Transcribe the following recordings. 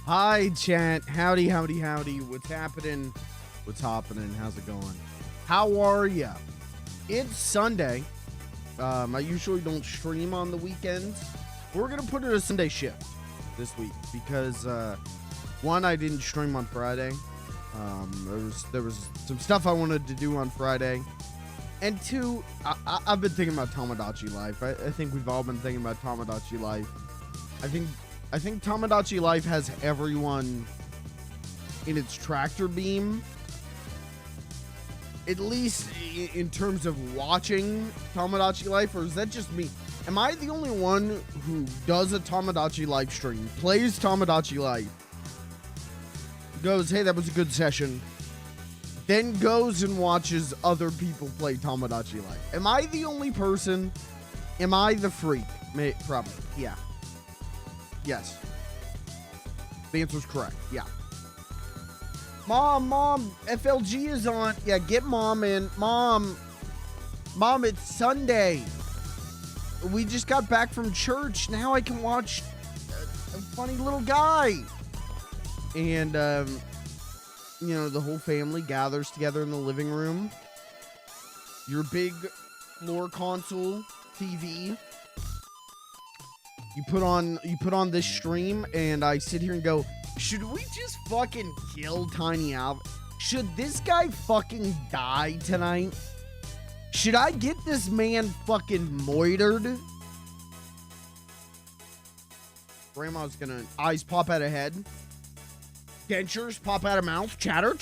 Hi, chat. Howdy, howdy, howdy. What's happening? What's happening? How's it going? How are ya? It's Sunday. I usually don't stream on the weekends. We're gonna put it a Sunday shift this week because one, I didn't stream on Friday. There was some stuff I wanted to do on Friday, and two, I've been thinking about Tomodachi Life. I think we've all been thinking about Tomodachi Life. I think Tomodachi Life has everyone in its tractor beam, at least in terms of watching Tomodachi Life, or is that just me? Am I the only one who does a Tomodachi Life stream, plays Tomodachi Life, goes, hey, that was a good session, then goes and watches other people play Tomodachi Life? Am I the only person? Am I the freak? Probably, yeah. Yes. The answer's correct. Yeah. Mom, FLG is on. Yeah, get mom in. Mom, it's Sunday. We just got back from church. Now I can watch a funny little guy. And, you know, the whole family gathers together in the living room. Your big floor console TV. You put on this stream, and I sit here and go, should we just fucking kill Tiny Alvin? Should this guy fucking die tonight? Should I get this man fucking moitered? Grandma's gonna eyes pop out of head. Dentures pop out of mouth. Chatter.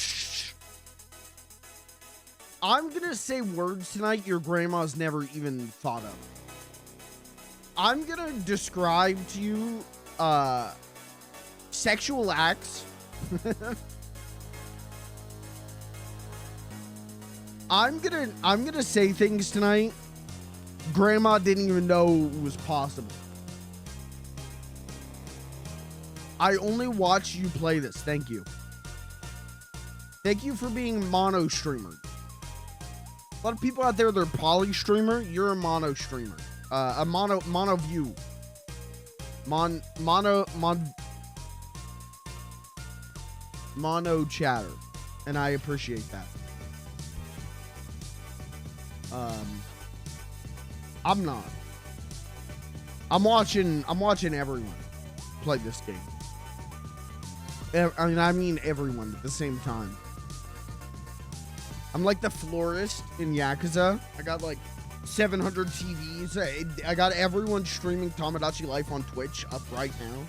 I'm gonna say words tonight your grandma's never even thought of. I'm gonna describe to you sexual acts. I'm gonna say things tonight grandma didn't even know was possible. I only watch you play this. Thank you. Thank you for being mono streamer. A lot of people out there, they're poly streamer. You're a mono streamer. A mono view. Mono chatter. And I appreciate that. I'm not. I'm watching everyone play this game. I mean everyone at the same time. I'm like the florist in Yakuza. I got like 700 TVs. I got everyone streaming Tomodachi Life on Twitch up right now.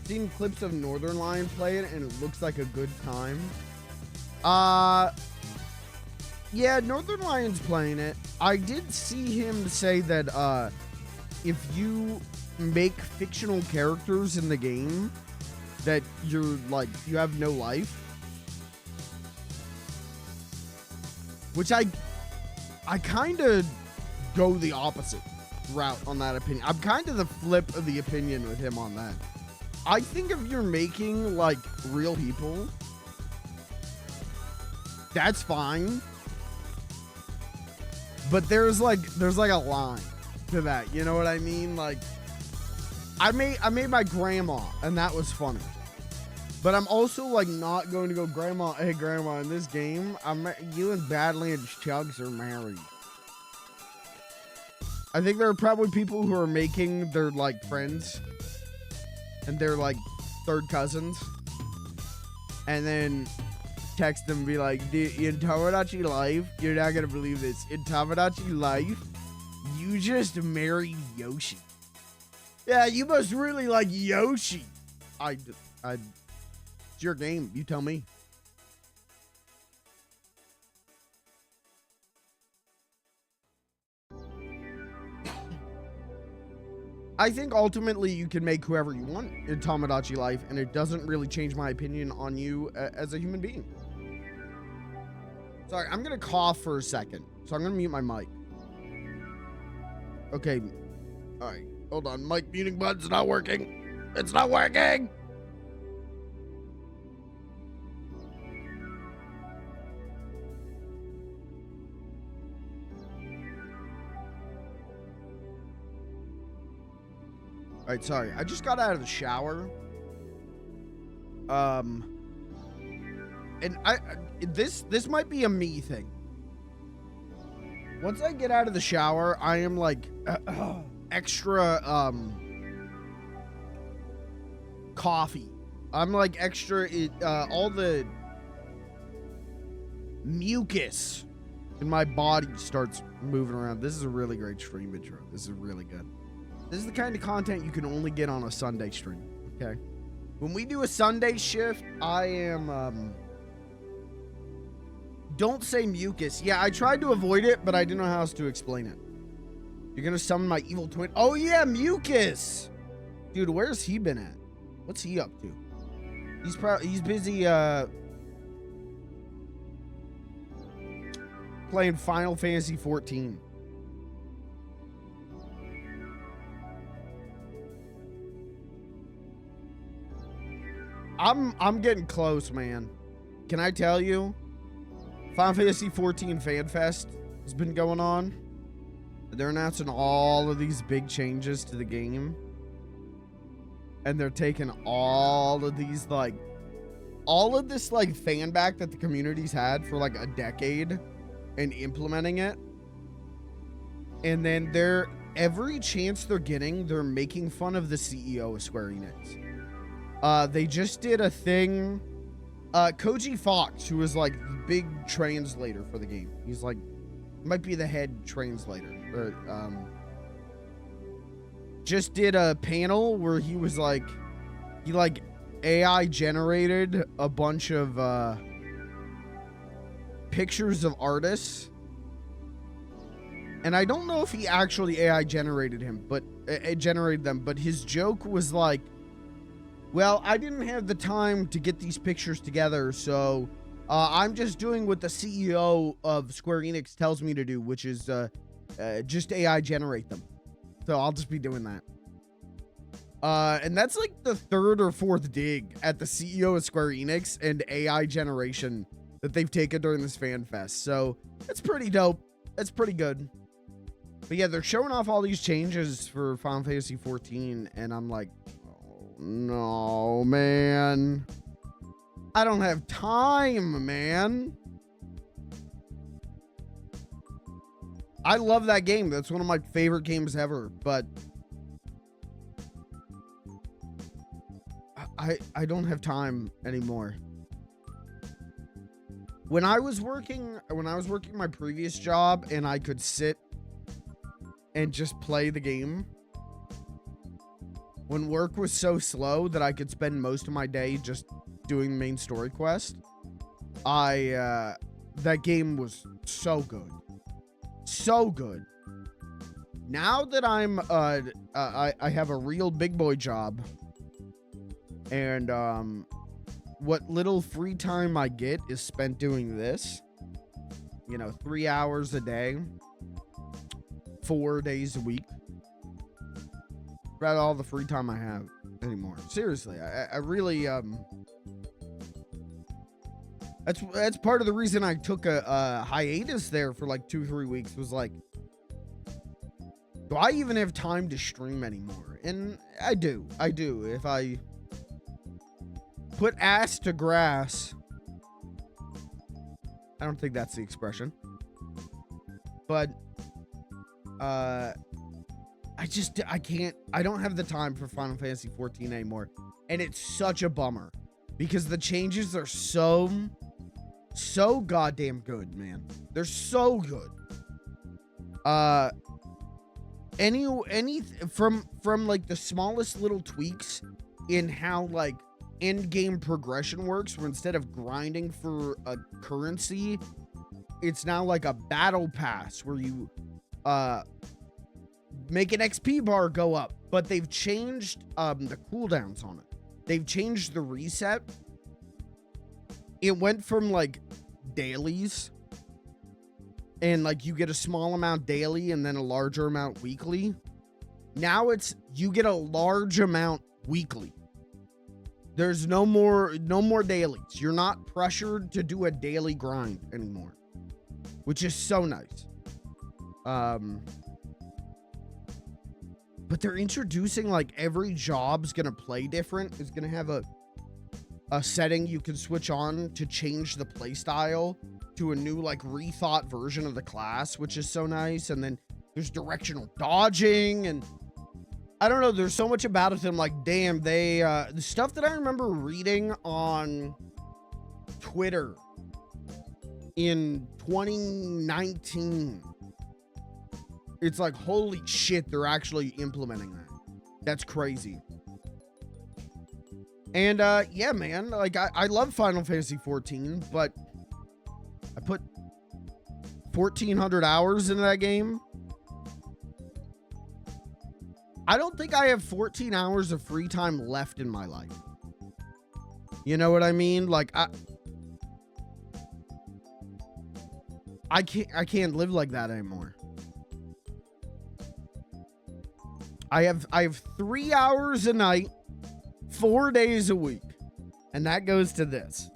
Seen clips of Northern Lion play it, and it looks like a good time. Yeah, Northern Lion's playing it. I did see him say that if you make fictional characters in the game, that you're like, you have no life. Which I kind of go the opposite route on that opinion. I'm kind of the flip of the opinion with him on that. I think if you're making like real people, that's fine. But there's like a line to that. You know what I mean? Like I made my grandma, and that was funny. But I'm also like not going to go, grandma, hey grandma, in this game, you and Badlands Chugs are married. I think there are probably people who are making their like friends and they're like third cousins, and then text them and be like, in Tomodachi Life, you're not gonna believe this. In Tomodachi Life, you just married Yoshi. Yeah, you must really like Yoshi. It's your game. You tell me. I think ultimately you can make whoever you want in Tomodachi Life, and it doesn't really change my opinion on you as a human being. Sorry, I'm gonna cough for a second, so I'm gonna mute my mic. Okay. All right. Hold on. Mic muting button's not working. It's not working. All right, sorry. I just got out of the shower. And this might be a me thing. Once I get out of the shower, I am like extra coffee. I'm like extra all the mucus in my body starts moving around. This is a really great stream intro. This is really good. This is the kind of content you can only get on a Sunday stream. Okay. When we do a Sunday shift, I am don't say mucus. Yeah, I tried to avoid it, but I didn't know how else to explain it. You're gonna summon my evil twin. Oh yeah, mucus. Dude, where's he been at? What's he up to? He's busy playing Final Fantasy 14. I'm getting close, man. Can I tell you? Final Fantasy 14 Fan Fest has been going on. They're announcing all of these big changes to the game. And they're taking all of these, like, all of this, like, fan back that the community's had for, like, a decade and implementing it. And then every chance they're getting, they're making fun of the CEO of Square Enix. They just did a thing. Koji Fox, who is like the big translator for the game. He's like, might be the head translator. But, just did a panel where he was like, he like AI generated a bunch of pictures of artists. And I don't know if he actually AI generated him, but it generated them. But his joke was like, well, I didn't have the time to get these pictures together, so I'm just doing what the CEO of Square Enix tells me to do, which is just AI generate them. So I'll just be doing that. And that's like the third or fourth dig at the CEO of Square Enix and AI generation that they've taken during this fan fest. So it's pretty dope. It's pretty good. But yeah, they're showing off all these changes for Final Fantasy 14, and I'm like, no, man. I don't have time, man. I love that game. That's one of my favorite games ever, but I don't have time anymore. When I was working my previous job and I could sit and just play the game, when work was so slow that I could spend most of my day just doing main story quest, that game was so good. So good. Now that I'm I have a real big boy job, and what little free time I get is spent doing this. You know, 3 hours a day, 4 days a week. About all the free time I have anymore. Seriously, I really that's part of the reason I took a hiatus there for like 2-3 weeks. Was like, do I even have time to stream anymore? And I do. If I put ass to grass, I don't think that's the expression, but I don't have the time for Final Fantasy 14 anymore. And it's such a bummer because the changes are so goddamn good, man. They're so good. From like the smallest little tweaks in how like end game progression works, where instead of grinding for a currency, it's now like a battle pass where you make an XP bar go up, but they've changed the cooldowns on it. They've changed the reset. It went from like dailies, and like you get a small amount daily and then a larger amount weekly. Now it's you get a large amount weekly. There's no more dailies. You're not pressured to do a daily grind anymore, which is so nice. But they're introducing, like, every job's gonna play different. It's gonna have a setting you can switch on to change the play style to a new, like, rethought version of the class, which is so nice. And then there's directional dodging, and I don't know, there's so much about it. I'm like, damn, they the stuff that I remember reading on Twitter in 2019, it's like, holy shit, they're actually implementing that. That's crazy. And yeah, man, like, I love Final Fantasy 14, but I put 1,400 hours into that game. I don't think I have 14 hours of free time left in my life. You know what I mean? Like, I can't live like that anymore. I have 3 hours a night, 4 days a week, and that goes to this.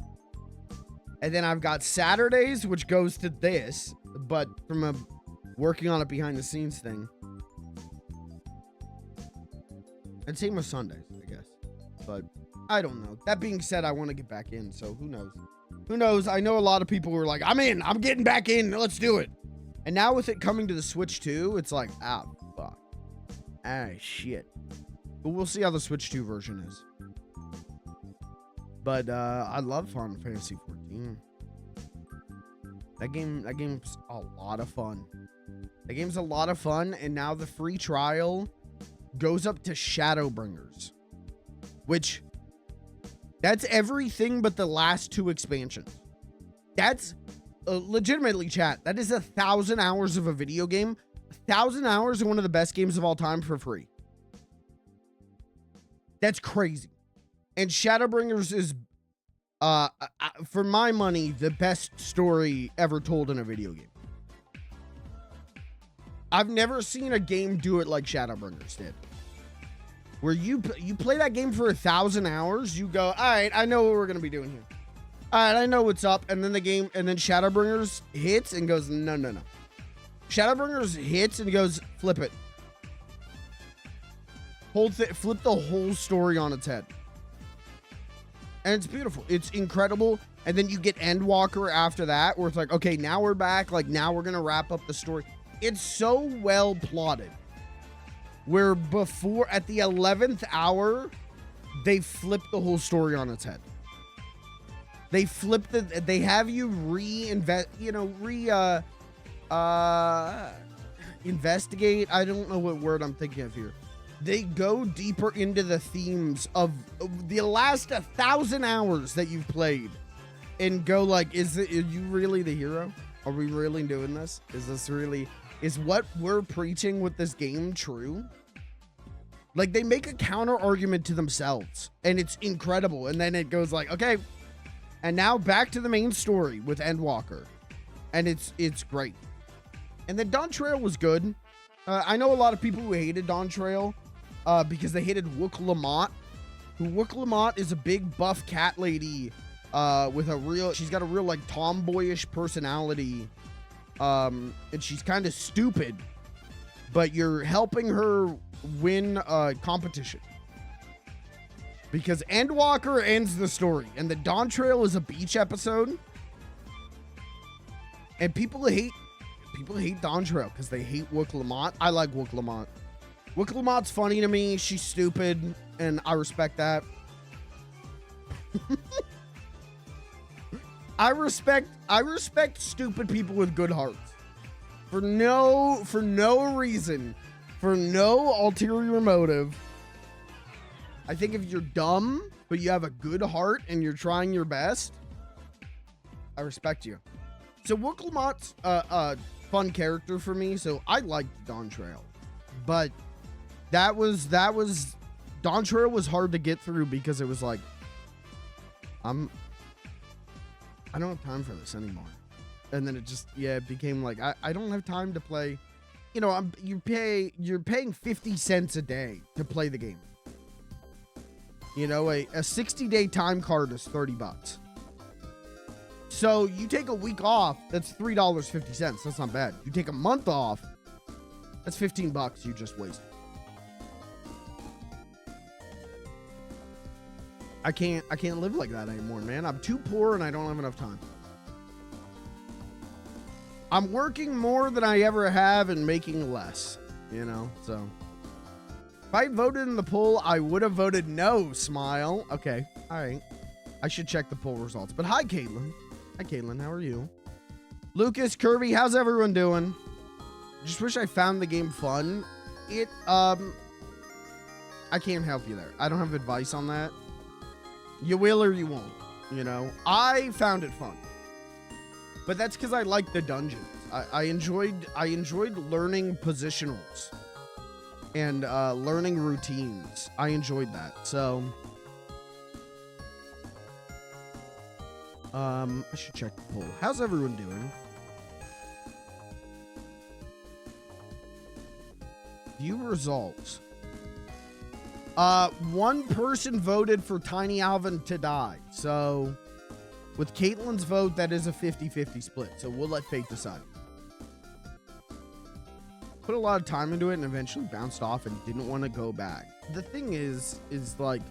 And then I've got Saturdays, which goes to this, but from a working on a behind the scenes thing. And same with Sundays, I guess. But I don't know. That being said, I want to get back in, so who knows? Who knows? I know a lot of people were like, I'm in. I'm getting back in. Let's do it. And now with it coming to the Switch 2, it's like, ah, fuck. Ah, shit. But we'll see how the Switch 2 version is. But I love Final Fantasy 14. That game's a lot of fun. That game's a lot of fun, and now the free trial goes up to Shadowbringers, which that's everything but the last 2 expansions. That's legitimately, chat, that is 1,000 hours of a video game. 1,000 hours of one of the best games of all time for free. That's crazy. And Shadowbringers is for my money the best story ever told in a video game. I've never seen a game do it like Shadowbringers did. Where you play that game for 1,000 hours, you go, all right, I know what we're gonna be doing here. All right, I know what's up, and then Shadowbringers hits and goes, no. Shadowbringers hits and goes, flip it. Flip the whole story on its head. And it's beautiful. It's incredible. And then you get Endwalker after that, where it's like, okay, now we're back. Like, now we're gonna wrap up the story. It's so well plotted. Where before, at the 11th hour, they flip the whole story on its head. They have you investigate. I don't know what word I'm thinking of here. They go deeper into the themes of the last 1,000 hours that you've played and go like, are you really the hero? Are we really doing this? Is what we're preaching with this game true? Like, they make a counter argument to themselves, and it's incredible. And then it goes like, okay, and now back to the main story with Endwalker, and it's great. And then Dawn Trail was good. I know a lot of people who hated Dawn Trail because they hated Wook Lamont. Wook Lamont is a big buff cat lady with she's got a real like tomboyish personality. And she's kind of stupid, but you're helping her win a competition because Endwalker ends the story, and the Dawn Trail is a beach episode, and people hate Dawn Trail because they hate Wook Lamont. I like Wook Lamont. Wook Lamont's funny to me. She's stupid, and I respect that. I respect stupid people with good hearts. For no reason. For no ulterior motive. I think if you're dumb, but you have a good heart and you're trying your best, I respect you. So Wook Lamont's a fun character for me, so I liked Dawn Trail. But that was Dawn Trail was hard to get through because it was like, I don't have time for this anymore. And then it became like, I don't have time to play. You know, you're paying 50 cents a day to play the game. You know, a 60-day time card is $30. So you take a week off, that's $3.50. That's not bad. You take a month off, that's $15 you just wasted. I can't live like that anymore, man. I'm too poor and I don't have enough time. I'm working more than I ever have and making less, you know, so. If I voted in the poll, I would have voted no, Smile. Okay, all right. I should check the poll results. But hi, Caitlin. Hi, Caitlin. How are you? Lucas, Kirby, how's everyone doing? Just wish I found the game fun. I can't help you there. I don't have advice on that. You will or you won't, you know? I found it fun. But that's because I like the dungeons. I enjoyed learning positionals and learning routines. I enjoyed that. So I should check the poll. How's everyone doing? View results. One person voted for Tiny Alvin to die. So with Caitlin's vote, that is a 50-50 split. So we'll let fate decide. Put a lot of time into it and eventually bounced off and didn't want to go back. The thing is like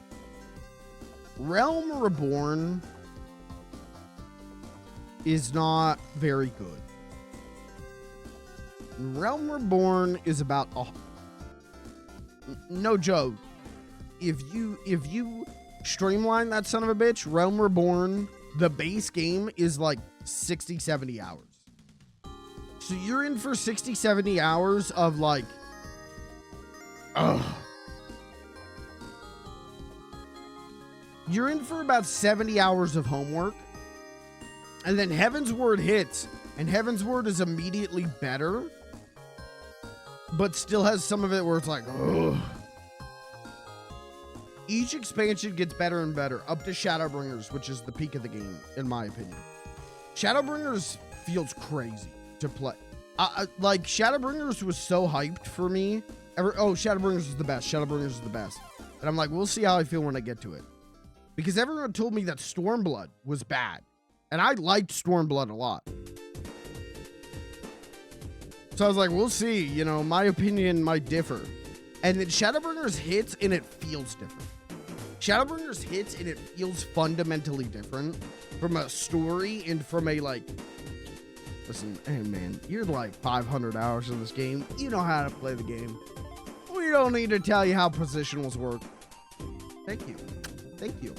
Realm Reborn is not very good. Realm Reborn is about no joke. If you streamline that son of a bitch, Realm Reborn, the base game is like 60-70 hours. So you're in for 60-70 hours of like, you're in for about 70 hours of homework. And then Heaven's Word hits, and Heaven's Word is immediately better, but still has some of it where it's like, ugh. Each expansion gets better and better, up to Shadowbringers, which is the peak of the game, in my opinion. Shadowbringers feels crazy to play. Like, Shadowbringers was so hyped for me. Shadowbringers is the best. Shadowbringers is the best. And I'm like, we'll see how I feel when I get to it. Because everyone told me that Stormblood was bad. And I liked Stormblood a lot. So I was like, we'll see. You know, my opinion might differ. And then Shadowbringers hits and it feels different. Shadowbringers hits and it feels fundamentally different from a story and from a like, listen, hey man, you're like 500 hours in this game. You know how to play the game. We don't need to tell you how positionals work. Thank you. Thank you.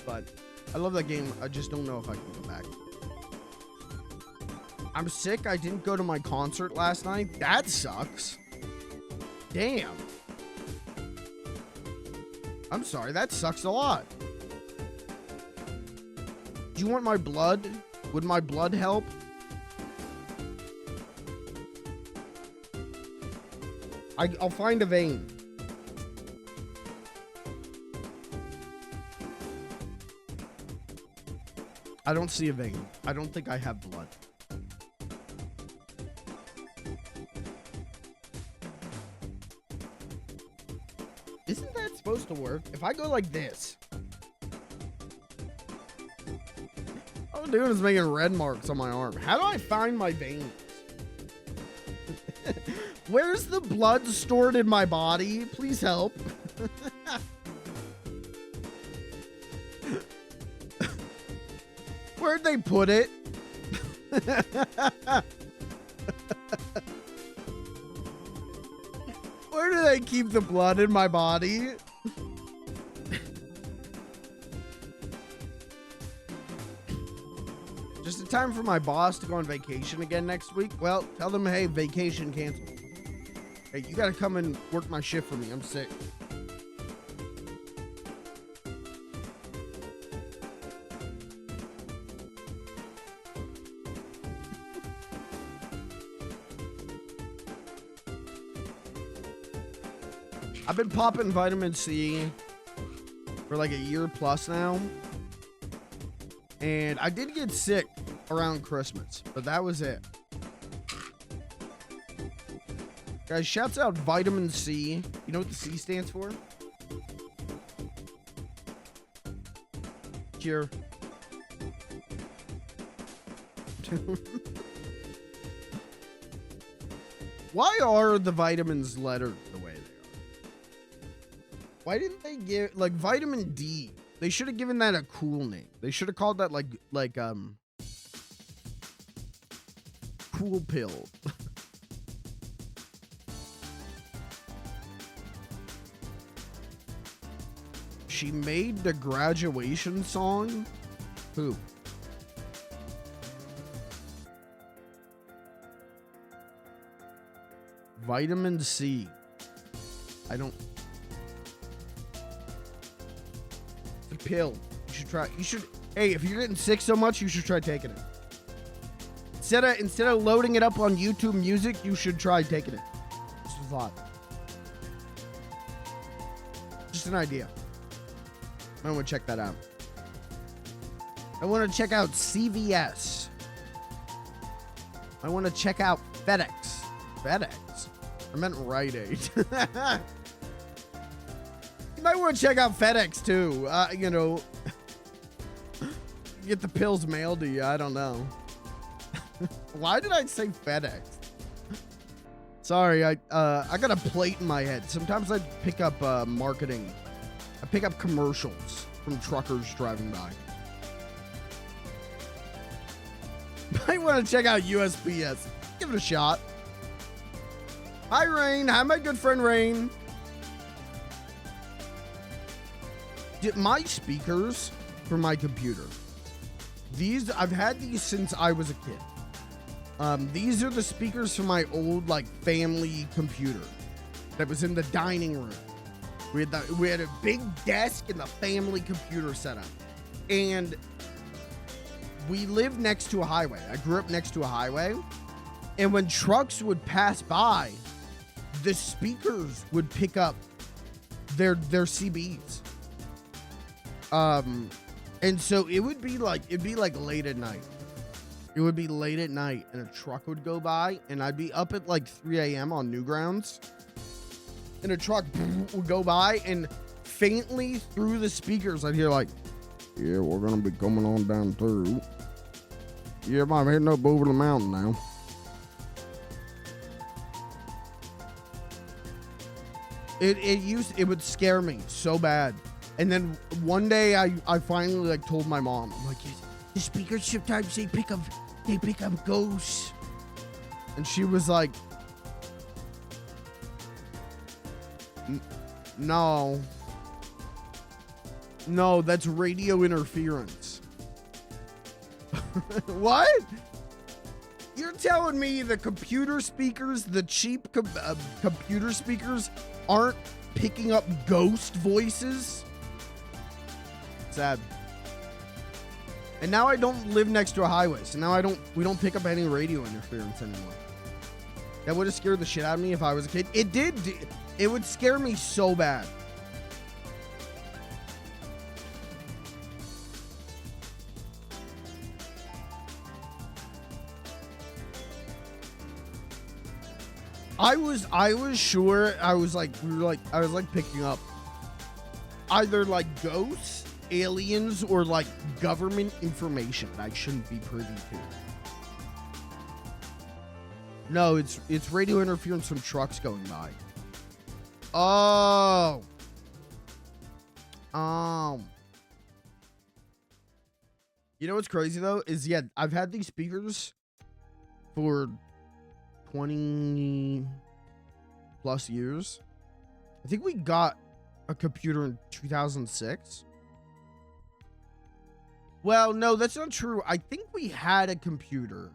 But I love that game. I just don't know if I can go back. I'm sick. I didn't go to my concert last night. That sucks. Damn. I'm sorry. That sucks a lot. Do you want my blood? Would my blood help? I'll find a vein. I don't see a vein. I don't think I have blood. Isn't that supposed to work? If I go like this. All I'm doing is making red marks on my arm. How do I find my veins? Where's the blood stored in my body? Please help. Where'd they put it? Where do they keep the blood in my body? Just in time for my boss to go on vacation again next week. Well, tell them, hey, vacation canceled. Hey, you gotta come and work my shift for me. I'm sick. I've been popping vitamin C for like a year plus now. And I did get sick around Christmas, but that was it. Guys, shouts out vitamin C. You know what the C stands for? Cure. Why are the vitamins lettered the way they are? Why didn't they give, like, vitamin D? They should have given that a cool name. They should have called that, cool pill. She made the graduation song? Who? Vitamin C. I don't... The pill. You should try... You should... Hey, if you're getting sick so much, you should try taking it. Instead of loading it up on YouTube Music, you should try taking it. Just a thought. Just an idea. I want to check that out. I want to check out CVS. I want to check out FedEx. FedEx? I meant Rite Aid. You might want to check out FedEx too. You know, get the pills mailed to you. I don't know. Why did I say FedEx? Sorry, I got a plate in my head. Sometimes I pick up marketing. I pick up commercials from truckers driving by. Might want to check out USPS. Give it a shot. Hi, Rain. Hi, my good friend Rain. My speakers for my computer. These, I've had these since I was a kid. These are the speakers for my old, like, family computer that was in the dining room. We had a big desk and the family computer setup. And we lived next to a highway. I grew up next to a highway. And when trucks would pass by, the speakers would pick up their CBs. And so it'd be like late at night. It would be late at night and a truck would go by and I'd be up at like 3 a.m. on Newgrounds. And a truck would go by and faintly through the speakers I'd hear like, yeah, we're gonna be coming on down through. Yeah, I'm heading up over the mountain now. It would scare me so bad. And then one day I finally like told my mom, I'm like, the speakers sometimes they pick up ghosts. And she was like, no, that's radio interference. What? You're telling me the computer speakers, the cheap computer speakers aren't picking up ghost voices? Sad. And now I don't live next to a highway, so now we don't pick up any radio interference anymore. That would have scared the shit out of me if I was a kid. It would scare me so bad. I was sure I was like picking up either like ghosts, aliens, or like government information I shouldn't be privy to. No, it's radio interference from trucks going by. Oh. You know what's crazy though is I've had these speakers for 20 plus years. I think we got a computer in 2006. Well, no, that's not true. I think we had a computer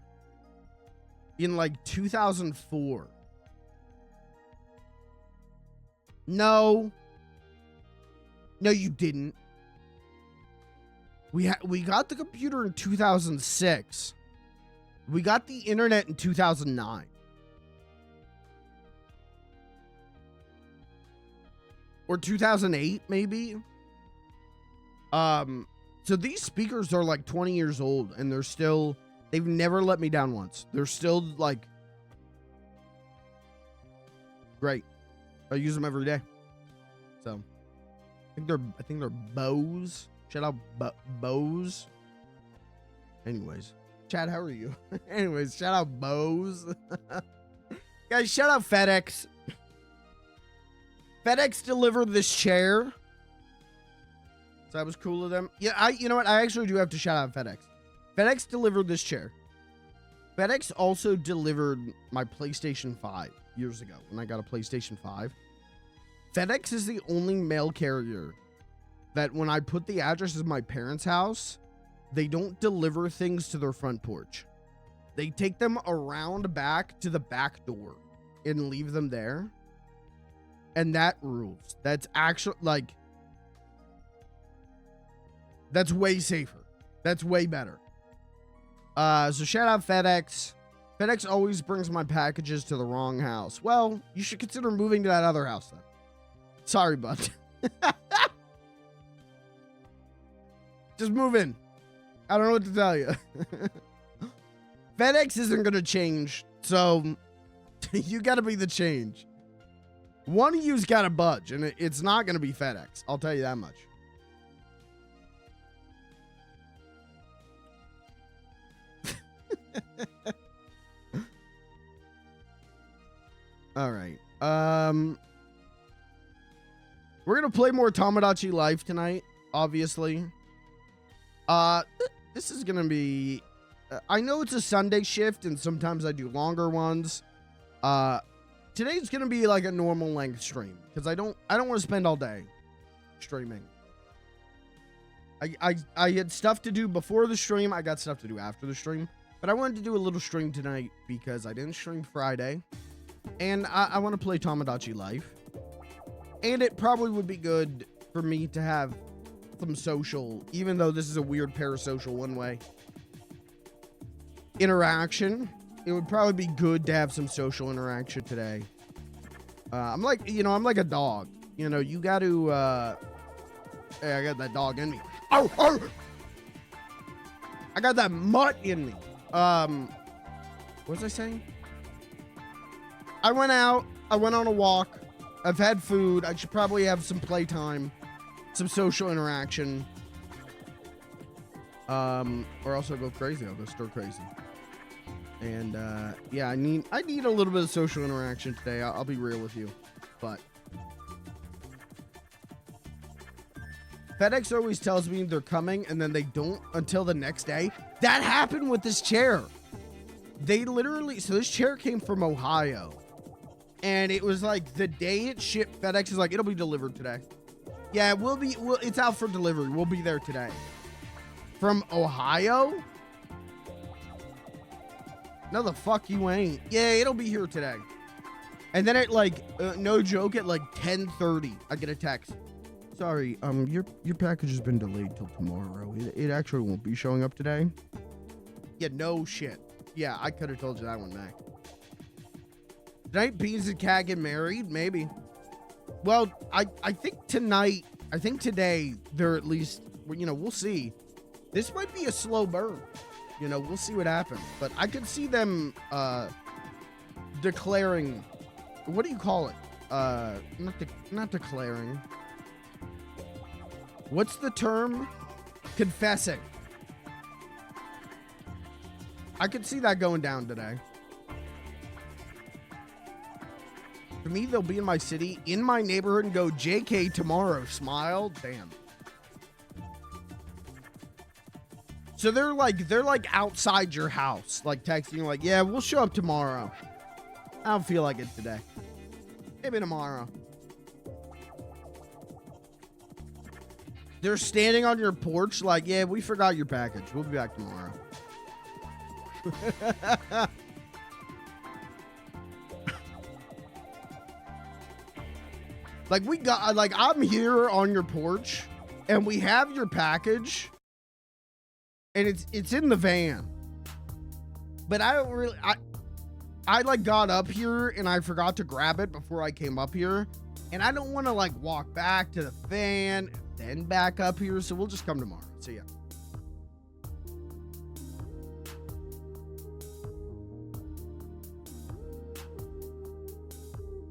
in like 2004. No, you didn't. We got the computer in 2006. We got the internet in 2009. Or 2008, maybe. So these speakers are like 20 years old and they've never let me down once. They're still like great. I use them every day. So I think they're Bose. Shout out Bose. Anyways, Chad, how are you? Anyways, shout out Bose. Guys, shout out FedEx. FedEx delivered this chair. So that was cool of them. Yeah, you know what? I actually do have to shout out FedEx. FedEx delivered this chair. FedEx also delivered my PlayStation 5 years ago when I got a PlayStation 5. FedEx is the only mail carrier that when I put the address of my parents' house, they don't deliver things to their front porch. They take them around back to the back door and leave them there. And that rules. That's actually, like, that's way safer. That's way better. So shout out FedEx. FedEx always brings my packages to the wrong house. Well, you should consider moving to that other house then. Sorry, bud. Just move in. I don't know what to tell you. FedEx isn't going to change, so you got to be the change. One of you's got to budge, and it's not going to be FedEx. I'll tell you that much. All right. We're going to play more Tomodachi Life tonight, obviously. This is going to be... I know it's a Sunday shift, and sometimes I do longer ones. Today's going to be like a normal length stream, because I don't want to spend all day streaming. I had stuff to do before the stream. I got stuff to do after the stream. But I wanted to do a little stream tonight because I didn't stream Friday. And I want to play Tomodachi Life. And it probably would be good for me to have some social, even though this is a weird parasocial one-way interaction. It would probably be good to have some social interaction today. I'm like a dog. You know, you got to, hey, I got that dog in me. Oh, oh! I got that mutt in me. What was I saying? I went out. I went on a walk. I've had food. I should probably have some playtime, some social interaction. Or else I'll go crazy. I'll go stir crazy. And yeah, I need a little bit of social interaction today. I'll be real with you, but FedEx always tells me they're coming and then they don't until the next day. That happened with this chair. They literally, so this chair came from Ohio, and it was like the day it shipped, FedEx is like, it'll be delivered today. Yeah, it's out for delivery. We'll be there today. From Ohio? No, the fuck you ain't. Yeah, it'll be here today. And then at like, no joke, at like 10:30, I get a text. Sorry, your package has been delayed till tomorrow. It actually won't be showing up today. Yeah, no shit. Yeah, I could have told you that one, Mac. Tonight, Beans and Cat get married? Maybe. Well, I think tonight, I think today, they're at least, you know, we'll see. This might be a slow burn. You know, we'll see what happens. But I could see them declaring, what do you call it? Not declaring. What's the term? Confessing. I could see that going down today. For me, they'll be in my city, in my neighborhood, and go, JK tomorrow. Smile. Damn. So they're like outside your house, like texting you, like, yeah, we'll show up tomorrow. I don't feel like it today. Maybe tomorrow. They're standing on your porch, like, yeah, we forgot your package. We'll be back tomorrow. Like I'm here on your porch and we have your package and it's in the van, but I don't really, I like got up here and I forgot to grab it before I came up here, and I don't want to like walk back to the van then back up here. So we'll just come tomorrow. See ya.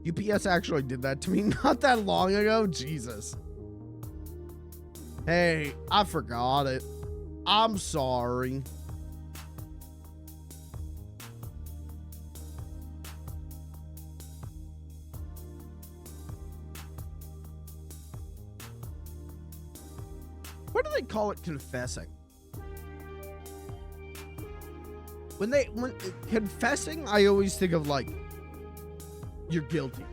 UPS actually did that to me not that long ago. Jesus. Hey, I forgot it. I'm sorry. what do they call it? Confessing. When confessing, I always think of like, you're guilty.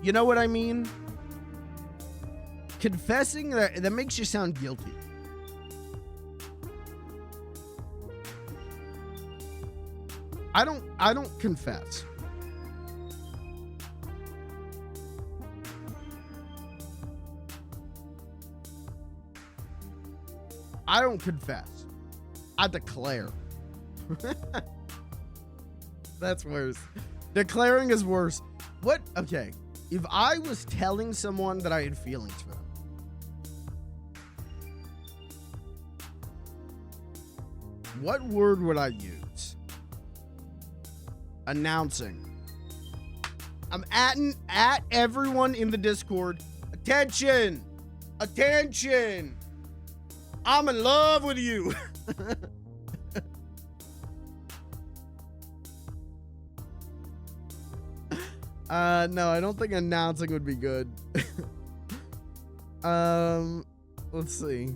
You know what I mean? Confessing, that makes you sound guilty. I don't confess. I don't confess. I declare. That's worse. Declaring is worse. What? Okay. If I was telling someone that I had feelings for them, what word would I use? Announcing. I'm at everyone in the Discord. Attention! Attention! I'm in love with you. No, I don't think announcing would be good. Let's see.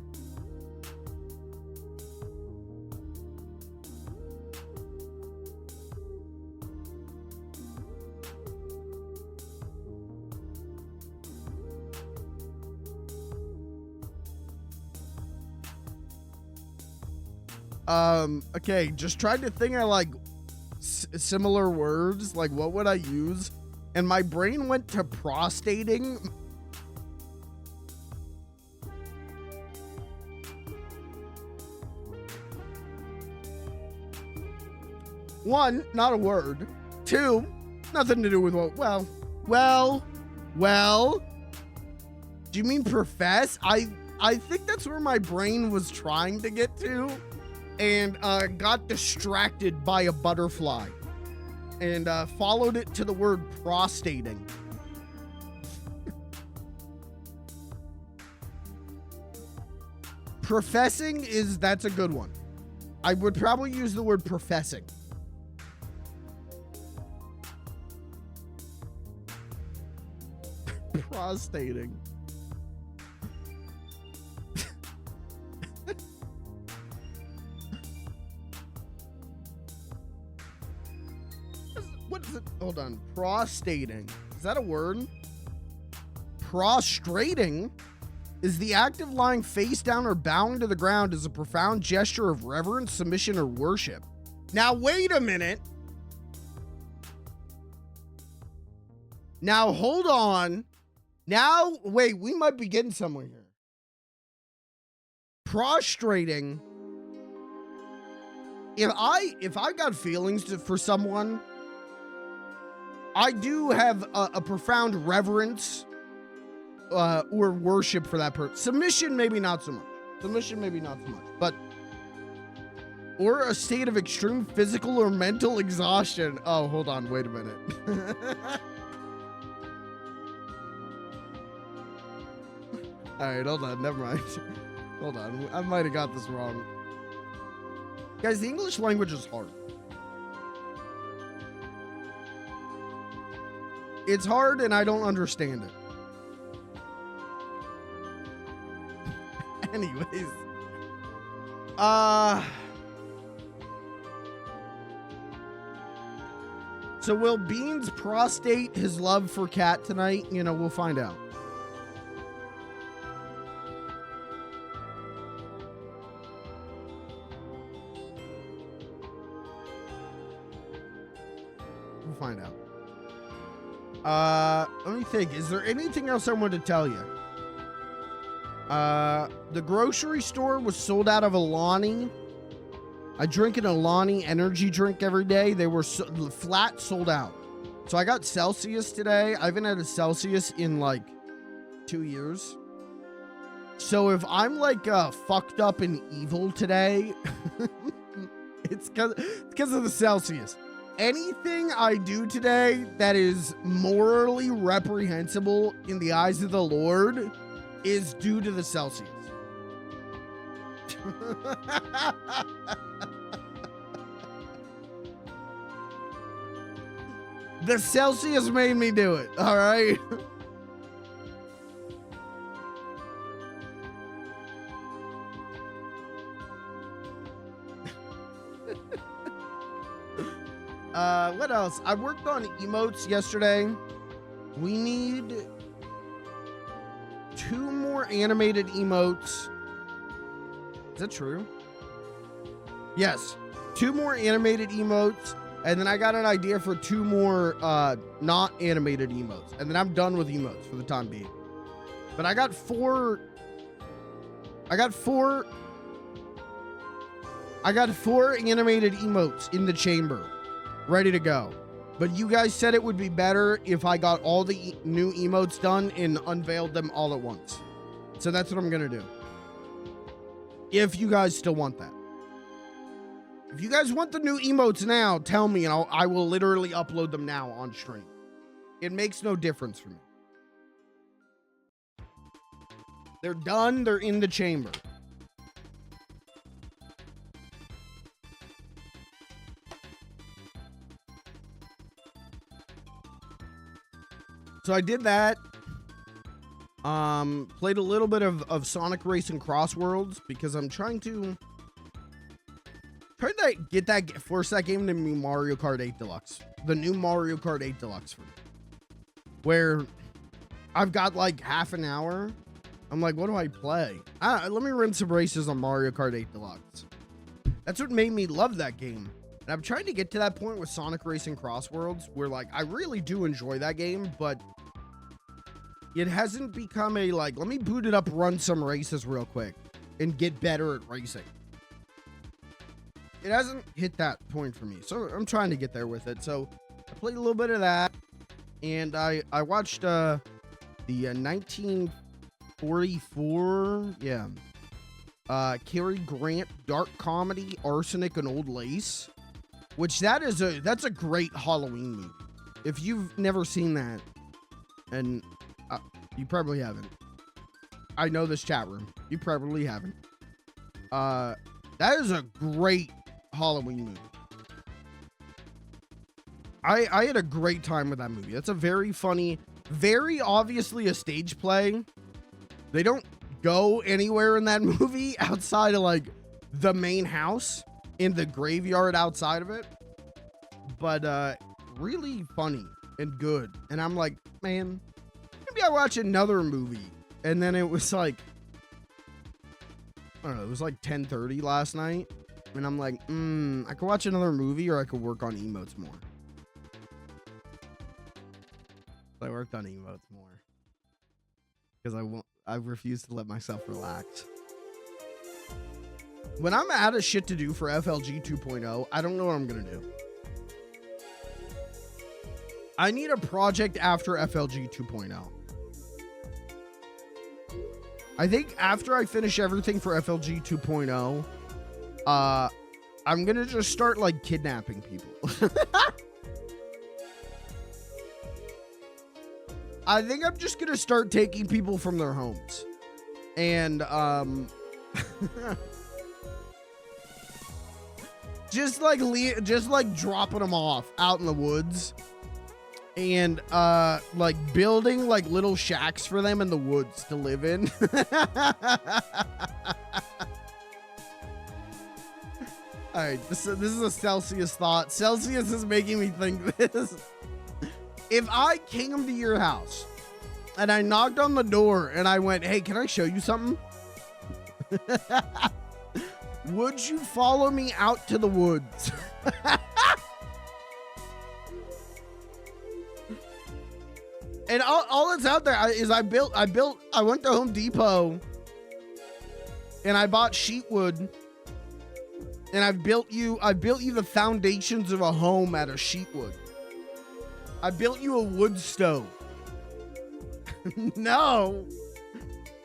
Okay, just tried to think of like similar words, like what would I use? And my brain went to prostating. One, not a word. Two, nothing to do with what, well. Do you mean profess? I think that's where my brain was trying to get to. And got distracted by a butterfly and followed it to the word prostating. Professing that's a good one. I would probably use the word professing. Prostating. What is it? Hold on. Prostating. Is that a word? Prostrating is the act of lying face down or bowing to the ground as a profound gesture of reverence, submission, or worship. Now, wait a minute. Now, hold on. Now, wait, we might be getting somewhere here. Prostrating. If I got feelings for someone, I do have a profound reverence or worship for that person. Submission, maybe not so much. But, or a state of extreme physical or mental exhaustion. Oh, hold on. Wait a minute. All right, hold on. Never mind. Hold on. I might have got this wrong. Guys, the English language is hard. It's hard and I don't understand it. Anyways. So will Beans prostate his love for Cat tonight? You know, we'll find out. We'll find out. Let me think. Is there anything else I wanted to tell you? The grocery store was sold out of Alani. I drink an Alani energy drink every day. They were flat sold out. So I got Celsius today. I haven't had a Celsius in like 2 years. So if I'm like fucked up and evil today, it's because of the Celsius. Anything I do today that is morally reprehensible in the eyes of the Lord is due to the Celsius. The Celsius made me do it, all right? What else? I worked on emotes yesterday. We need 2 more animated emotes. Is that true? Yes, 2 more animated emotes, and then I got an idea for 2 more not animated emotes, and then I'm done with emotes for the time being. But I got 4 animated emotes in the chamber, ready to go. But you guys said it would be better if I got all the new emotes done and unveiled them all at once. So that's what I'm gonna do. If you guys still want that. If you guys want the new emotes now, tell me and I will literally upload them now on stream. It makes no difference for me. They're done, they're in the chamber. So I did that. Played a little bit of Sonic Racing Cross Worlds because I'm trying to force that game to be Mario Kart 8 Deluxe. The new Mario Kart 8 Deluxe for me. Where I've got like half an hour. I'm like, what do I play? Let me run some races on Mario Kart 8 Deluxe. That's what made me love that game. And I'm trying to get to that point with Sonic Racing Cross Worlds where like I really do enjoy that game, but it hasn't become a like, let me boot it up, run some races real quick and get better at racing. It hasn't hit that point for me. So I'm trying to get there with it. So I played a little bit of that and I watched the 1944, Cary Grant dark comedy Arsenic and Old Lace, which that's a great Halloween movie. If you've never seen that, and you probably haven't. I know this chat room. You probably haven't. That is a great Halloween movie. I had a great time with that movie. That's a very funny, very obviously a stage play. They don't go anywhere in that movie outside of like the main house in the graveyard outside of it. But really funny and good. And I'm like, man, maybe I watch another movie. And then it was like, I don't know, it was like 10:30 last night. And I'm like, I could watch another movie or I could work on emotes more. So I worked on emotes more. Because I refuse to let myself relax. When I'm out of shit to do for FLG 2.0, I don't know what I'm going to do. I need a project after FLG 2.0. I think after I finish everything for FLG 2.0, I'm going to just start like kidnapping people. I think I'm just going to start taking people from their homes. And, just like dropping them off out in the woods. And, like building like little shacks for them in the woods to live in. All right, this is a Celsius thought. Celsius is making me think this. If I came to your house and I knocked on the door and I went, hey, can I show you something? Would you follow me out to the woods? And all that's out there is I went to Home Depot and I bought sheet wood and I built you the foundations of a home out of sheet wood. I built you a wood stove. No.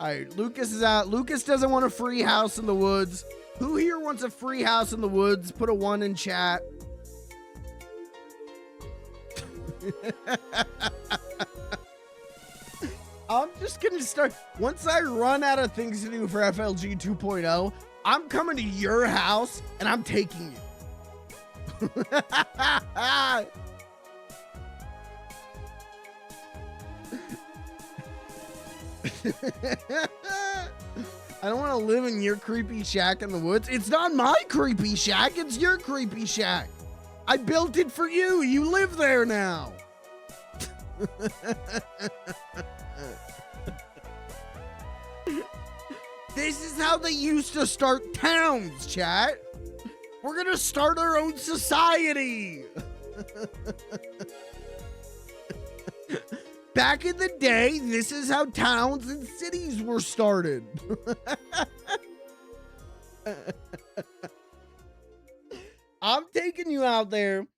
All right, Lucas is out. Lucas doesn't want a free house in the woods. Who here wants a free house in the woods? Put a 1 in chat. I'm just gonna start. Once I run out of things to do for FLG 2.0, I'm coming to your house and I'm taking you. I don't want to live in your creepy shack in the woods. It's not my creepy shack. It's your creepy shack. I built it for you. You live there now. This is how they used to start towns, chat. We're gonna start our own society. Back in the day, this is how towns and cities were started. I'm taking you out there.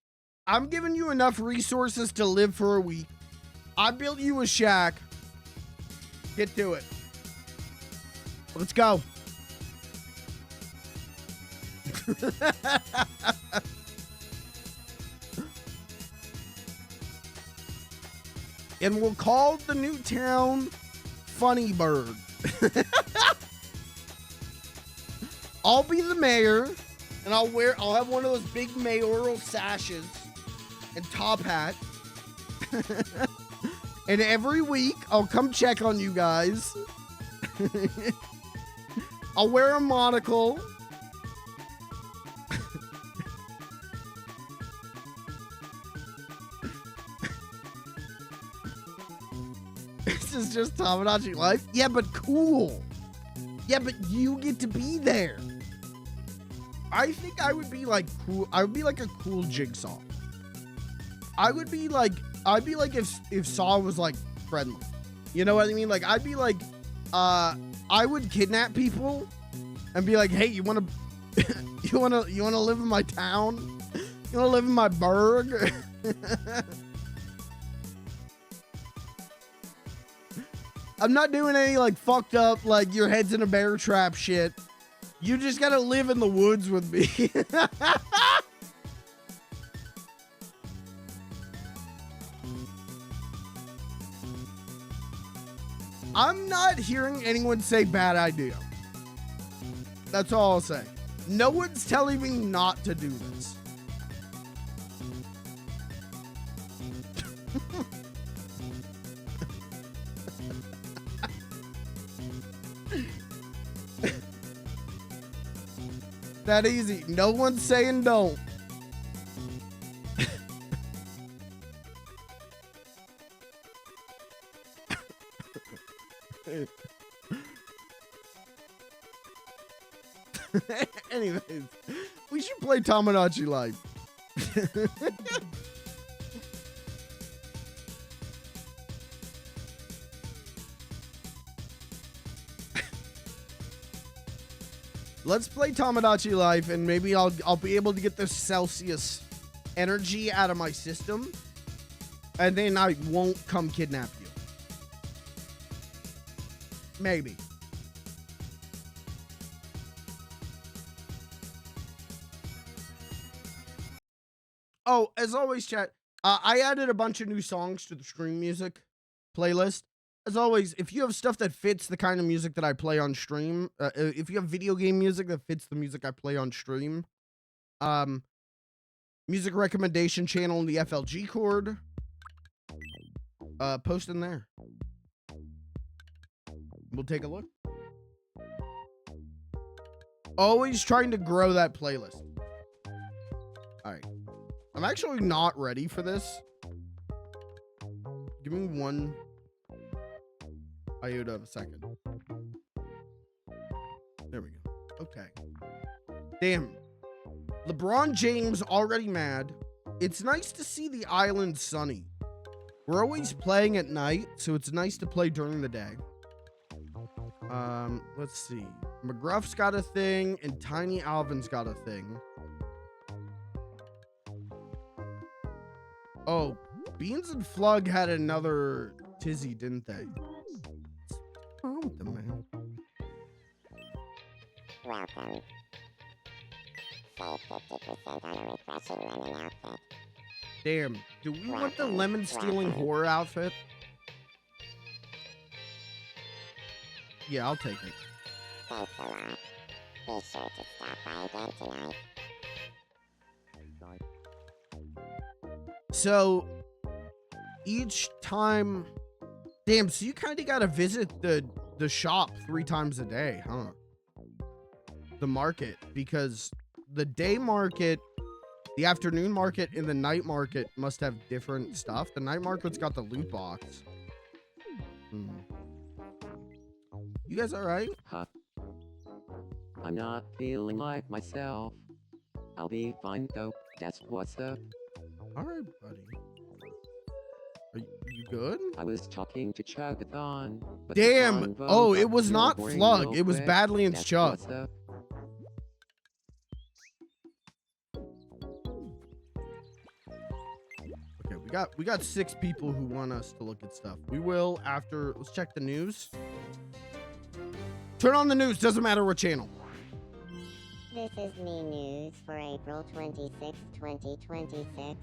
I'm giving you enough resources to live for a week. I built you a shack. Get to it. Let's go. And we'll call the new town Funny Bird. I'll be the mayor, and I'll have one of those big mayoral sashes and top hat. And every week I'll come check on you guys. I'll wear a monocle. This is just Tomodachi life. Yeah, but cool. Yeah, but you get to be there. I think I would be like cool. I would be like a cool Jigsaw. I'd be like if Saw was like friendly. You know what I mean? Like I'd be like, I would kidnap people and be like, hey, you wanna live in my town? You wanna live in my burg? I'm not doing any like fucked up, like your head's in a bear trap shit. You just gotta live in the woods with me. I'm not hearing anyone say bad idea. That's all I'll say. No one's telling me not to do this. That easy. No one's saying don't. Anyways, we should play Tomodachi Life. Let's play Tomodachi Life, and maybe I'll be able to get this Celsius energy out of my system, and then I won't come kidnap you. Maybe. Oh, as always, chat, I added a bunch of new songs to the stream music playlist. As always, if you have stuff that fits the kind of music that I play on stream, if you have video game music that fits the music I play on stream, music recommendation channel in the FLG cord, post in there. We'll take a look. Always trying to grow that playlist. All right. I'm actually not ready for this. Give me one iota of a second. There we go. Okay. Damn. LeBron James already mad. It's nice to see the island sunny. We're always playing at night, so it's nice to play during the day. Let's see. McGruff's got a thing, and Tiny Alvin's got a thing. Oh, Beans and Flug had another tizzy, didn't they? What's wrong with them, man? Welcome. Save 50% on a refreshing lemon outfit. Damn, do we want the lemon stealing horror outfit? Yeah, I'll take it. Thanks a lot. Be sure to stop by again tonight. So, each time... Damn, so you kind of got to visit the shop 3 times a day, huh? The market, because the day market, The afternoon market and the night market must have different stuff. The night market's got the loot box. You guys all right? Huh. I'm not feeling like myself. I'll be fine though. That's what's up. All right, buddy. Are you good? I was talking to Chugathon. But Damn. Oh, it was not Flug. It was Badlands Chug. What's up? Okay, we got 6 people who want us to look at stuff. We will after. Let's check the news. Turn on the news. Doesn't matter what channel. This is me news for April 26, 2026.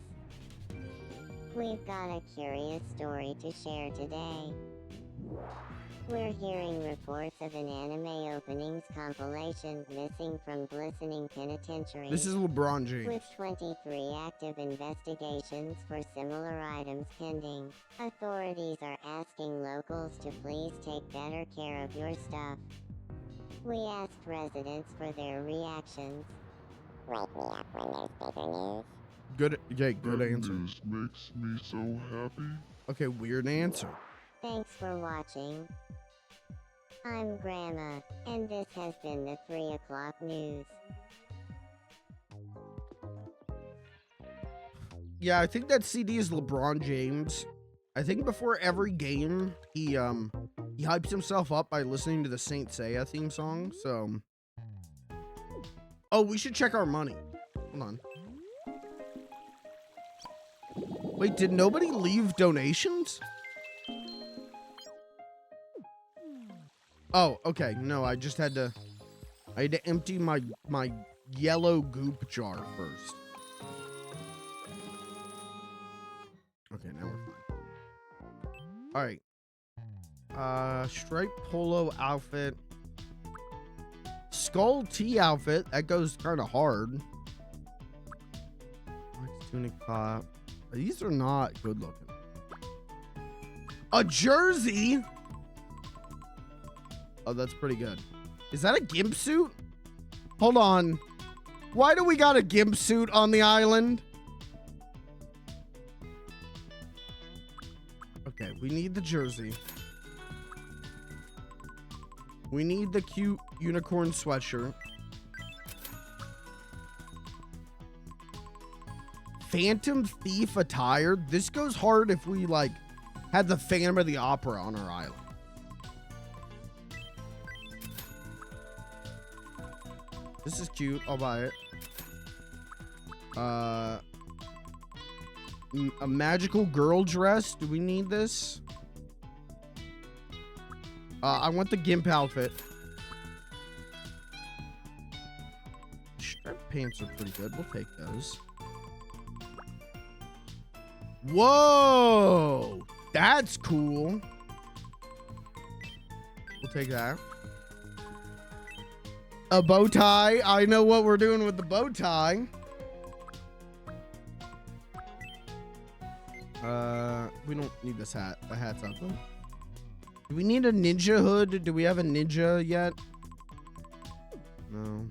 We've got a curious story to share today. We're hearing reports of an anime openings compilation missing from Glistening Penitentiary. This is LeBron James. With 23 active investigations for similar items pending. Authorities are asking locals to please take better care of your stuff. We asked residents for their reactions. Wake me up when there's bigger news. Good. Yeah, good That answer. news makes me so happy. Okay, weird answer. Thanks for watching. I'm Grandma, and this has been the 3 o'clock news. Yeah, I think that CD is LeBron James. I think before every game, he hypes himself up by listening to the Saint Seiya theme song. So, oh, we should check our money. Hold on. Wait, did nobody leave donations? Oh, okay. No, I just had to. I had to empty my yellow goop jar first. Okay, now we're fine. All right. Striped polo outfit. Skull tee outfit. That goes kind of hard. Tunic top. These are not good looking. A jersey. Oh, that's pretty good. Is that a gimp suit? Hold on. Why do we got a gimp suit on the island? Okay, we need the jersey. We need the cute unicorn sweatshirt. Phantom Thief attire. This goes hard if we, like, had the Phantom of the Opera on our island. This is cute. I'll buy it. A magical girl dress. Do we need this? I want the gimp outfit. Striped pants are pretty good. We'll take those. Whoa! That's cool. We'll take that. A bow tie. I know what we're doing with the bow tie. We don't need this hat. The hat's ugly. Do we need a ninja hood? Do we have a ninja yet? No.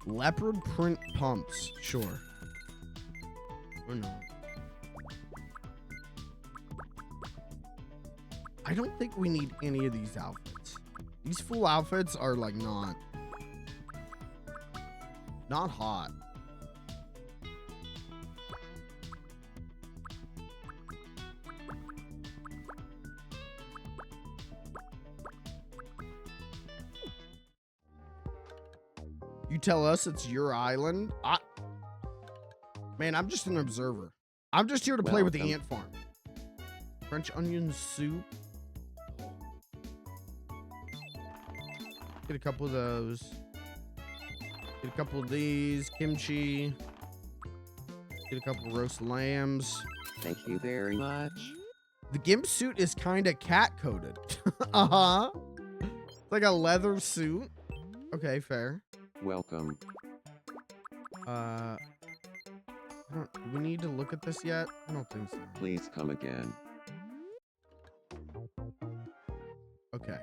Leopard print pumps. Sure. Or not. I don't think we need any of these outfits. These full outfits are like not hot. You tell us it's your island. Man, I'm just an observer. I'm just here to play with the ant farm. French onion soup. Get a couple of those. Get a couple of these. Kimchi. Get a couple of roast lambs. Thank you very much. The gimp suit is kind of cat-coated. Uh-huh. It's like a leather suit. Okay, fair. Welcome. Do we need to look at this yet? I don't think so. Please come again. Okay.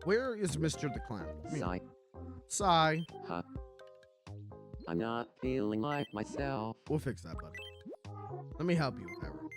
Where is Mr. the Clown? Sigh. Sigh. Huh. I'm not feeling like myself. We'll fix that, buddy. Let me help you with that real quick.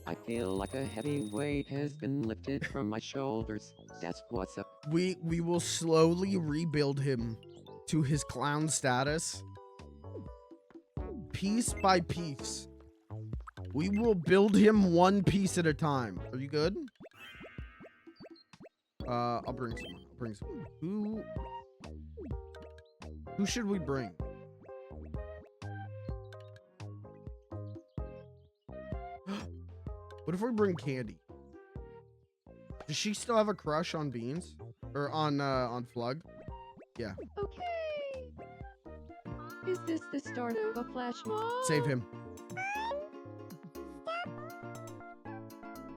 I feel like a heavy weight has been lifted from my shoulders. That's what's up. We will slowly rebuild him to his clown status. Piece by piece. We will build him one piece at a time. Are you good? I'll bring someone. I'll bring someone. Who should we bring? What if we bring Candy? Does she still have a crush on Beans? Or on FLG? Yeah. Okay. Is this the start of a flash mob? Save him.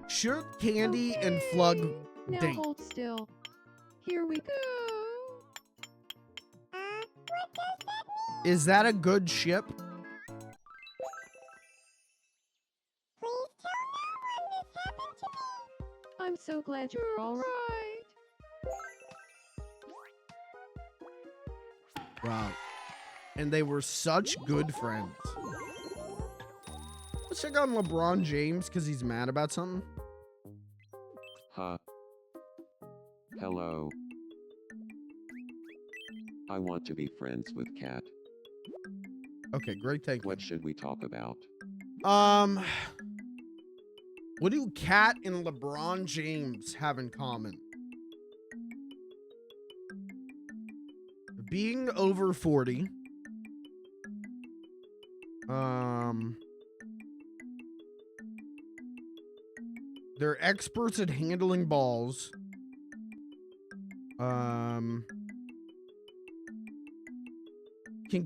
Should Candy and FLG Now date? hold still. Here we go. What does that mean? Is that a good ship? Please tell no one this happened to me. I'm so glad you're all right. Wow. And they were such good friends. Let's check on LeBron James because he's mad about something. Huh. Hello. I want to be friends with Cat. Okay, great. Thank you. What should we talk about? What do Kat and LeBron James have in common? Being over 40. They're experts at handling balls. Can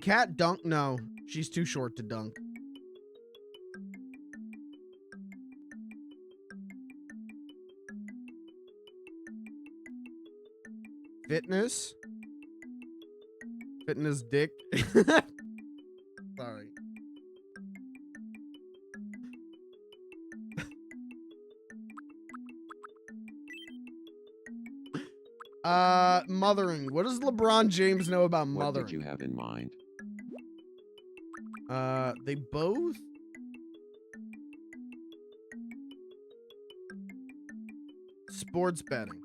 Kat dunk? No, she's too short to dunk. Fitness. Fitness dick. Sorry. Mothering. What does LeBron James know about What mothering? did you have in mind? They both. Sports betting.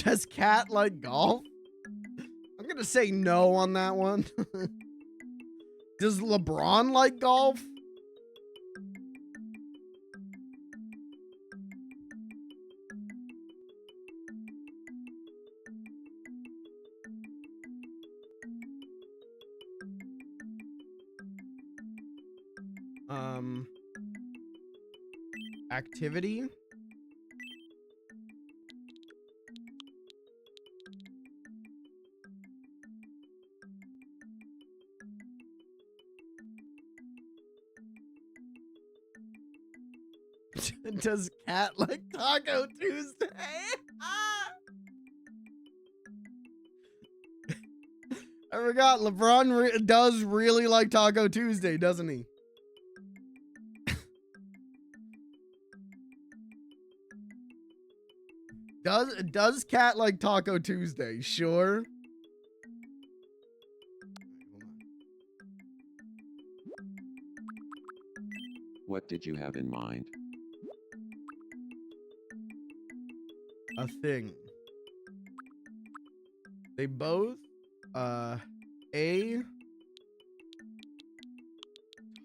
Does Cat like golf? I'm gonna say no on that one. Does LeBron like golf? Activity. Does Cat like Taco Tuesday? I forgot LeBron does really like Taco Tuesday, doesn't he? Does Cat like Taco Tuesday? Sure. What did you have in mind? A thing. They both a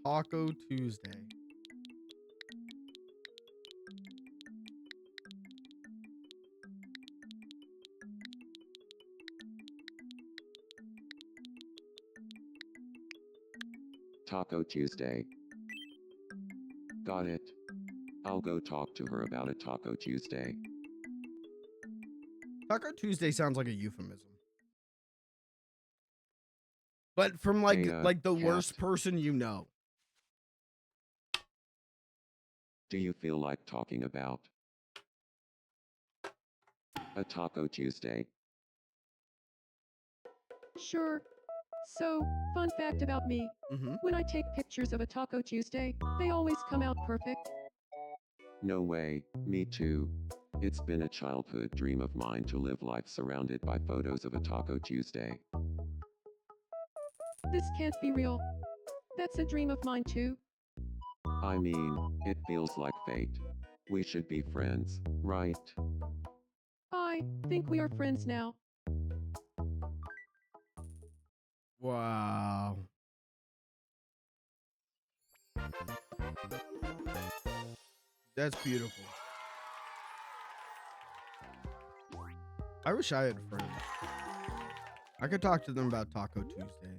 Taco Tuesday. Taco Tuesday. Got it. I'll go talk to her about a Taco Tuesday. Taco Tuesday sounds like a euphemism. But from like Hey, the Cat. worst person you know. Do you feel like talking about a Taco Tuesday? Sure. So, fun fact about me. Mm-hmm. When I take pictures of a Taco Tuesday, they always come out perfect. No way, me too. It's been a childhood dream of mine to live life surrounded by photos of a Taco Tuesday. This can't be real. That's a dream of mine too. I mean, it feels like fate. We should be friends, right? I think we are friends now. Wow. That's beautiful. I wish I had friends. I could talk to them about Taco Tuesday.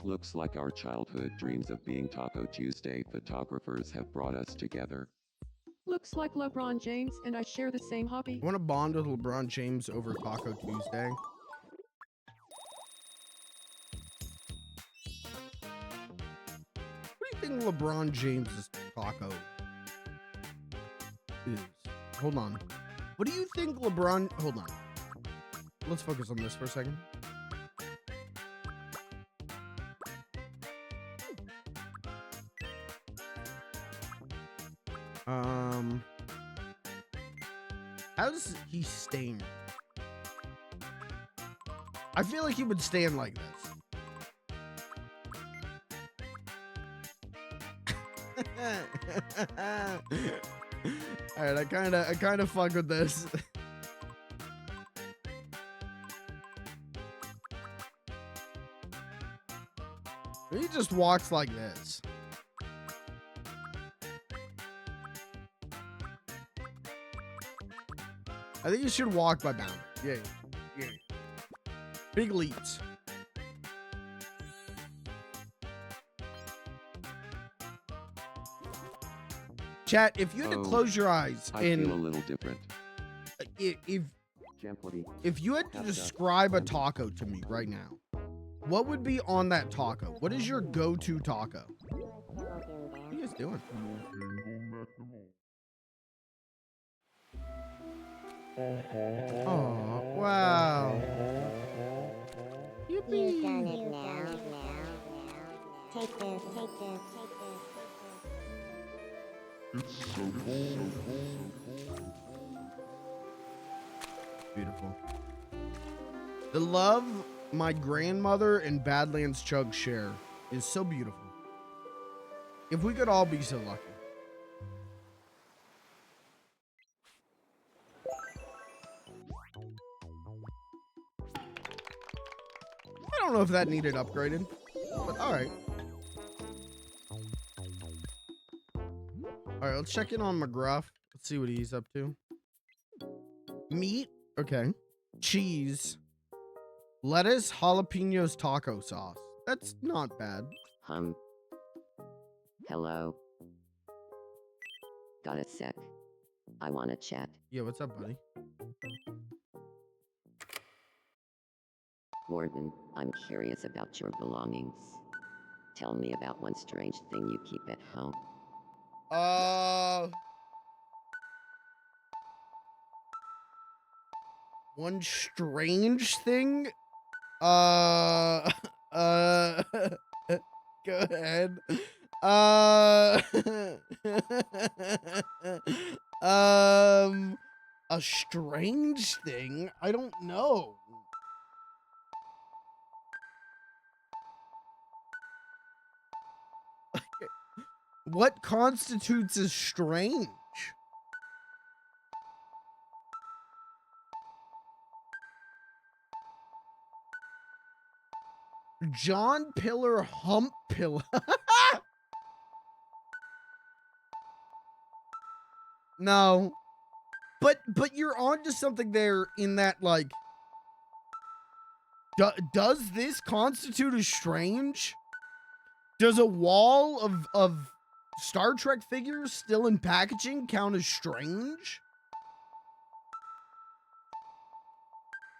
Looks like our childhood dreams of being Taco Tuesday photographers have brought us together. Looks like LeBron James and I share the same hobby. I want to bond with LeBron James over Taco Tuesday. What do you think LeBron James's taco is? Hold on. What do you think LeBron... Hold on. Let's focus on this for a second. How does he stain? I feel like he would stand like this. All right, I kind of fuck with this. He just walks like this. I think you should walk by boundary. Yeah. Big leaps. Chat, if you had to close your eyes I feel a little different. If you had to describe a taco to me right now, what would be on that taco? What is your go-to taco? What are you guys doing? Oh, wow. You've done it now. Take this. It's so cold. Beautiful. The love my grandmother and Badlands Chug share is so beautiful. If we could all be so lucky. I don't know if that needed upgraded, but all right. All right, let's check in on McGruff. Let's see what he's up to. Meat, okay. Cheese, lettuce, jalapenos, taco sauce. That's not bad. Hello. Got a sec. I wanna chat. Yeah, what's up, buddy? Warden, I'm curious about your belongings. Tell me about one strange thing you keep at home. One strange thing? Go ahead. A strange thing? I don't know. What constitutes as strange? John Pillar Hump Pillar. No. But you're onto something there in that, like, does this constitute as strange? Does a wall of Star Trek figures still in packaging count as strange?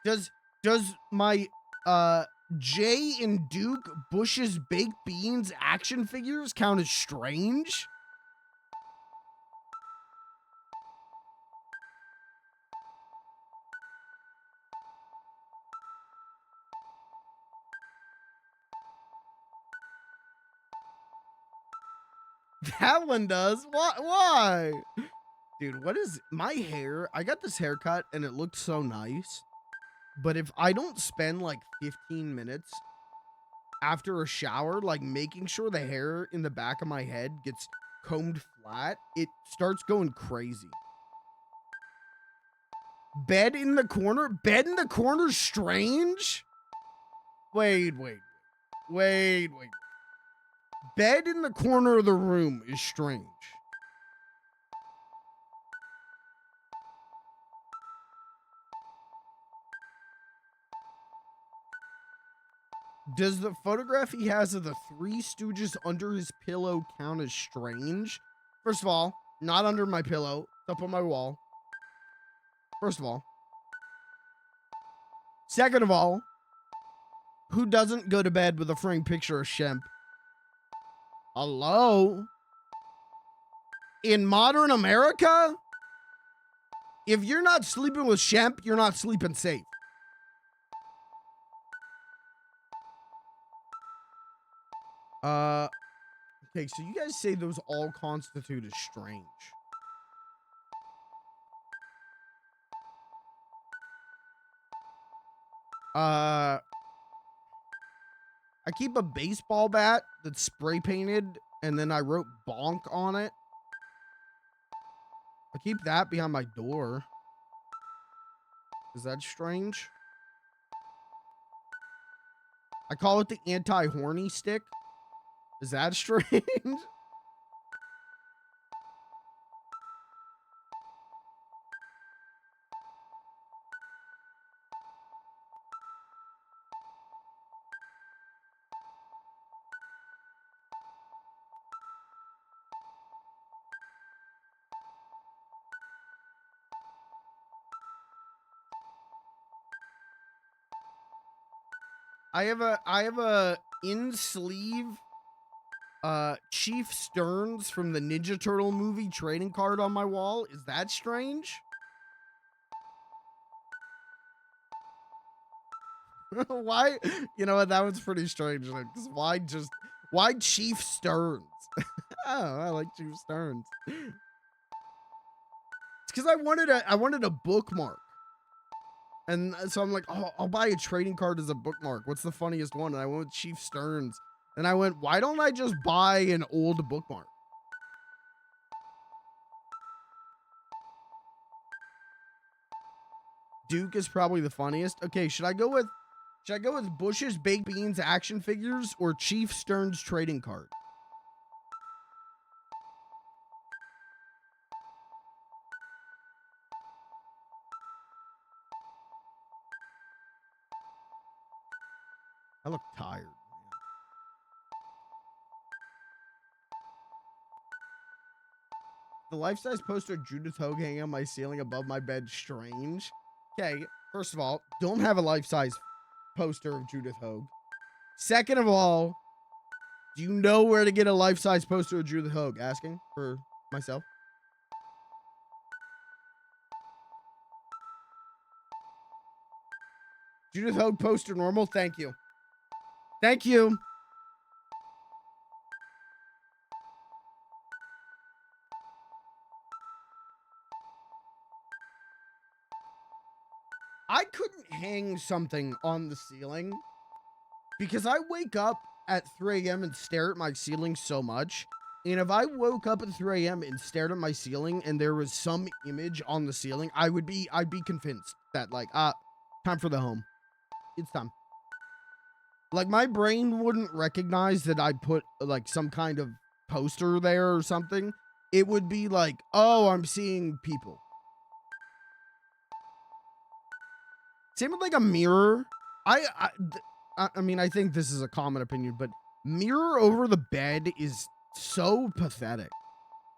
Does my Jay and Duke Bush's baked beans action figures count as strange? That one does. Why? Dude, what is my hair? I got this haircut and it looked so nice. But if I don't spend like 15 minutes after a shower, like making sure the hair in the back of my head gets combed flat, it starts going crazy. Bed in the corner? Bed in the corner strange? Wait. Bed in the corner of the room is strange. Does the photograph he has of the Three Stooges under his pillow count as strange? First of all, not under my pillow. It's up on my wall. First of all. Second of all, who doesn't go to bed with a framed picture of Shemp? Hello? In modern America, if you're not sleeping with Shemp, you're not sleeping safe. Okay, so you guys say those all constitute as strange. I keep a baseball bat that's spray painted and then I wrote bonk on it. I keep that behind my door. Is that strange? I call it the anti-horny stick. Is that strange? I have a in sleeve Chief Stearns from the Ninja Turtle movie trading card on my wall. Is that strange? Why? You know what? That was pretty strange. Like, why Chief Stearns? Oh, I like Chief Stearns. It's because I wanted a bookmark. And so I'm like, oh, I'll buy a trading card as a bookmark. What's the funniest one? And I went with Chief Stearns. And I went, why don't I just buy an old bookmark? Duke is probably the funniest. Okay, should I go with Bush's baked beans action figures or Chief Stearns trading card? I look tired. The life-size poster of Judith Hogue hanging on my ceiling above my bed strange. Okay, first of all, don't have a life-size poster of Judith Hogue. Second of all, do you know where to get a life-size poster of Judith Hogue? Asking for myself. Judith Hogue poster normal. Thank you. Thank you. I couldn't hang something on the ceiling because I wake up at 3 a.m. and stare at my ceiling so much. And if I woke up at 3 a.m. and stared at my ceiling and there was some image on the ceiling, I'd be convinced that like, time for the home. It's time. Like my brain wouldn't recognize that I put like some kind of poster there or something. It would be like, oh, I'm seeing people. Same with like a mirror. I mean, I think this is a common opinion, but Mirror over the bed is so pathetic.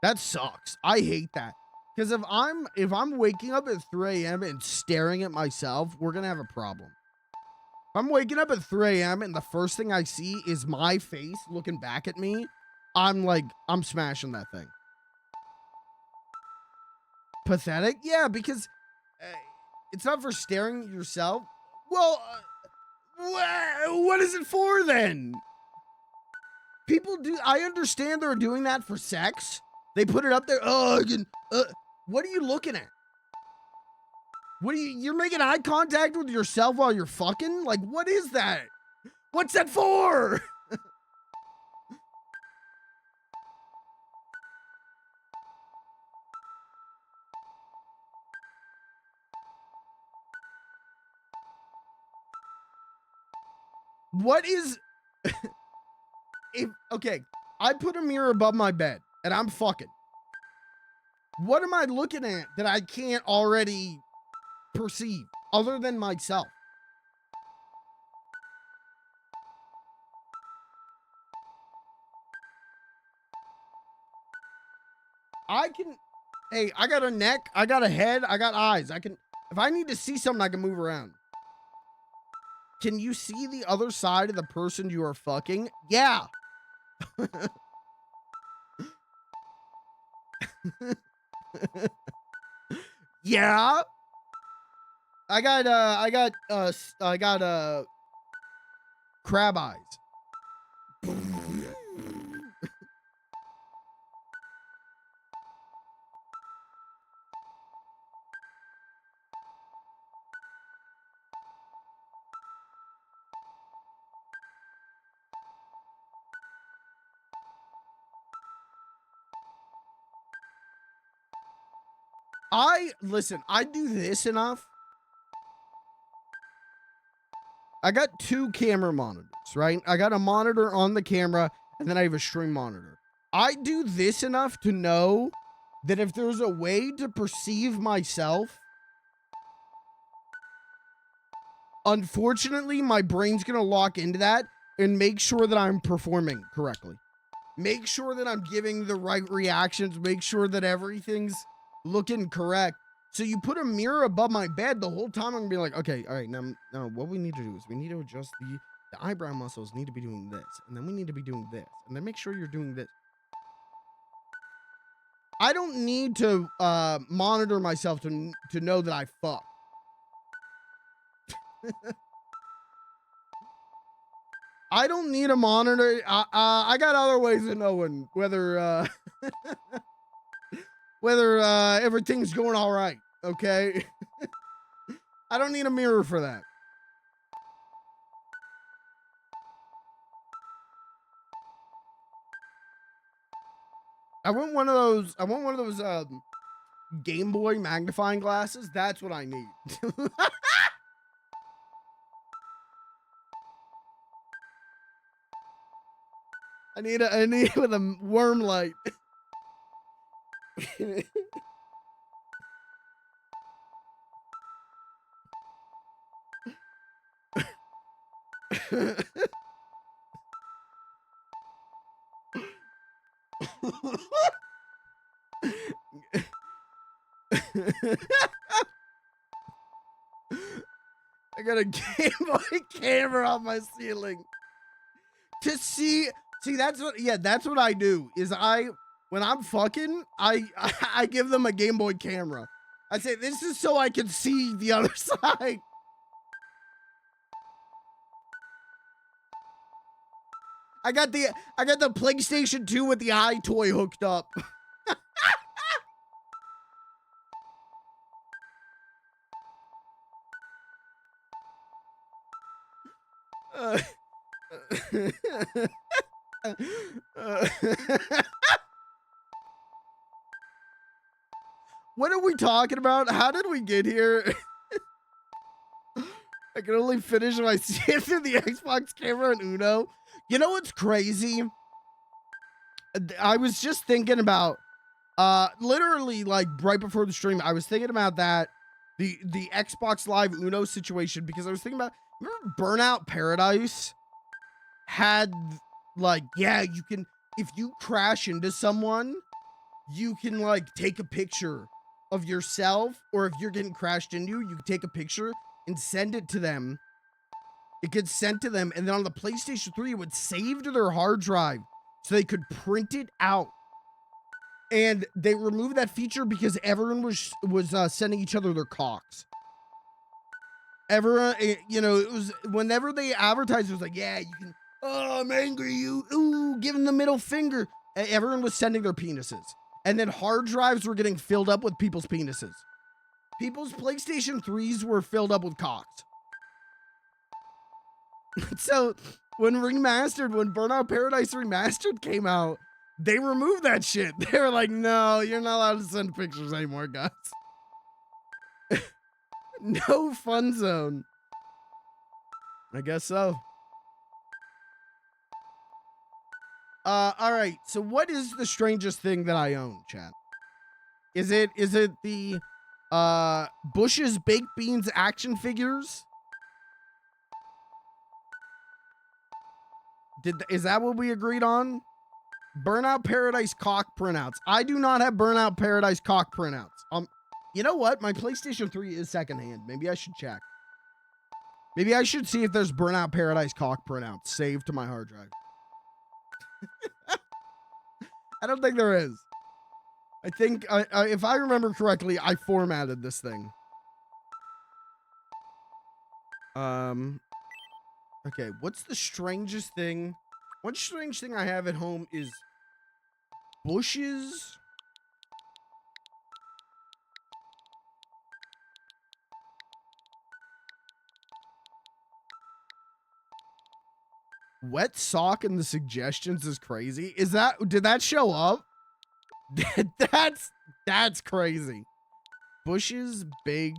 That sucks. I hate that. Because if I'm waking up at 3 a.m. and staring at myself, we're gonna have a problem. If I'm waking up at 3 a.m. and the first thing I see is my face looking back at me, I'm smashing that thing. Pathetic? Yeah, because it's not for staring at yourself. Well, what is it for then? People do. I understand they're doing that for sex. They put it up there. Oh, what are you looking at? You're making eye contact with yourself while you're fucking? Like, what is that? What's that for? What is... Okay, I put a mirror above my bed and I'm fucking. What am I looking at that I can't already perceive other than myself? Hey, I got a neck, I got a head, I got eyes. If I need to see something, I can move around. Can you see the other side of the person you are fucking? Yeah. Yeah. I got crab eyes. Listen, I do this enough. I got 2 camera monitors, right? I got a monitor on the camera, and then I have a stream monitor. I do this enough to know that if there's a way to perceive myself, unfortunately, my brain's gonna lock into that and make sure that I'm performing correctly. Make sure that I'm giving the right reactions. Make sure that everything's looking correct. So you put a mirror above my bed the whole time. I'm gonna be like, okay, all right, now what we need to do is we need to adjust the eyebrow muscles need to be doing this, and then we need to be doing this, and then make sure you're doing this. I don't need to monitor myself to know that I fuck. I don't need a monitor. I got other ways of knowing whether whether everything's going all right. Okay. I don't need a mirror for that. I want one of those Game Boy magnifying glasses. That's what I need. I need with a worm light. I got a Game Boy camera on my ceiling to see. That's what I do. Is when I'm fucking, I give them a Game Boy camera. I say this is so I can see the other side. I got the PlayStation 2 with the eye toy hooked up. What are we talking about? How did we get here? I can only finish if I see it through the Xbox camera and Uno. You know what's crazy? I was just thinking about, literally like right before the stream, I was thinking about that, the Xbox Live Uno situation, because I was thinking about, remember Burnout Paradise had like, yeah, you can, if you crash into someone, you can like take a picture of yourself, or if you're getting crashed into, you can take a picture and send it to them. It gets sent to them, and then on the PlayStation 3, it would save to their hard drive so they could print it out. And they removed that feature because everyone was sending each other their cocks. Everyone, you know, it was whenever they advertised, it was like, yeah, you can. Oh, I'm angry. Give them the middle finger. Everyone was sending their penises, and then hard drives were getting filled up with people's penises. People's PlayStation 3s were filled up with cocks. So when Burnout Paradise Remastered came out, they removed that shit. They were like, no, you're not allowed to send pictures anymore, guys. No fun zone. I guess so. All right. So what is the strangest thing that I own, chat? Is it the Bush's Baked Beans action figures? Is that what we agreed on? Burnout Paradise cock printouts. I do not have Burnout Paradise cock printouts. You know what? My PlayStation 3 is secondhand. Maybe I should check. Maybe I should see if there's Burnout Paradise cock printouts saved to my hard drive. I don't think there is. I think, if I remember correctly, I formatted this thing. Okay, what's the strangest thing? One strange thing I have at home is Bush's wet sock in the suggestions is crazy. Did that show up? That's crazy. Bush's Baked.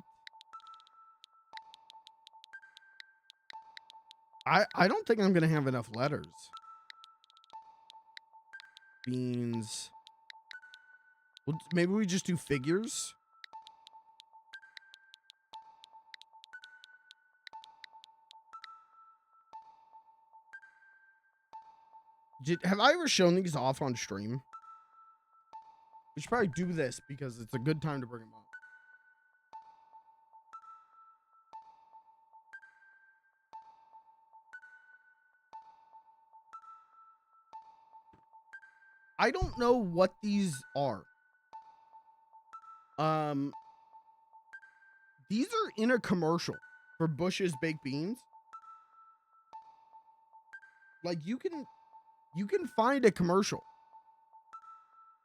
I don't think I'm gonna have enough letters. Beans. Well, maybe we just do figures. Have I ever shown these off on stream? We should probably do this because it's a good time to bring them up. I don't know what these are. These are in a commercial for Bush's Baked Beans. Like you can find a commercial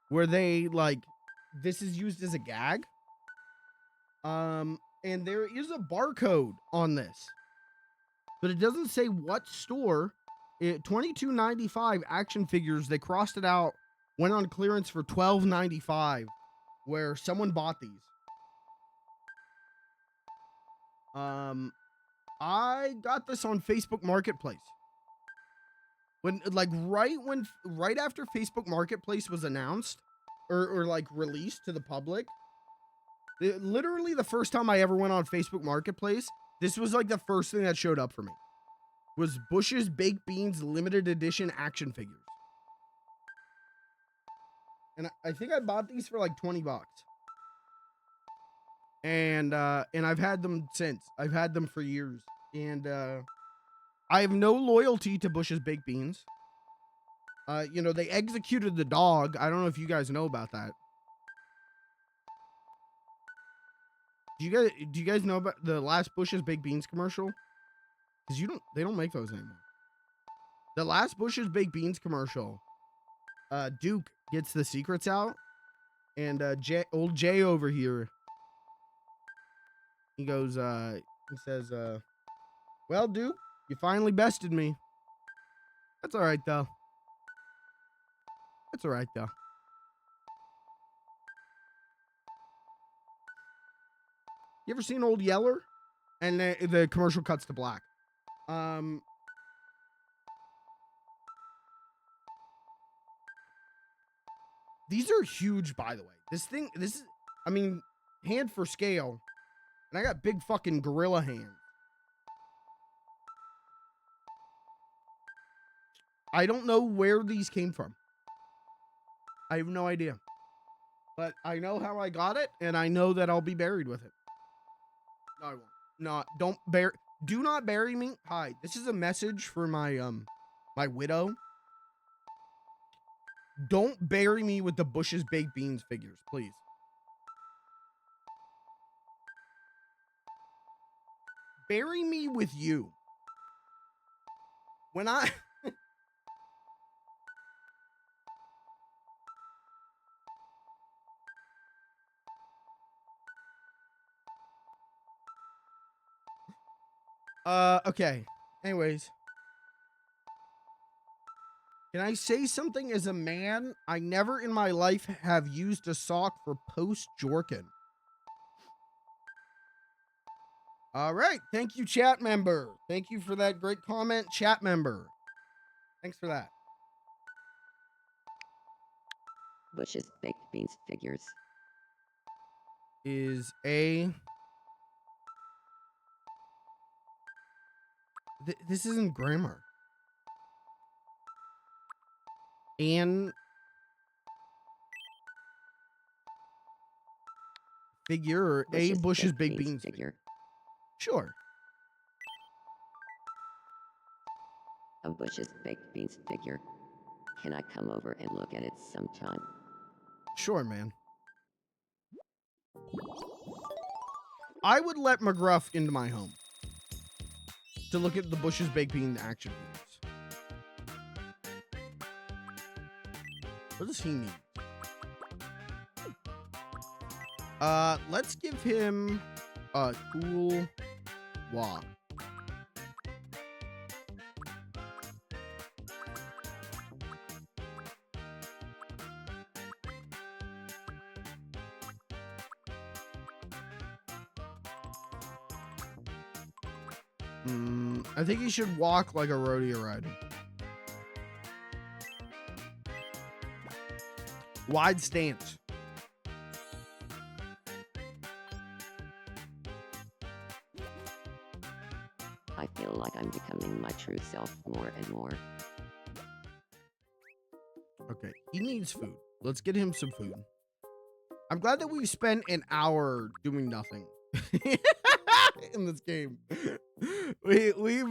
where they like this is used as a gag. And there is a barcode on this, but it doesn't say what store. $22.95 action figures. They crossed it out, went on clearance for $12.95, where someone bought these. I got this on Facebook Marketplace. Right after Facebook Marketplace was announced or like released to the public, literally the first time I ever went on Facebook Marketplace, this was like the first thing that showed up for me. Was Bush's Baked Beans limited edition action figures. And I think I bought these for like $20. And I've had them since. I've had them for years. And I have no loyalty to Bush's Baked Beans. You know, they executed the dog. I don't know if you guys know about that. Do you guys know about the last Bush's Baked Beans commercial? Because they don't make those anymore. The last Bush's Baked Beans commercial, Duke gets the secrets out, and old Jay over here, he goes, he says, well, Duke, you finally bested me. That's all right, though. That's all right, though. You ever seen Old Yeller? And the commercial cuts to black. These are huge, by the way. This is, I mean, hand for scale. And I got big fucking gorilla hands. I don't know where these came from. I have no idea. But I know how I got it, and I know that I'll be buried with it. No, I won't. No, do not bury me. Hi, this is a message for my my widow. Don't bury me with the Bush's baked beans figures, please. Bury me with you. When I okay. Anyways. Can I say something as a man? I never in my life have used a sock for post-Jorkin. All right. Thank you, chat member. Thank you for that great comment, chat member. Thanks for that. Bush's baked beans figures. Is a... this isn't grammar. And... figure or a Bush's baked beans figure. Sure. A Bush's baked beans figure. Can I come over and look at it sometime? Sure, man. I would let McGruff into my home to look at the Bush's baked bean action figures. What does he need? Let's give him a cool walk. I think he should walk like a rodeo rider. Wide stance. I feel like I'm becoming my true self more and more. Okay, he needs food. Let's get him some food. I'm glad that we've spent an hour doing nothing in this game. We've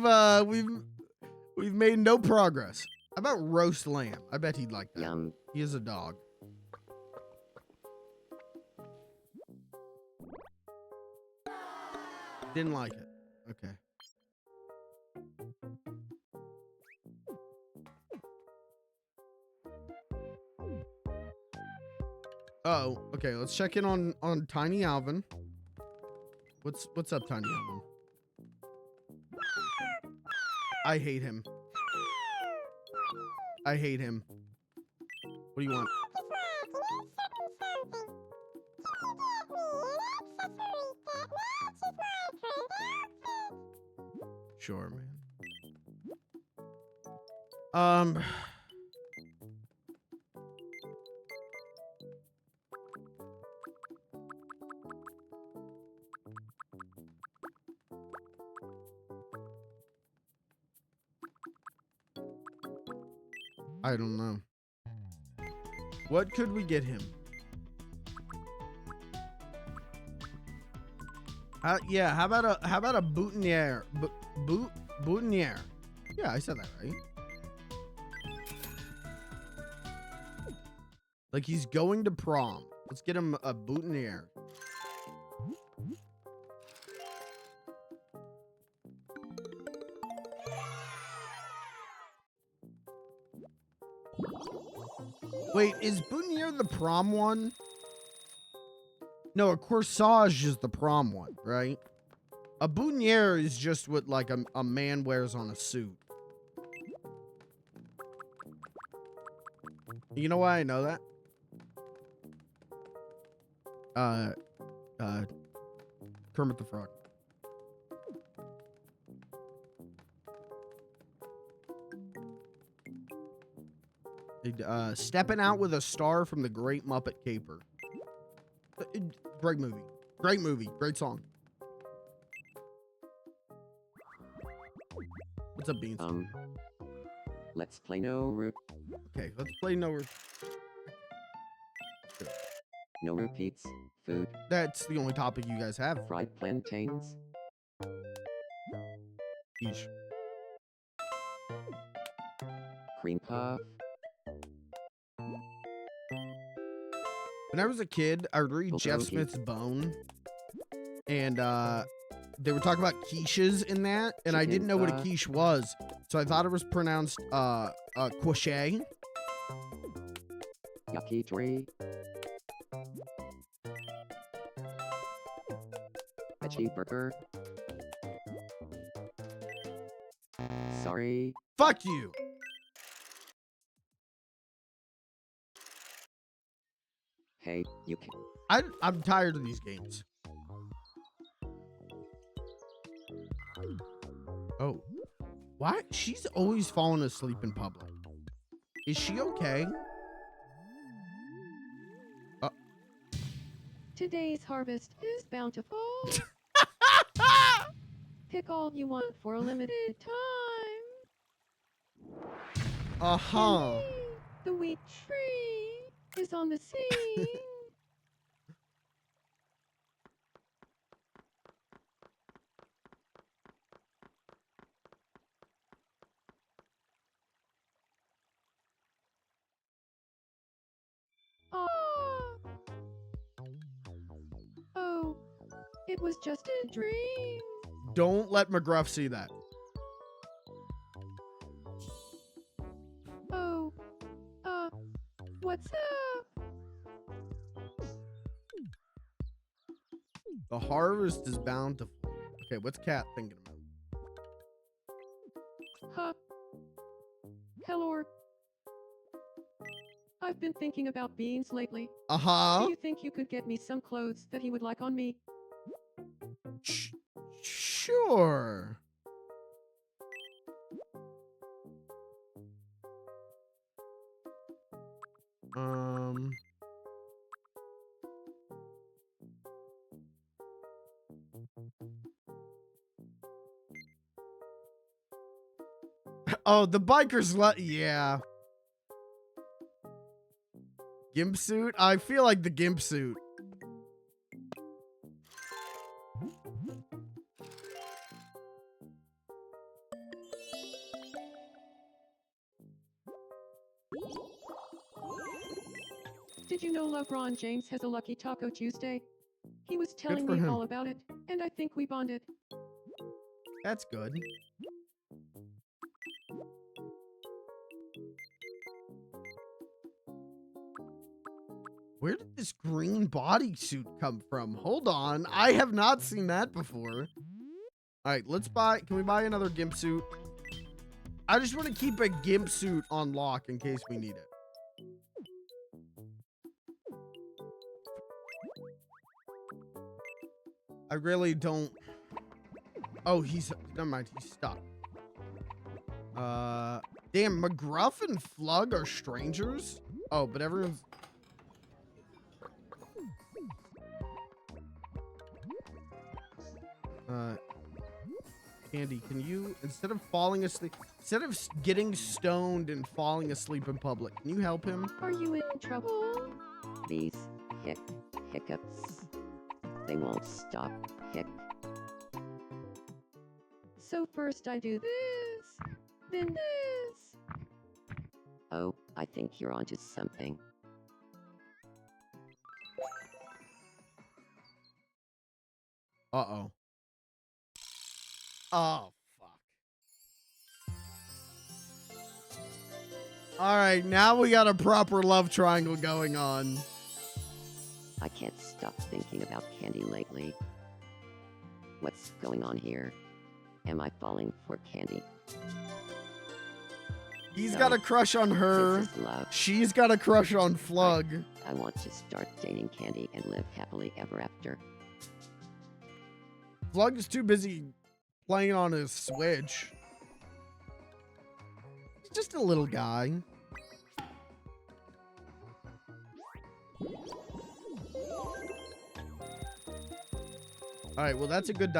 made no progress. How about roast lamb? I bet he'd like that. Yum. He is a dog. Didn't like it. Okay. Oh, okay. Let's check in on Tiny Alvin. What's up, Tiny Alvin? I hate him. I hate him. What do you want? Sure, man. I don't know. What could we get him? Yeah, how about a boutonniere? Boutonniere. Yeah, I said that right. Like he's going to prom. Let's get him a boutonniere. Wait, is boutonniere the prom one? No, a corsage is the prom one, right? A boutonniere is just what like a man wears on a suit. You know why I know that? Kermit the Frog. Stepping out with a star from the Great Muppet Caper. Great movie. Great movie. Great song. What's up, Beans? Let's play no root. Okay, let's play no. No repeats. Food. That's the only topic you guys have. Fried plantains. Eesh. Cream puff. When I was a kid, I would read Jeff Bulgogi. Smith's Bone, and they were talking about quiches in that, and I didn't know what a Chicken quiche was, so I thought it was pronounced quiche. Yakitori. Veggie burger. Sorry. Fuck you. Hey, you can. I'm tired of these games. Oh. Why? She's always falling asleep in public. Is she okay? Today's harvest is bountiful. Pick all you want for a limited time. Uh-huh. Hey, the wheat tree is on the scene. Ah. Oh, it was just a dream. Don't let McGruff see that. Oh, what's up? The harvest is bountiful. Okay, what's Cat thinking about? Huh? Hello. I've been thinking about Beans lately. Uh-huh. Do you think you could get me some clothes that he would like on me? Sure. Oh, the bikers yeah. Gimp suit? I feel like the gimp suit. Did you know LeBron James has a lucky Taco Tuesday? He was telling for me him. all about it, and I think we bonded. That's good. Where did this green bodysuit come from? Hold on. I have not seen that before. All right, let's buy. Can we buy another gimp suit? I just want to keep a gimp suit on lock in case we need it. I really don't. Oh, never mind. He's stuck. Damn, McGruff and Flug are strangers? Oh, but everyone's... Candy, can you, instead of falling asleep, instead of getting stoned and falling asleep in public, can you help him? Are you in trouble? These hiccups. They won't stop. So first I do this, then this. Oh, I think you're onto something. Uh-oh. Oh, fuck. All right, now we got a proper love triangle going on. I can't stop thinking about Candy lately. What's going on here? Am I falling for Candy? He's No. got a crush on her. This is love. She's got a crush on Flug. I want to start dating Candy and live happily ever after. Flug is too busy playing on his Switch. He's just a little guy. All right, well, that's a good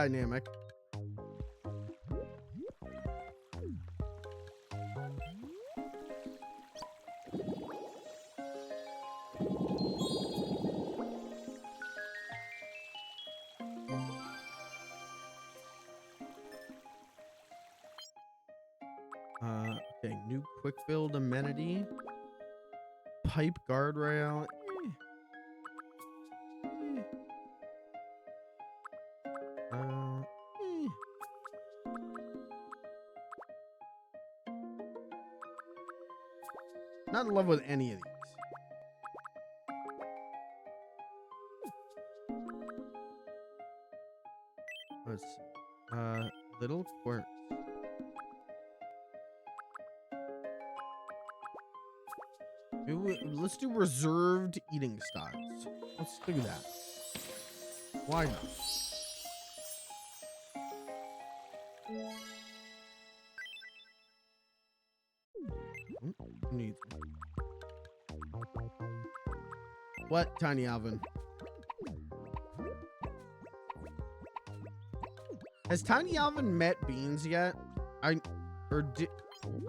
Okay, new quick build amenity. Pipe guardrail. Not in love with any of these. Let's see. Little quirks. Let's do reserved eating styles. Let's do that. Why not? Needs what, Tiny Alvin? Has Tiny Alvin met Beans yet?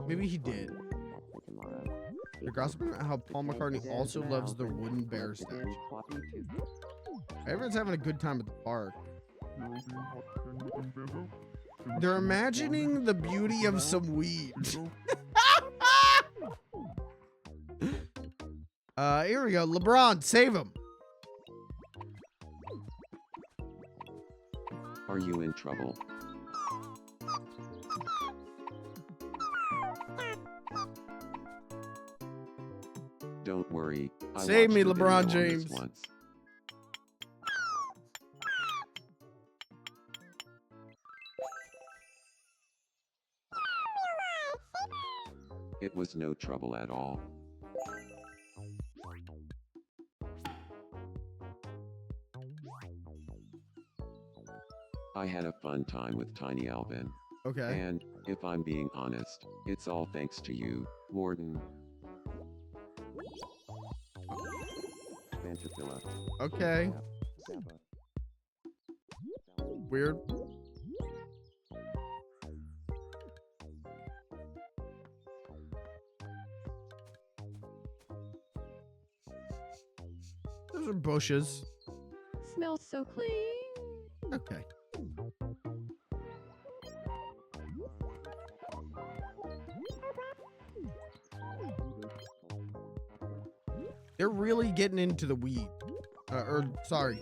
Maybe he did. They're gossiping about how Paul McCartney also loves the wooden bear statue. Everyone's having a good time at the park. They're imagining the beauty of some weed. Here we go. LeBron, save him. Are you in trouble? Don't worry. I Save watched me, the LeBron video on this James. once. It was no trouble at all. I had a fun time with Tiny Alvin. Okay. And, if I'm being honest, it's all thanks to you, Warden. Okay. Weird. Those are bushes. Smells so clean. Okay. They're really getting into the weed. Sorry.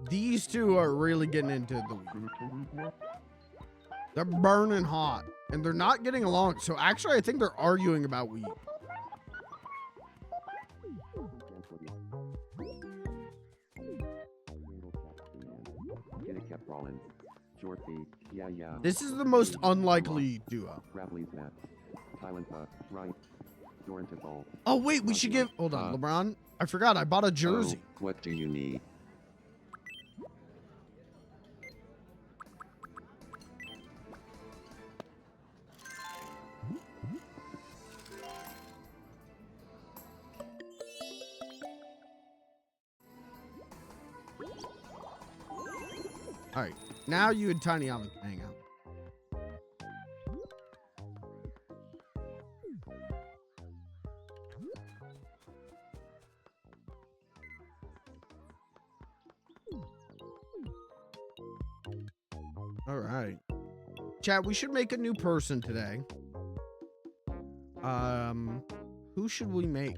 These two are really getting into the weed. They're burning hot. And they're not getting along. So actually, I think they're arguing about weed. This is the most unlikely duo. Oh, wait, we should give... Hold on, LeBron. I forgot, I bought a jersey. Oh, what do you need? All right, now you and Tiny Alvin can hang out. All right. Chat, we should make a new person today. Who should we make?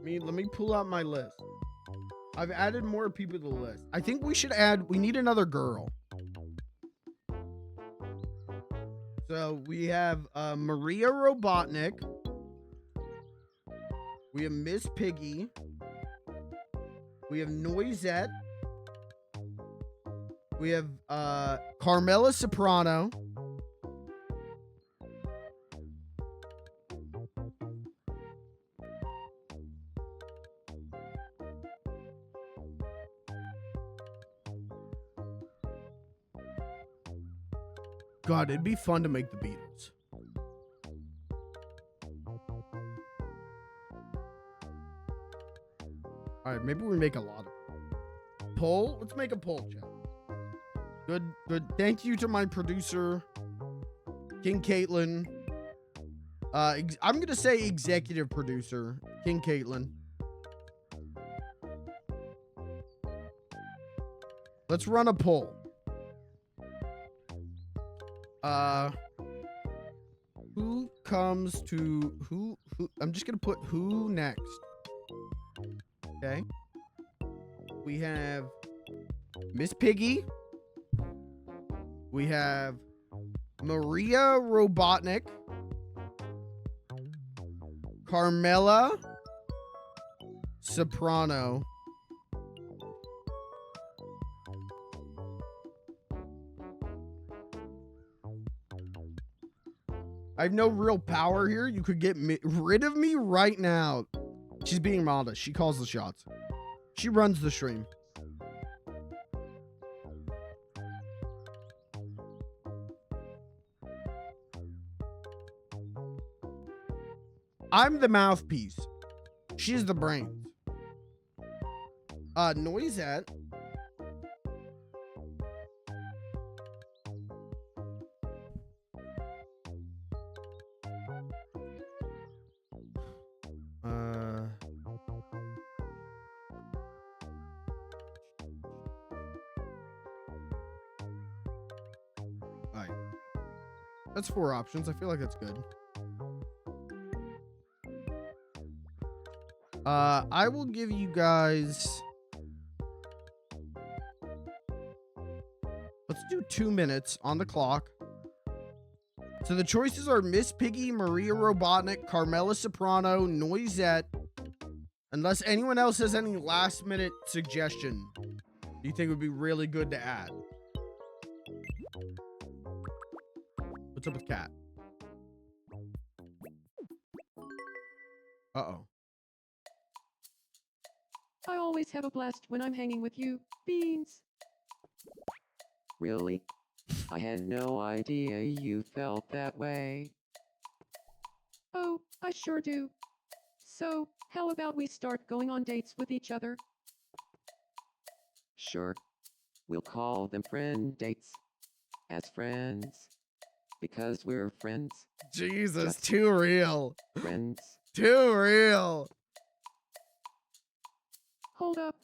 Let me pull out my list. I've added more people to the list. I think we should we need another girl. So we have Maria Robotnik. We have Miss Piggy. We have Noisette. We have Carmela Soprano. God, it'd be fun to make the Beatles. All right, maybe we make a lot of poll. Let's make a poll, chat. Good. Thank you to my producer, King Caitlin. I'm gonna say executive producer, King Caitlin. Let's run a poll. Who comes to who? I'm just gonna put who next. Okay. We have Miss Piggy. We have Maria Robotnik. Carmela Soprano. I have no real power here. You could get rid of me right now. She's being modest. She calls the shots. She runs the stream. I'm the mouthpiece. She's the brains. Noisette. Alright. That's 4 options. I feel like that's good. I will give you guys... Let's do 2 minutes on the clock. So the choices are Miss Piggy, Maria Robotnik, Carmela Soprano, Noisette. Unless anyone else has any last minute suggestion you think would be really good to add. What's up with Cat? Uh-oh. I always have a blast when I'm hanging with you, Beans. Really? I had no idea you felt that way. Oh, I sure do. So, how about we start going on dates with each other? Sure. We'll call them friend dates. As friends. Because we're friends. Jesus, Just too real. Friends. Too real. Hold up.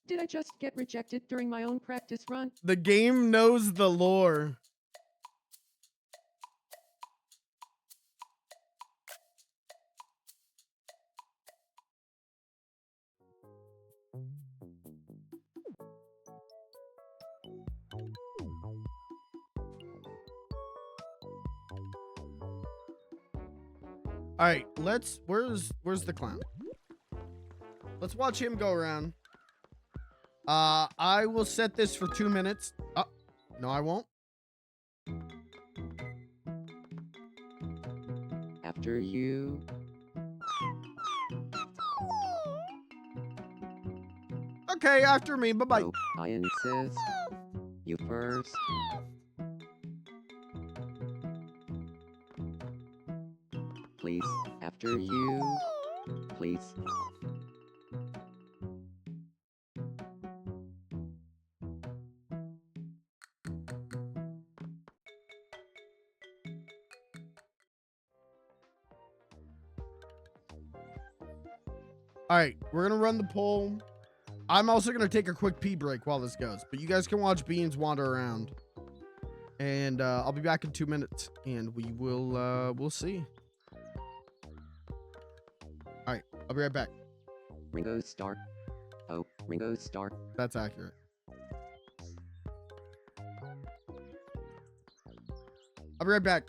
Did I just get rejected during my own practice run? The game knows the lore. All right, where's the clown? Let's watch him go around. I will set this for 2 minutes. No, I won't. After you. Okay, after me. Bye-bye. Oh, I insist. You first. Please, after you. Please. All right, we're going to run the poll. I'm also going to take a quick pee break while this goes, but you guys can watch Beans wander around. And I'll be back in 2 minutes, and we'll see. All right, I'll be right back. Ringo Starr. Oh, Ringo Starr. That's accurate. I'll be right back.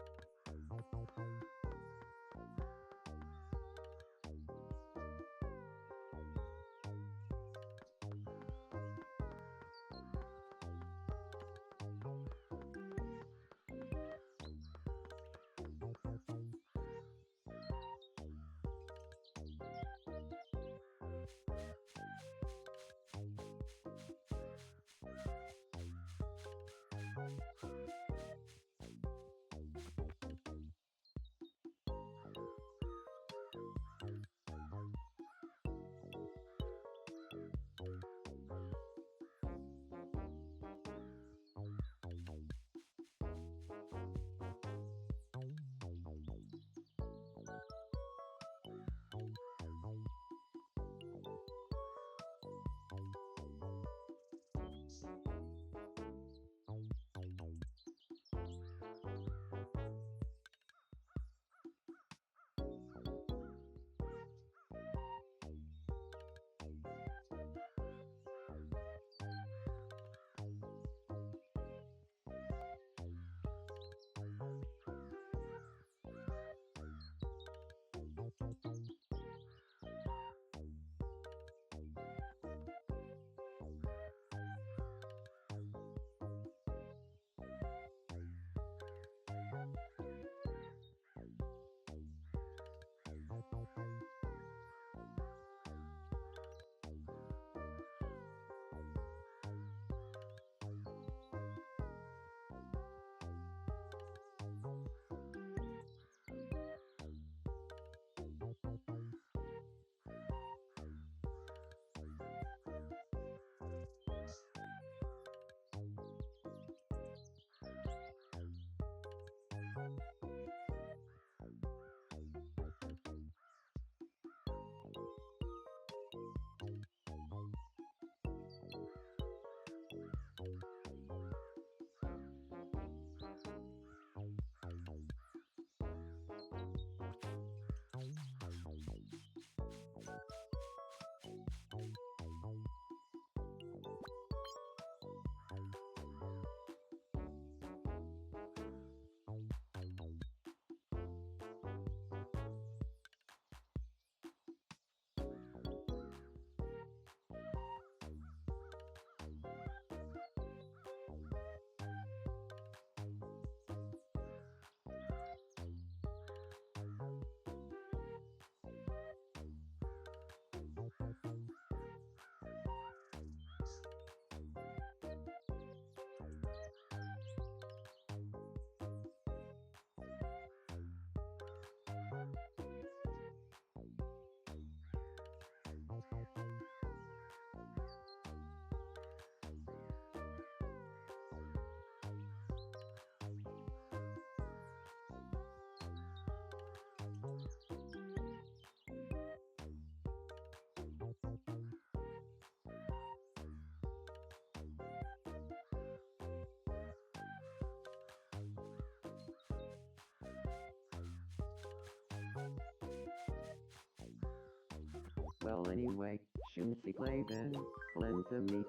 Well, anyway, shouldn't see play then. Lend to me.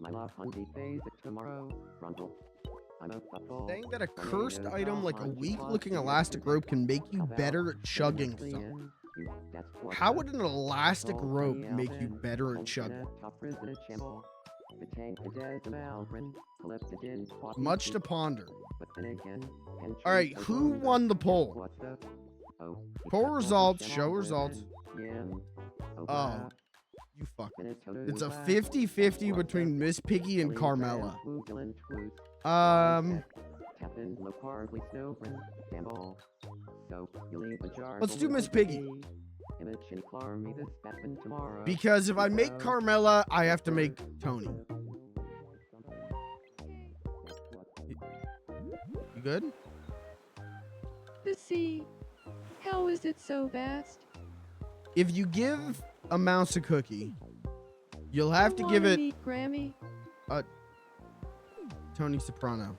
My love hundi phase tomorrow. Rundle. I'm a football. Saying that a cursed item like a weak-looking elastic rope can make you better at chugging something. How would an elastic rope make you better at chugging? Much to ponder. All right, who won the poll? Poll results, show results. Oh, you fuck. It's a 50-50 between Miss Piggy and Carmela. Let's do Miss Piggy. Because if I make Carmela, I have to make Tony. You good? The sea. How is it so vast? If you give a mouse a cookie, you'll have to give it Meet Grammy. Tony Soprano.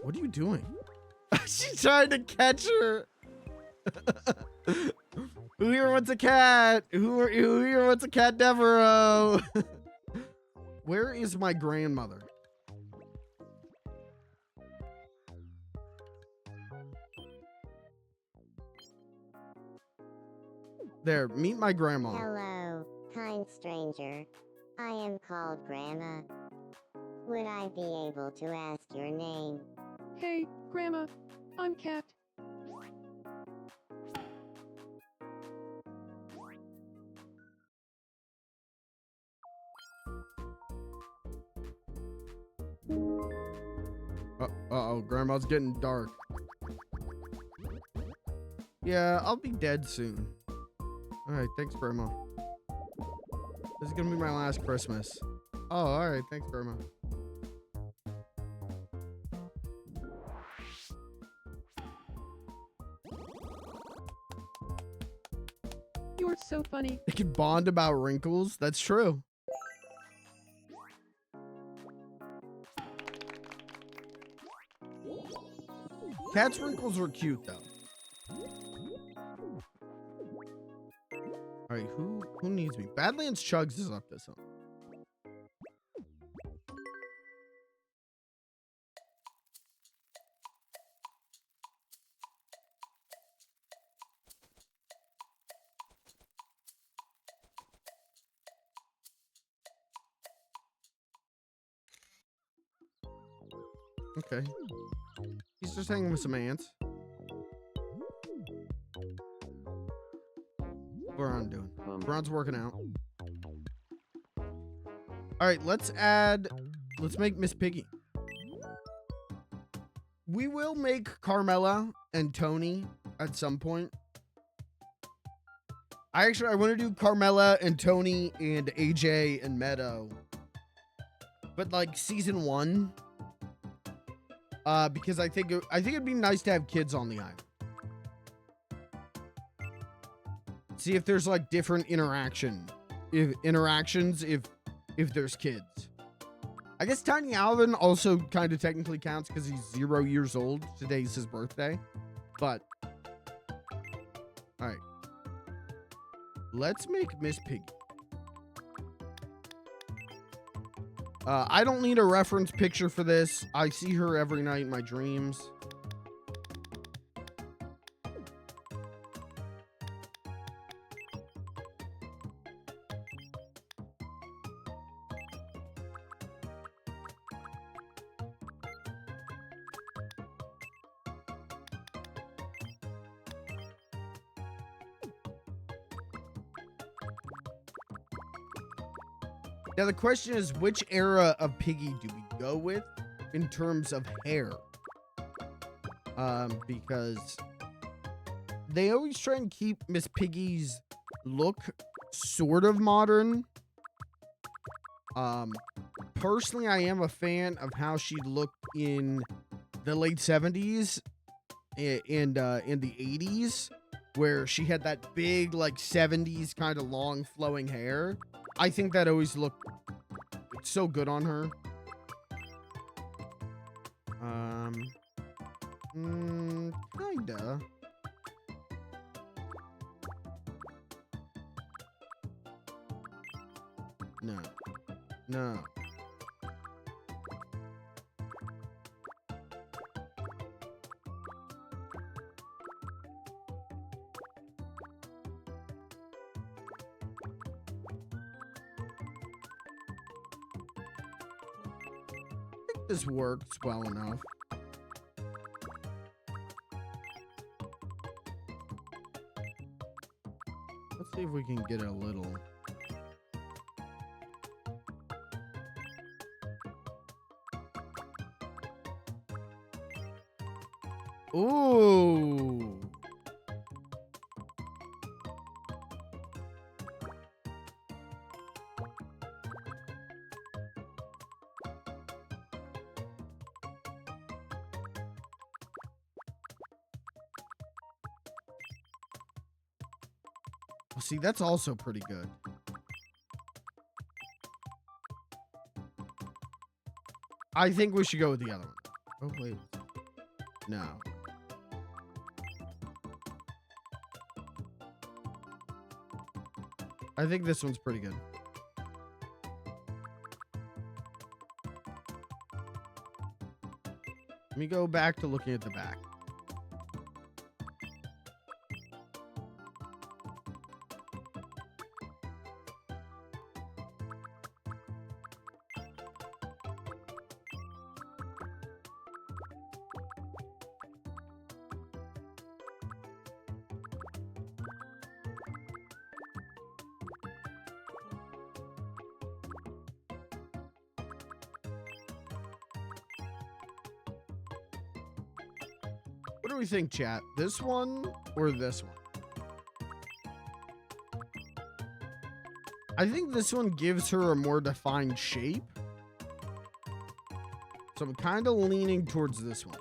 What are you doing? She's trying to catch her. Who here wants a cat? Who here wants a cat, Devereaux? Where is my grandmother? There, meet my grandma. Hello, kind stranger. I am called Grandma. Would I be able to ask your name? Hey, Grandma. I'm Cat. Uh-oh, Grandma's getting dark. Yeah, I'll be dead soon. Alright, thanks, Grandma. This is gonna be my last Christmas. Oh, alright, thanks, Grandma. You're so funny. They can bond about wrinkles. That's true. Cat's wrinkles are cute, though. All right, who needs me? Badlands Chugs is up to something. Okay. He's just hanging with some ants. What's Ron doing? Ron's working out. All right, let's make Miss Piggy. We will make Carmela and Tony at some point. I want to do Carmela and Tony and AJ and Meadow but like season 1. Because I think it'd be nice to have kids on the island. See if there's like different interactions if there's kids. I guess Tiny Alvin also kind of technically counts because he's 0 years old. Today's his birthday. But all right, let's make Miss Piggy. I don't need a reference picture for this. I see her every night in my dreams. Now the question is, which era of Piggy do we go with in terms of hair? Because they always try and keep Miss Piggy's look sort of modern. Personally, I am a fan of how she looked in the late 70s and in the 80s, where she had that big, like, 70s kind of long flowing hair. I think that always looked so good on her. Kinda. No. No. This works well enough. Let's see if we can get a little. Ooh. See, that's also pretty good. I think we should go with the other one. Oh, wait. No. I think this one's pretty good. Let me go back to looking at the back. What do we think, chat? This one or this one? I think this one gives her a more defined shape. So I'm kind of leaning towards this one.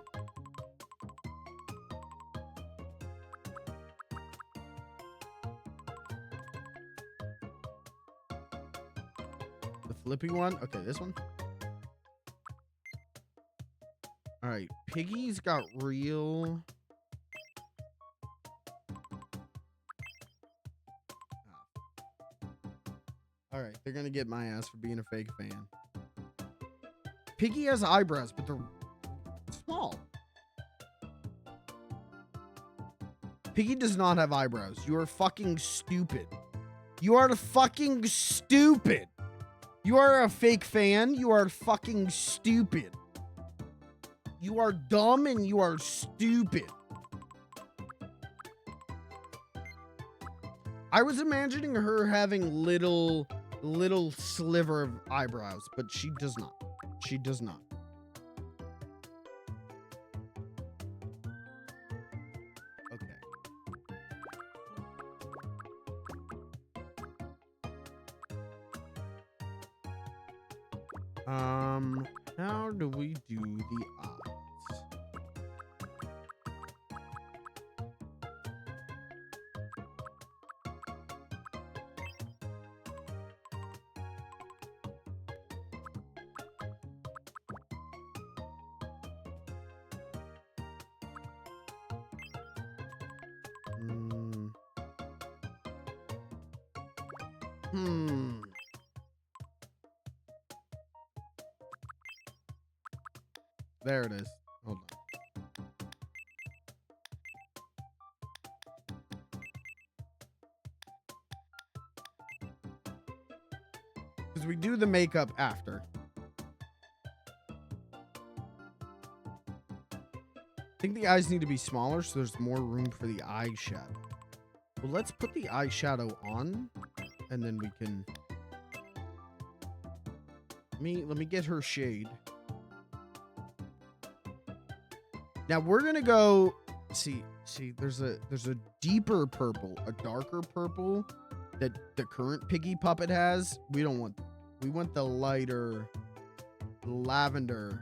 The flippy one? Okay, this one. All right, Piggy's got real. All right, they're gonna get my ass for being a fake fan. Piggy has eyebrows, but they're small. Piggy does not have eyebrows. You are fucking stupid. You are fucking stupid. You are a fake fan. You are fucking stupid. You are dumb and you are stupid. I was imagining her having little sliver of eyebrows, but she does not. She does not. Okay. How do we do the odds? There it is. Hold on. Because we do the makeup after. I think the eyes need to be smaller so there's more room for the eyeshadow. Well, let's put the eyeshadow on and then we can... Let me get her shade. Now we're gonna go see there's a deeper purple, a darker purple that the current Piggy puppet has. We don't want that. We want the lighter lavender.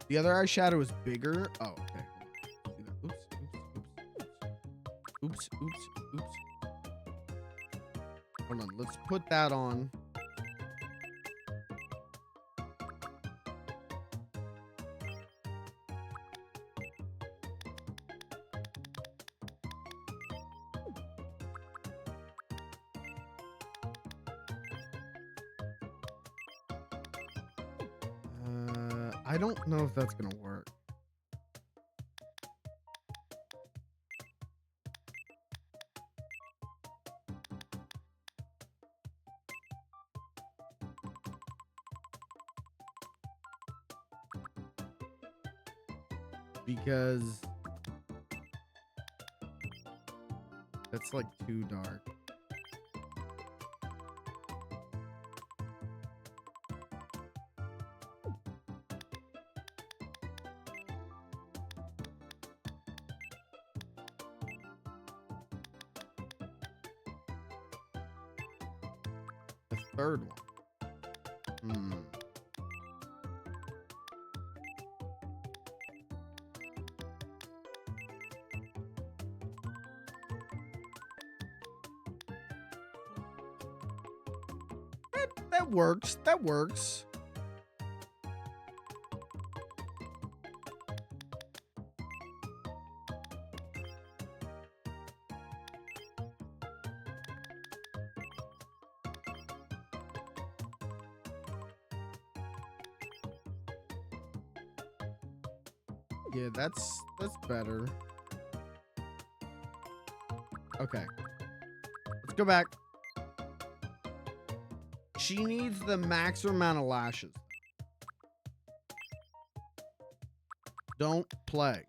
The other eyeshadow is bigger. Oh, okay. Oops. Hold on, let's put that on. I don't know if that's gonna work. Because that's like too dark. The third one. That works. That works. Yeah, that's better. Okay. Let's go back. She needs the maximum amount of lashes. Don't play.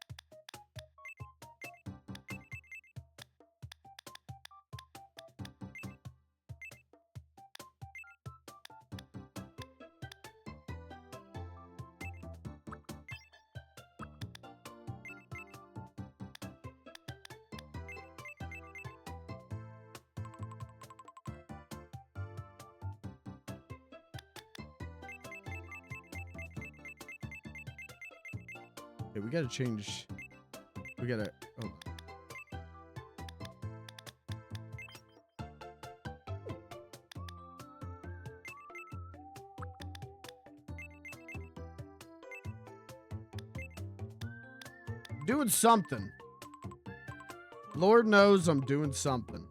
Okay, we gotta change. We gotta. Oh. Doing something. Lord knows I'm doing something.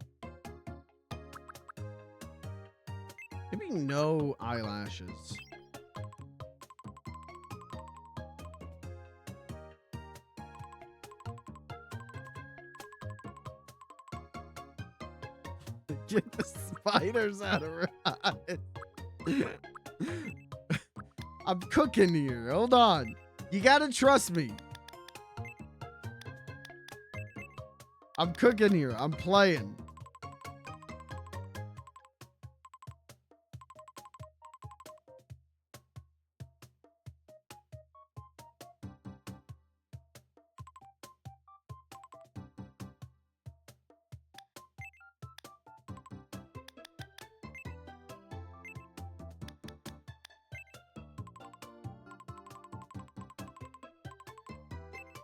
Maybe no eyelashes. Get the spiders out of her eyes. I'm cooking here. Hold on. You gotta trust me. I'm cooking here. I'm playing.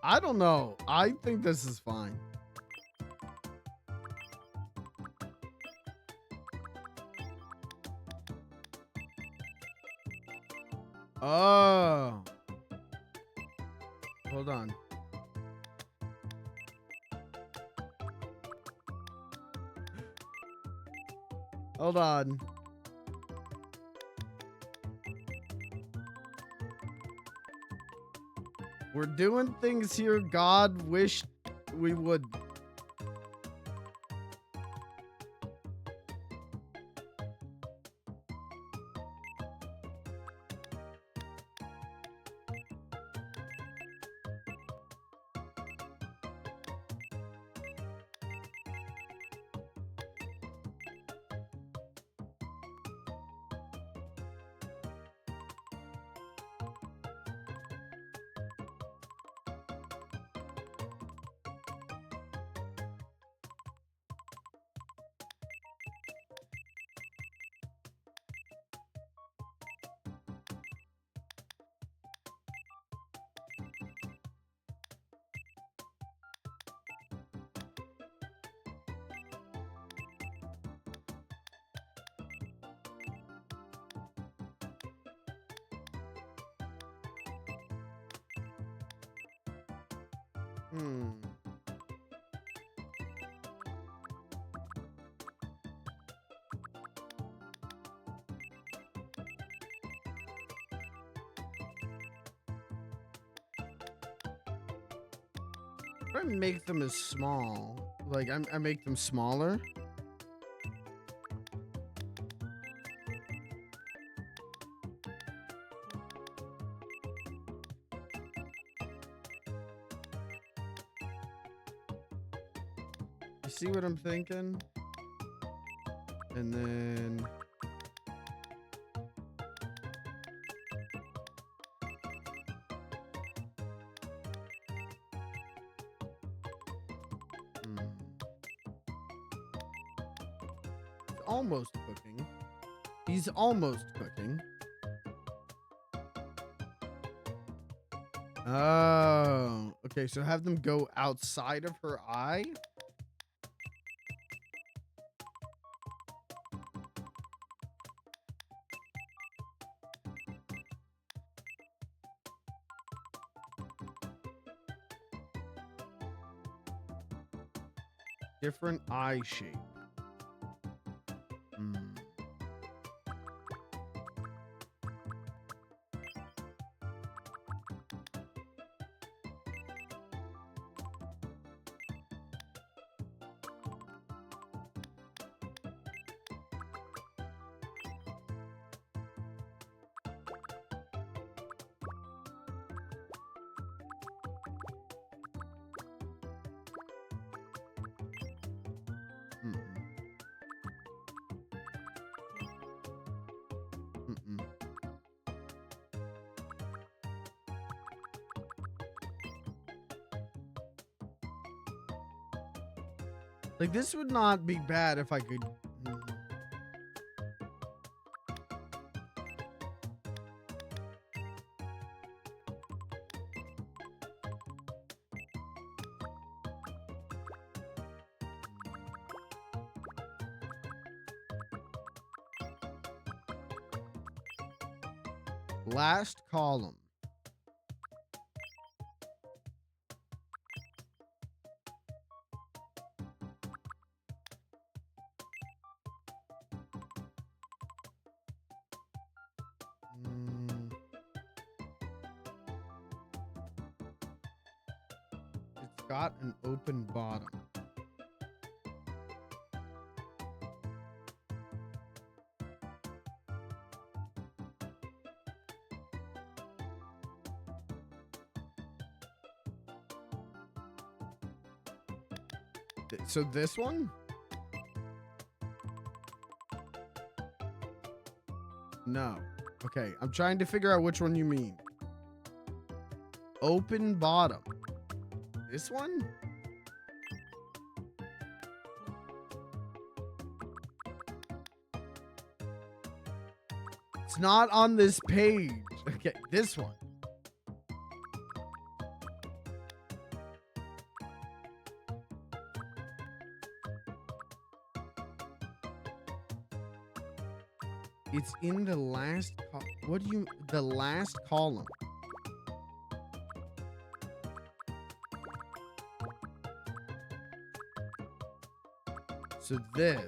I don't know. I think this is fine. Oh. Hold on. Hold on. We're doing things here God wished we would. Hmm. Try and make them as small. Like I make them smaller. You see what I'm thinking? And then almost cooking. He's almost cooking. Oh, okay. So have them go outside of her eye. Different eye shape. Hmm. Mm-mm. Like, this would not be bad if I could. Last column. It's got an open bottom. So this one? No. Okay, I'm trying to figure out which one you mean. Open bottom. This one? It's not on this page. Okay, this one. It's in the last. What do you? The last column. So this.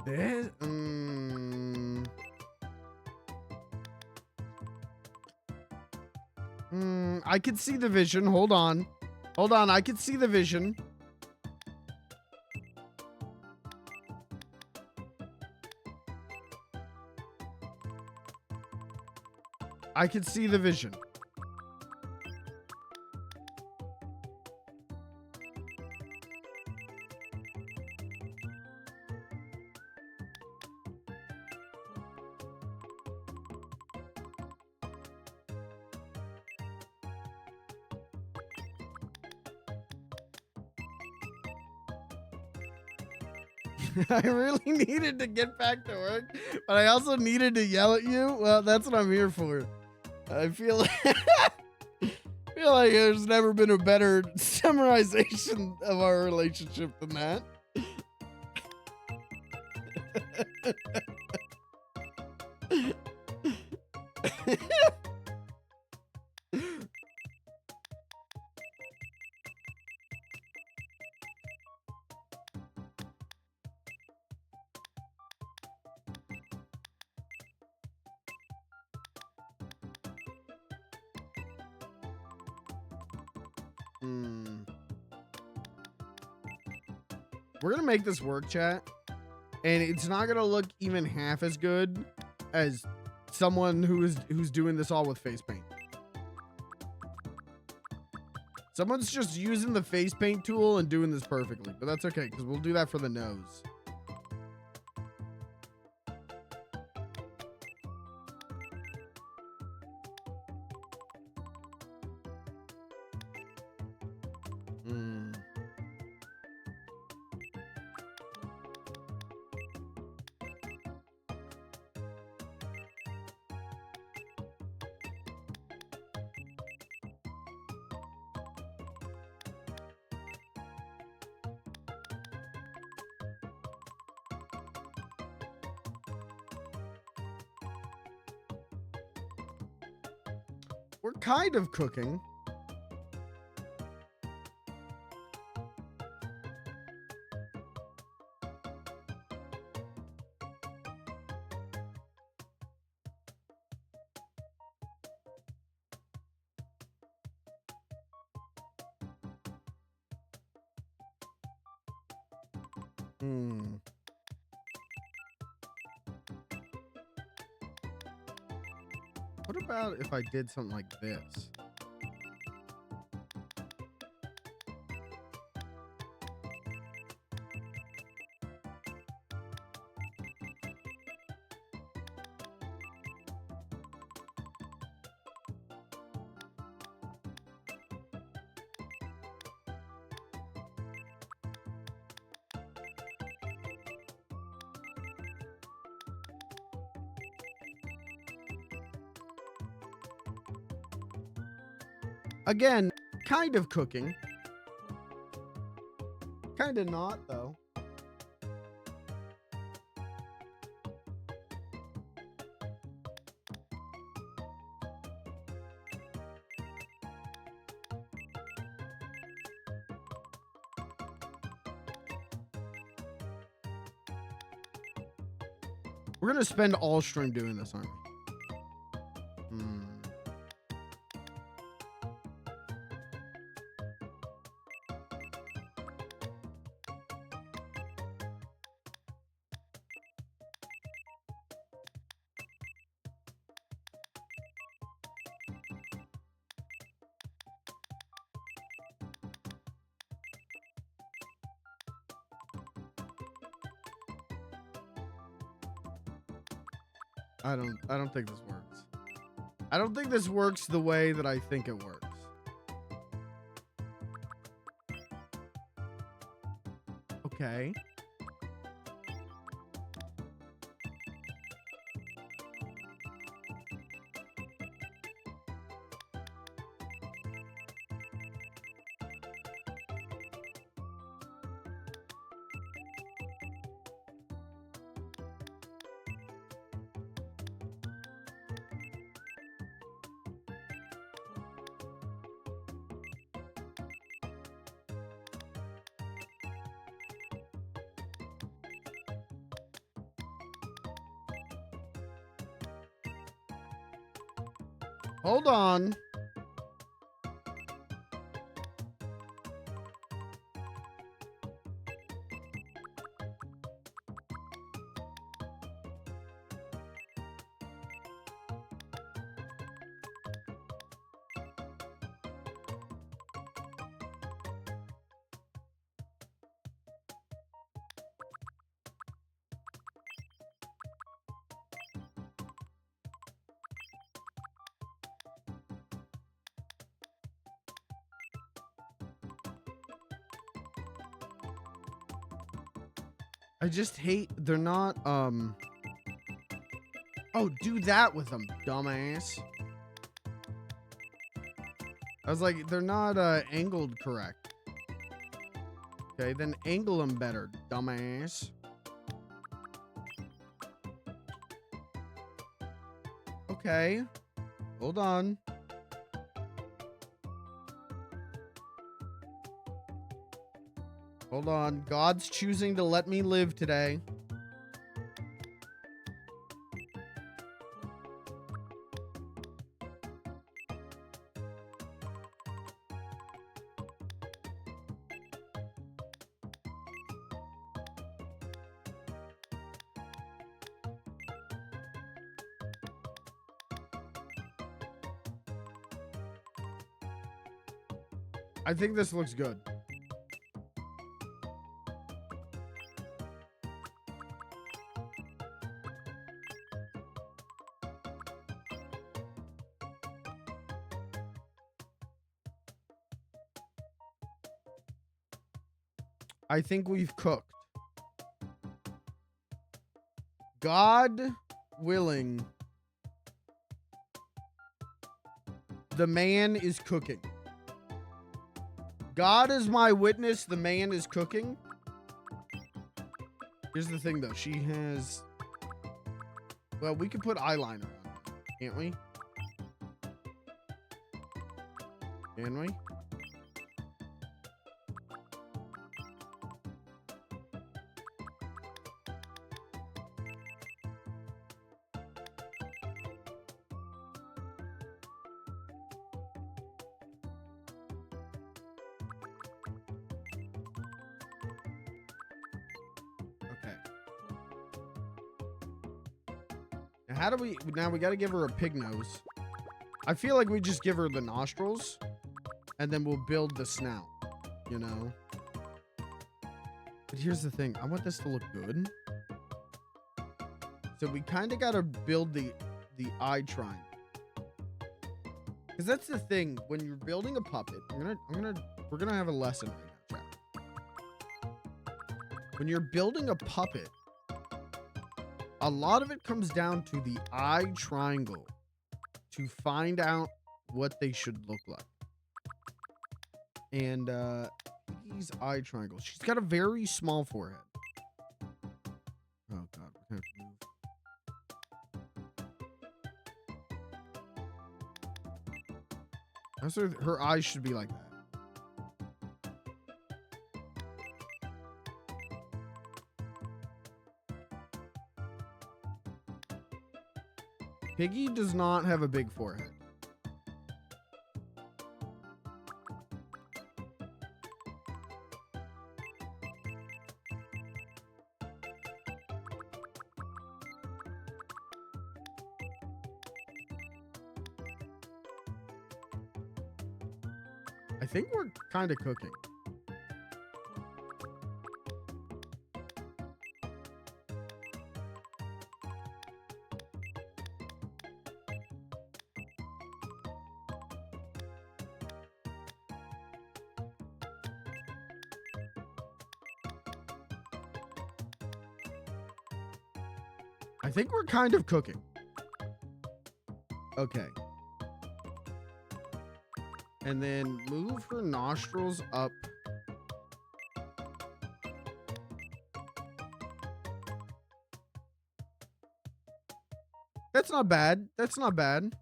This. I can see the vision. Hold on. Hold on. I can see the vision. I can see the vision. I really needed to get back to work, but I also needed to yell at you. Well, that's what I'm here for. I feel like, feel like there's never been a better summarization of our relationship than that. We're gonna make this work, chat, and it's not gonna look even half as good as someone who's doing this all with face paint. Someone's just using the face paint tool and doing this perfectly, but that's okay because we'll do that for the nose. We're kind of cooking. What about if I did something like this? Again, kind of cooking. Kind of not, though. We're going to spend all stream doing this, aren't we? I don't think this works. I don't think this works the way that I think it works. Okay. Hold on. I just hate they're not oh, do that with them, dumbass. I was like, they're not angled correct. Okay, then angle them better, dumbass. Okay. Hold on. Hold on. God's choosing to let me live today. I think this looks good. I think we've cooked. God willing, the man is cooking. God is my witness, the man is cooking. Here's the thing, though. She has... Well, we could put eyeliner on her, can't we? Can we? How do we... Now we got to give her a pig nose. I feel like we just give her the nostrils. And then we'll build the snout. You know? But here's the thing. I want this to look good. So we kind of got to build the eye triangle. Because that's the thing. When you're building a puppet... we're going to have a lesson right now, chat. When you're building a puppet... A lot of it comes down to the eye triangle to find out what they should look like. And these eye triangles. She's got a very small forehead. Oh god, we're gonna have to move. Her eyes should be like that. Piggy does not have a big forehead. I think we're kind of cooking. I think we're kind of cooking. Okay. And then move her nostrils up. That's not bad. That's not bad.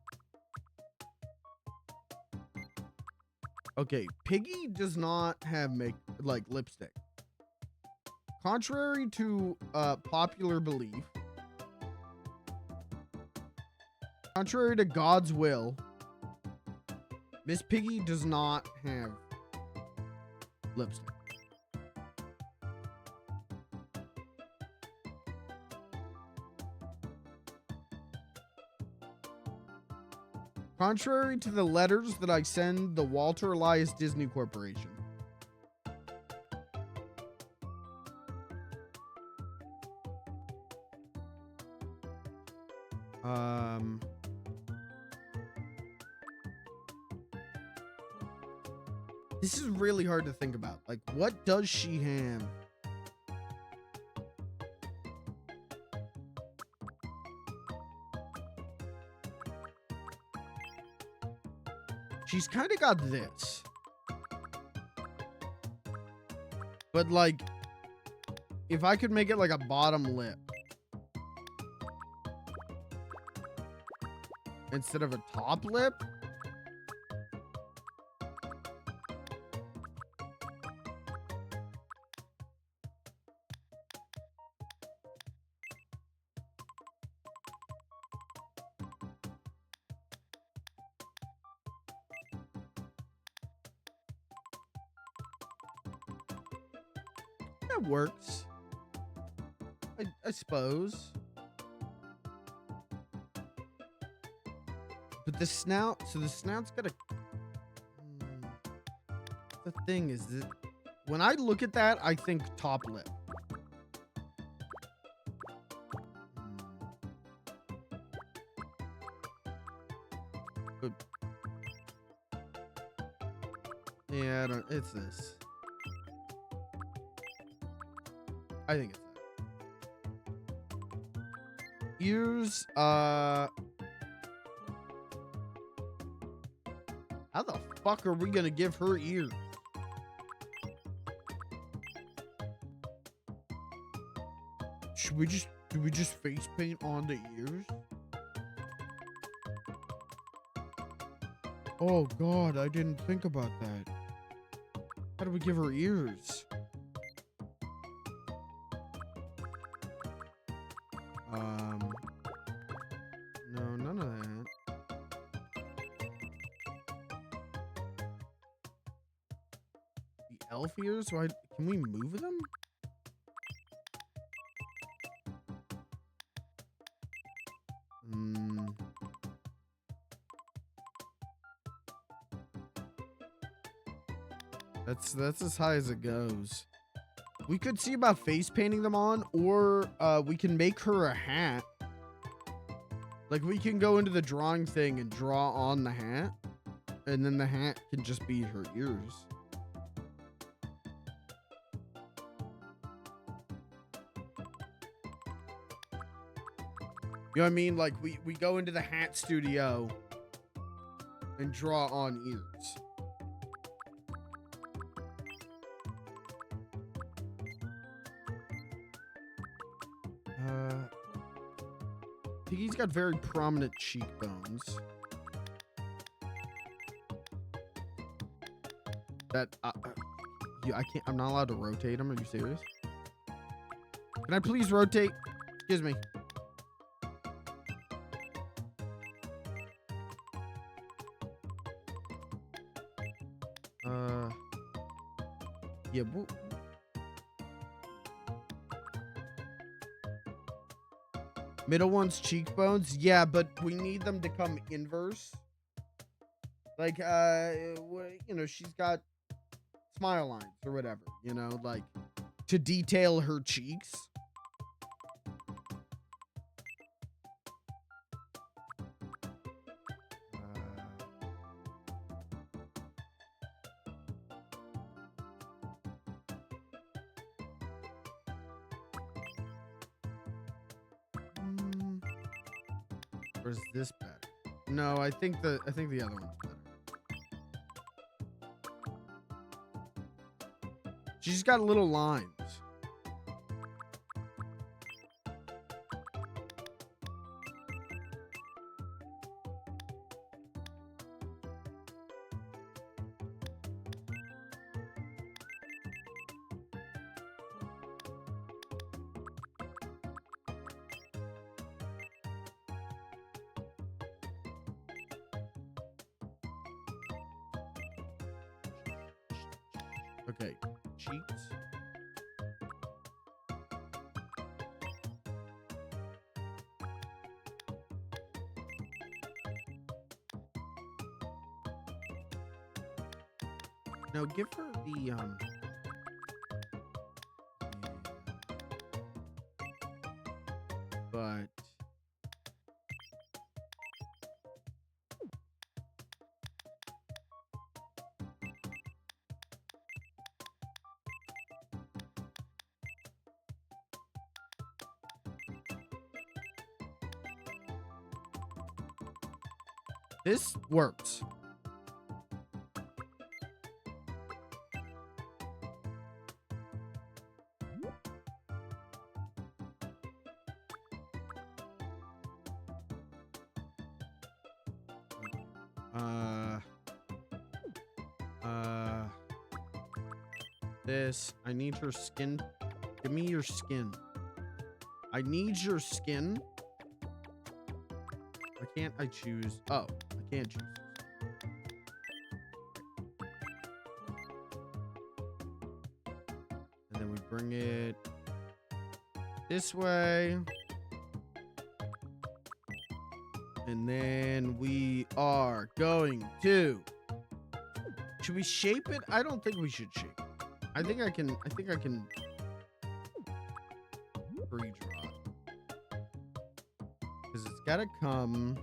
Okay, Piggy does not have lipstick. Contrary to popular belief, contrary to God's will, Miss Piggy does not have lipstick. Contrary to the letters that I send the Walter Elias Disney Corporation. This is really hard to think about. Like, what does she have? She's kind of got this. But, like, if I could make it like a bottom lip instead of a top lip. That works. I suppose. But the snout, so the snout's got a... The thing is that when I look at that, I think top lip. But, yeah, it's this. I think it's that. Ears, how the fuck are we gonna give her ears? Do we just face paint on the ears? Oh god, I didn't think about that. How do we give her ears? No, none of that. The elf ears? Why can we move them? That's as high as it goes. We could see about face painting them on, or we can make her a hat. Like, we can go into the drawing thing and draw on the hat, and then the hat can just be her ears. You know what I mean? Like, we go into the hat studio and draw on ears. Piggy's got very prominent cheekbones. That I can't. I'm not allowed to rotate them. Are you serious? Can I please rotate? Excuse me. Yeah. Middle one's cheekbones. Yeah, but we need them to come inverse. Like, you know, she's got smile lines or whatever, you know, like to detail her cheeks. Or is this better? No, I think the other one's better. She's got little lines. Okay, cheats. No, give her the yeah. But this works. This. I need her skin. Give me your skin. I need your skin. Why can't I choose? Oh, I can't choose. And then we bring it this way. And then we are going to. Should we shape it? I don't think we should shape it. I think I can pre-draw it. Because it's gotta come.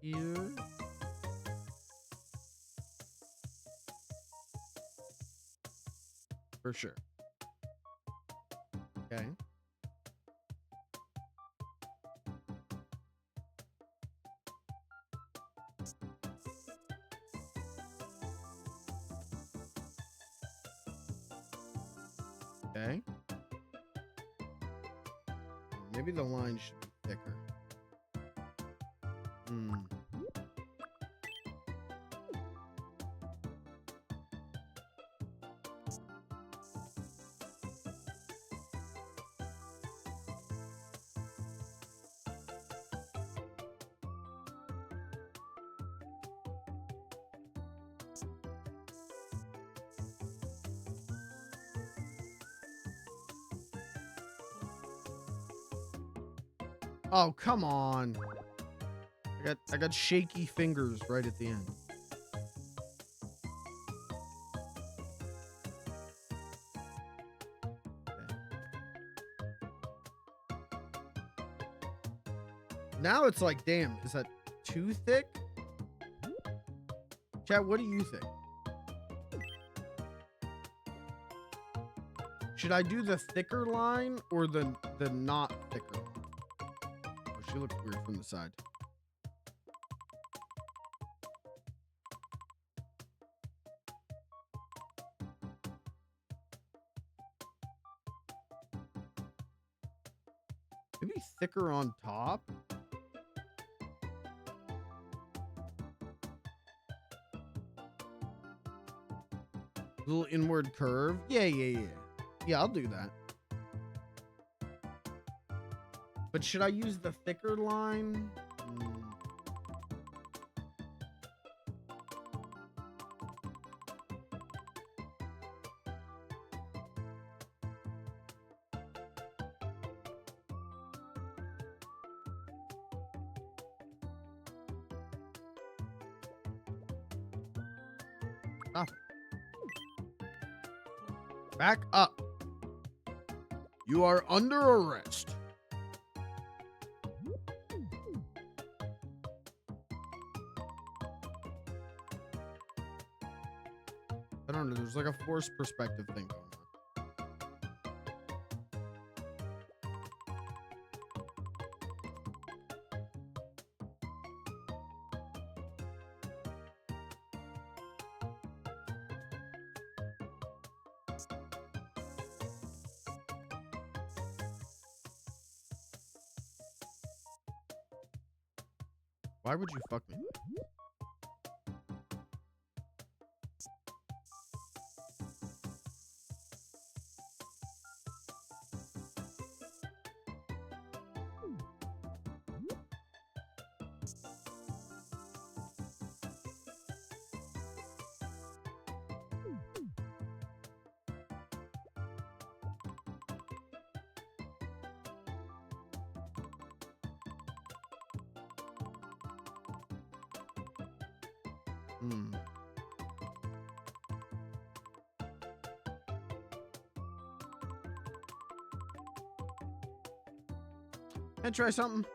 Here. For sure. Okay. Okay. Maybe the line should be thicker. Oh, come on. I got shaky fingers right at the end. Okay. Now it's like, damn, is that too thick? Chat, what do you think? Should I do the thicker line or the not thicker line? Oh, she looks weird from the side. Maybe thicker on top. Little inward curve. Yeah. Yeah, I'll do that. But should I use the thicker line? Stop it. Back up. You are under arrest. I don't know. There's like a forced perspective thing going on. Why would you fuck me? Hmm. Can I try something?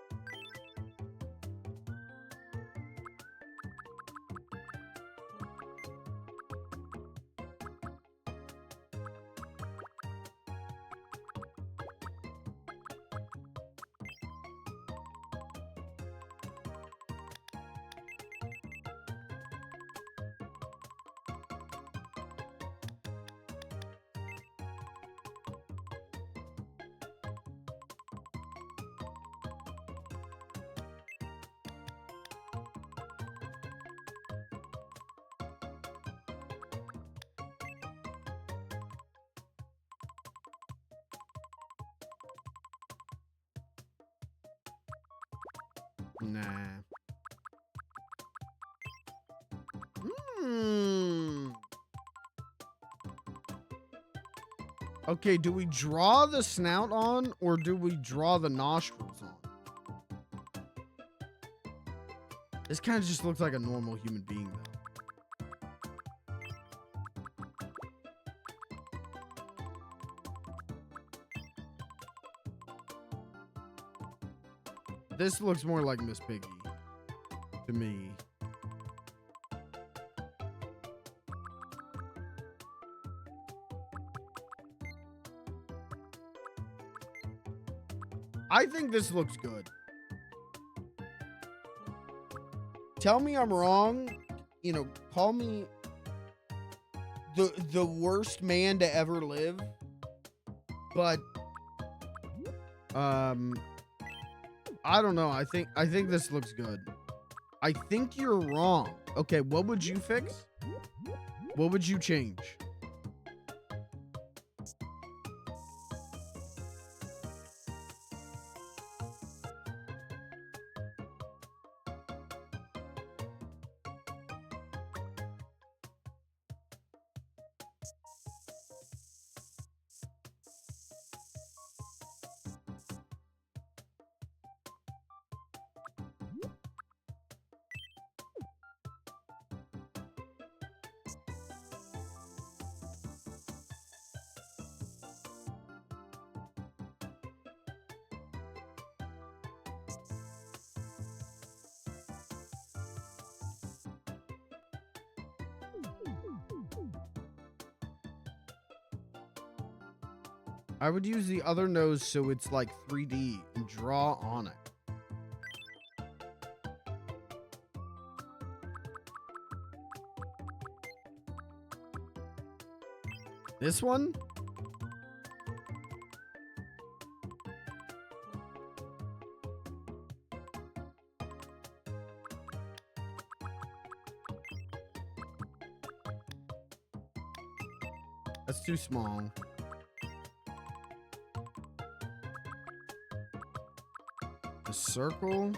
Nah. Hmm. Okay, do we draw the snout on or do we draw the nostrils on? This kind of just looks like a normal human being, though. This looks more like Miss Piggy to me. I think this looks good. Tell me I'm wrong. You know, call me the worst man to ever live. But I don't know. I think this looks good. I think you're wrong. Okay, what would you fix? What would you change? I would use the other nose so it's like 3D and draw on it. This one? That's too small. The circle.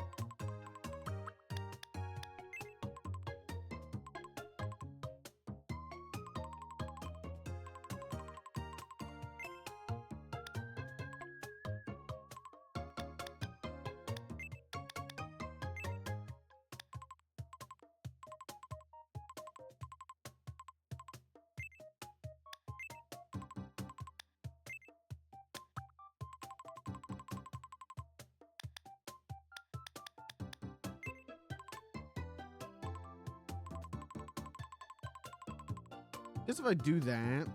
Guess if I do that.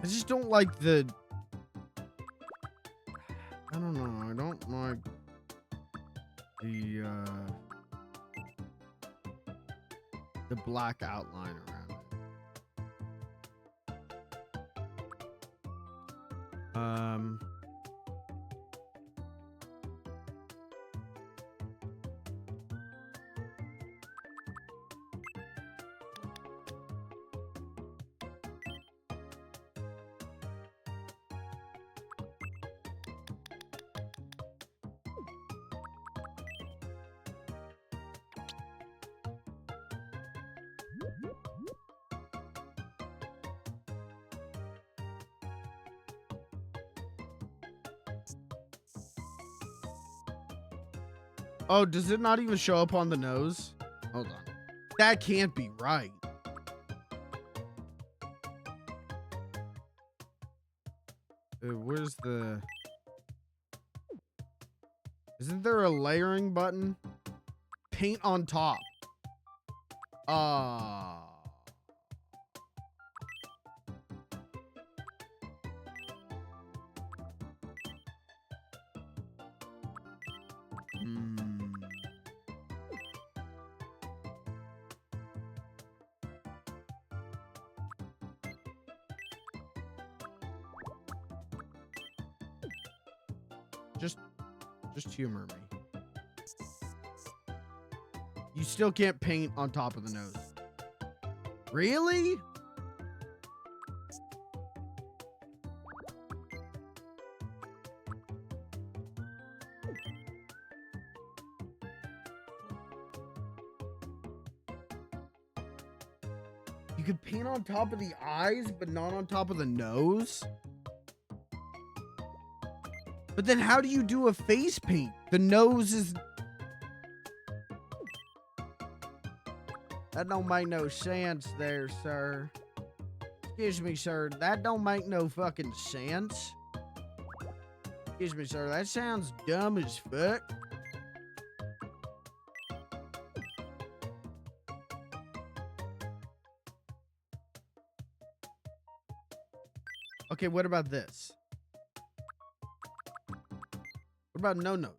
I just don't like the... I don't know. I don't like the black outline around it. Oh, does it not even show up on the nose? Hold on. That can't be right. Where's the... Isn't there a layering button? Paint on top. Just humor me. You still can't paint on top of the nose. Really? You could paint on top of the eyes, but not on top of the nose? But then how do you do a face paint? The nose is... That don't make no sense there, sir. Excuse me, sir. That don't make no fucking sense. Excuse me, sir. That sounds dumb as fuck. Okay, what about this? What about no nose?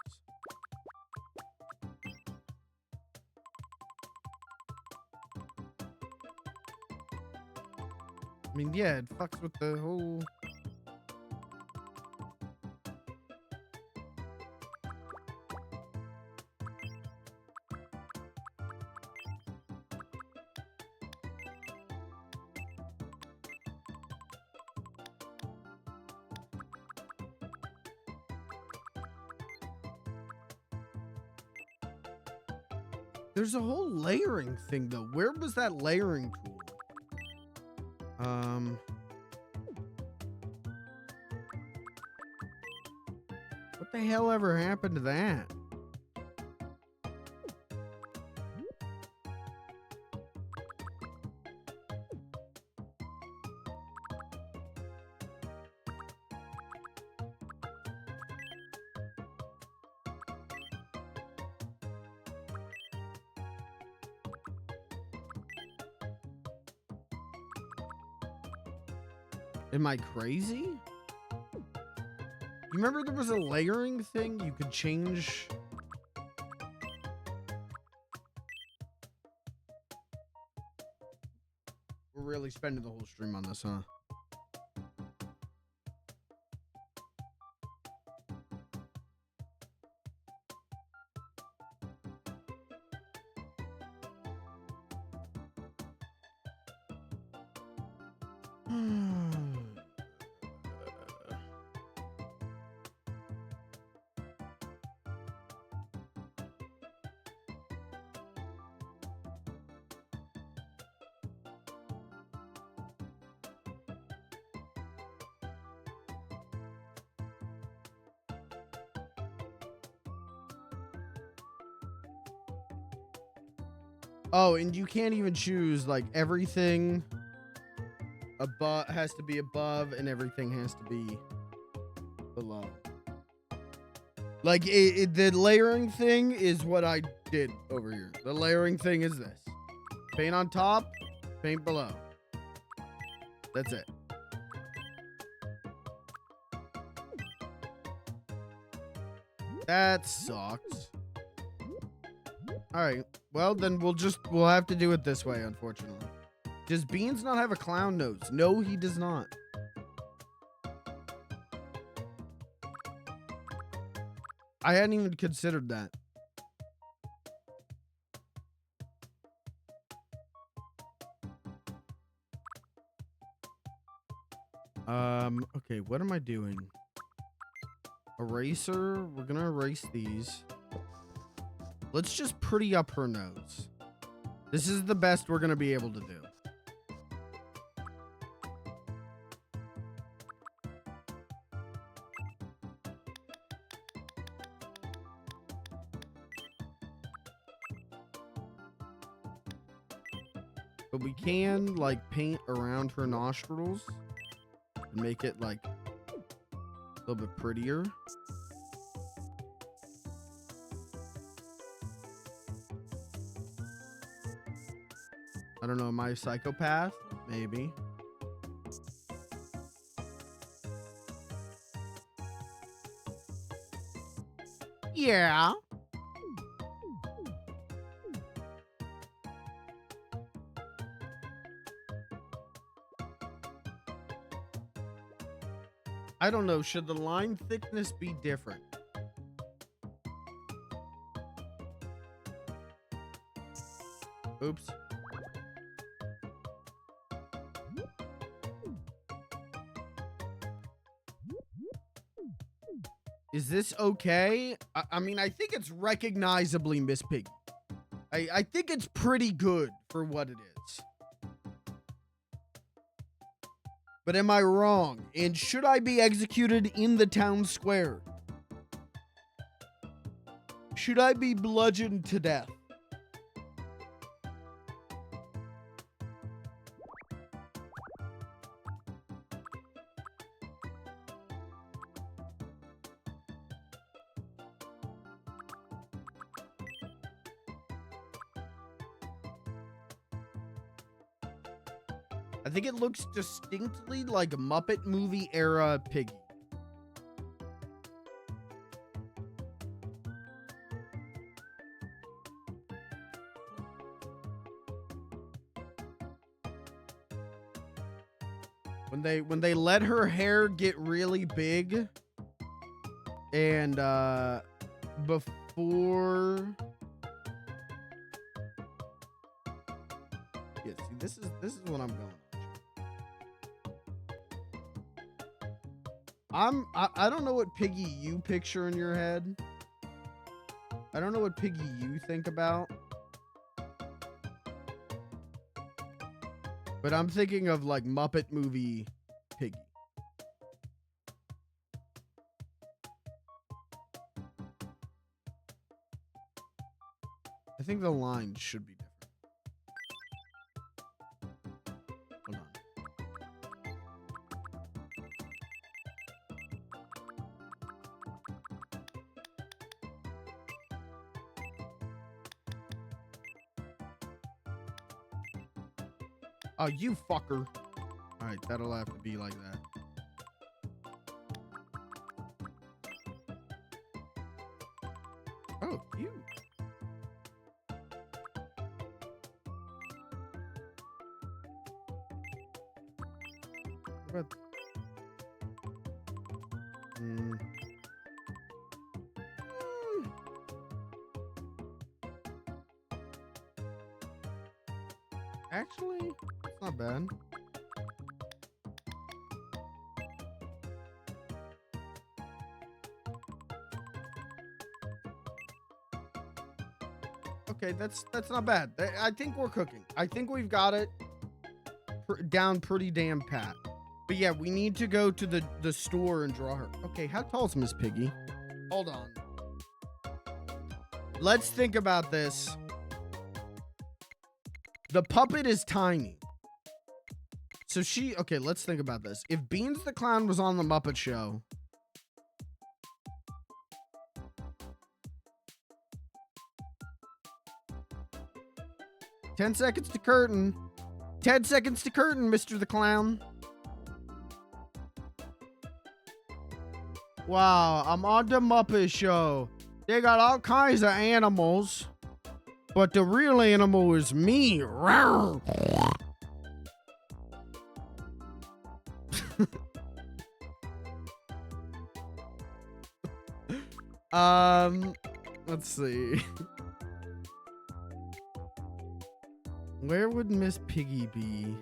I mean, yeah, it fucks with the whole... There's a whole layering thing, though. Where was that layering tool? What the hell ever happened to that? Am I crazy? You remember there was a layering thing you could change? We're really spending the whole stream on this, huh? Oh, and you can't even choose, like, everything above has to be above and everything has to be below. Like, the layering thing is what I did over here. The layering thing is this. Paint on top, paint below. That's it. That sucks. All right. Well, then we'll have to do it this way, unfortunately. Does Beans not have a clown nose? No, he does not. I hadn't even considered that. Okay, what am I doing? Eraser. We're gonna erase these. Let's just pretty up her nose. This is the best we're gonna be able to do. But we can, like, paint around her nostrils and make it, like, a little bit prettier. I don't know, am I a psychopath? Maybe. Yeah. I don't know. Should the line thickness be different? Oops. Is this okay? I mean, I think it's recognizably Miss Piggy. I think it's pretty good for what it is. But am I wrong? And should I be executed in the town square? Should I be bludgeoned to death? I think it looks distinctly like a Muppet movie era Piggy. When they let her hair get really big and before yeah, see, this is what I'm going on. I don't know what Piggy you picture in your head. I don't know what Piggy you think about. But I'm thinking of like Muppet movie Piggy. I think the lines should be different. Hold on. Oh, you fucker. All right, that'll have to be like that. Oh, cute. What? Actually, it's not bad. Okay, that's not bad. I think we're cooking. I think we've got it down pretty damn pat. But yeah, we need to go to the store and draw her. Okay, how tall is Miss Piggy? Hold on. Let's think about this. The puppet is tiny. So okay, let's think about this. If Beans the Clown was on the Muppet Show, "10 seconds to curtain. 10 seconds to curtain, Mr. the Clown." Wow, I'm on the Muppet Show. They got all kinds of animals, but the real animal is me. Rawr. Let's see. Where would Miss Piggy be?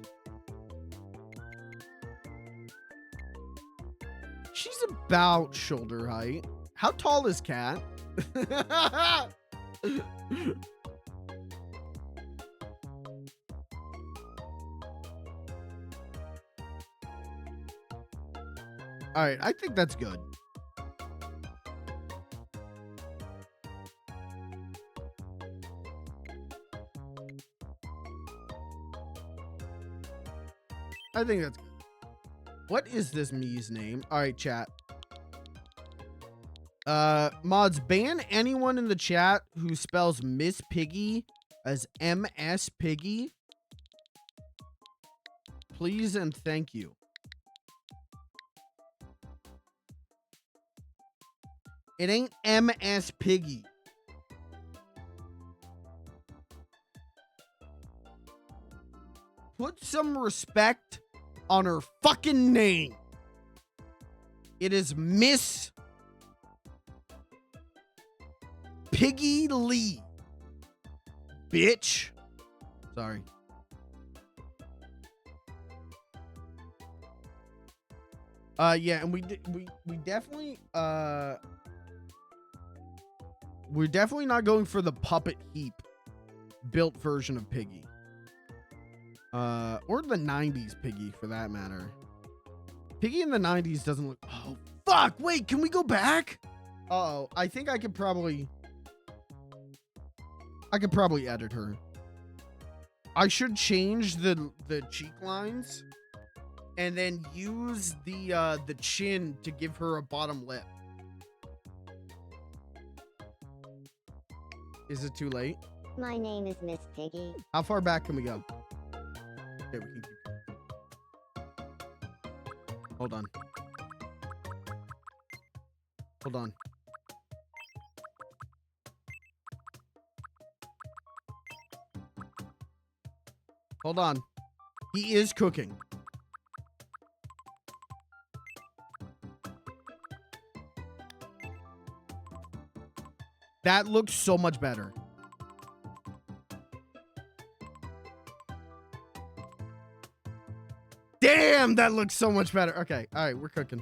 She's about shoulder height. How tall is Cat? All right, I think that's good. I think that's good. What is this Mii's name? All right, chat. Mods, ban anyone in the chat who spells Miss Piggy as MS Piggy. Please and thank you. It ain't MS Piggy. Put some respect on her fucking name. It is Miss Piggy Lee. Bitch. Sorry. Yeah, and we definitely we're definitely not going for the puppet heap built version of Piggy. Or the 90s Piggy for that matter. Piggy in the 90s doesn't look. Oh, fuck. Wait, can we go back? Uh-oh. I think I could probably edit her. I should change the cheek lines and then use the chin to give her a bottom lip. Is it too late? My name is Miss Piggy. How far back can we go? Okay, we can keep. Hold on. Hold on. Hold on. He is cooking. That looks so much better. Damn, that looks so much better. Okay, all right, we're cooking.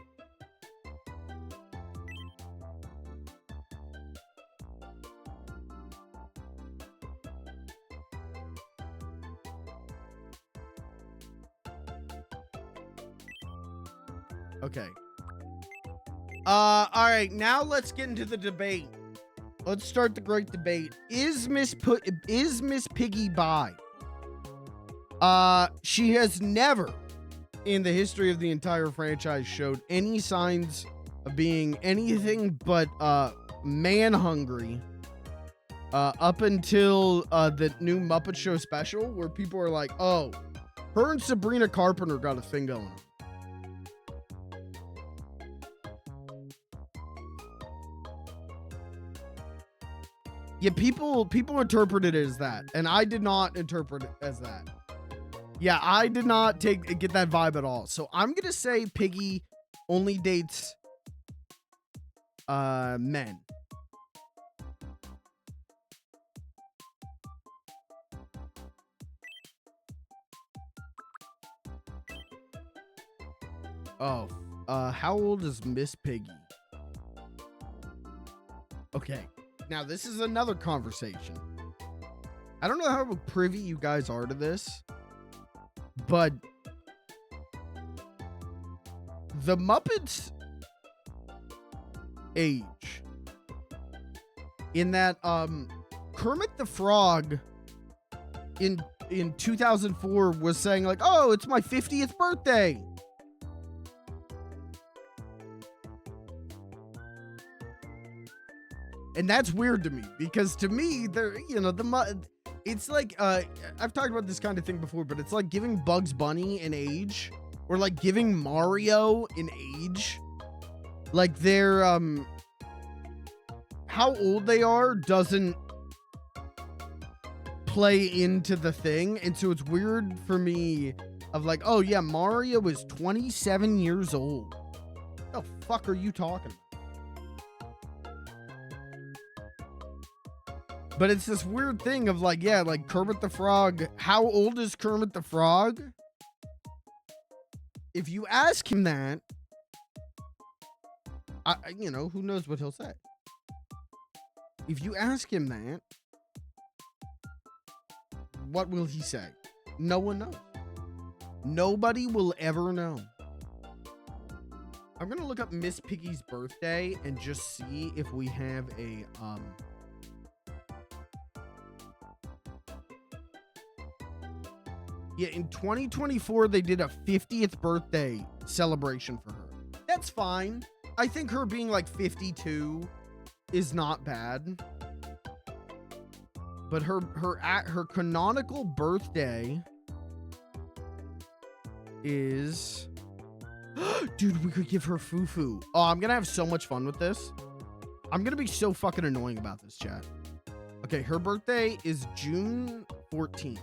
Okay. All right, now let's get into the debate. Let's start the great debate. Is Miss Piggy bi? She has never in the history of the entire franchise showed any signs of being anything but man hungry up until the new Muppet Show special, where people are like, oh, her and Sabrina Carpenter got a thing going on. Yeah, people interpreted it as that, and I did not interpret it as that. Yeah, I did not get that vibe at all. So I'm gonna say Piggy only dates men. Oh, how old is Miss Piggy? Okay, now this is another conversation. I don't know how privy you guys are to this, but the Muppets age in that Kermit the Frog in 2004 was saying like, oh, it's my 50th birthday. And that's weird to me, because to me, it's like, I've talked about this kind of thing before, but it's like giving Bugs Bunny an age, or like giving Mario an age. Like they're, how old they are doesn't play into the thing. And so it's weird for me of like, oh yeah, Mario is 27 years old. What the fuck are you talking about? But it's this weird thing of like, yeah, like Kermit the Frog. How old is Kermit the Frog? If you ask him that, who knows what he'll say. If you ask him that, what will he say? No one knows. Nobody will ever know. I'm gonna look up Miss Piggy's birthday and just see if we have a Yeah, in 2024, they did a 50th birthday celebration for her. That's fine. I think her being like 52 is not bad. But her canonical birthday is... Dude, we could give her Fufu. Oh, I'm gonna have so much fun with this. I'm gonna be so fucking annoying about this, chat. Okay, her birthday is June 14th.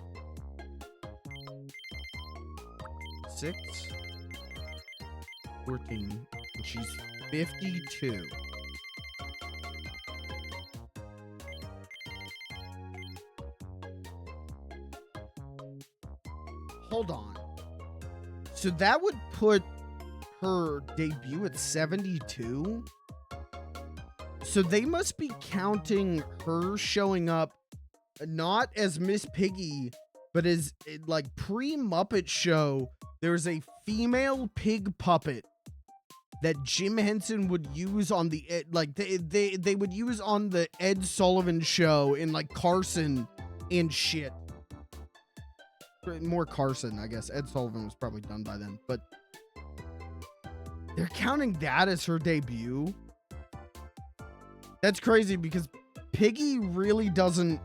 6, 14, and she's 52. Hold on. So that would put her debut at 72? So they must be counting her showing up not as Miss Piggy, but as like pre-Muppet Show. There's a female pig puppet that Jim Henson would use on the like they would use on the Ed Sullivan Show in like Carson and shit. More Carson, I guess. Ed Sullivan was probably done by then, but they're counting that as her debut. That's crazy because Piggy really doesn't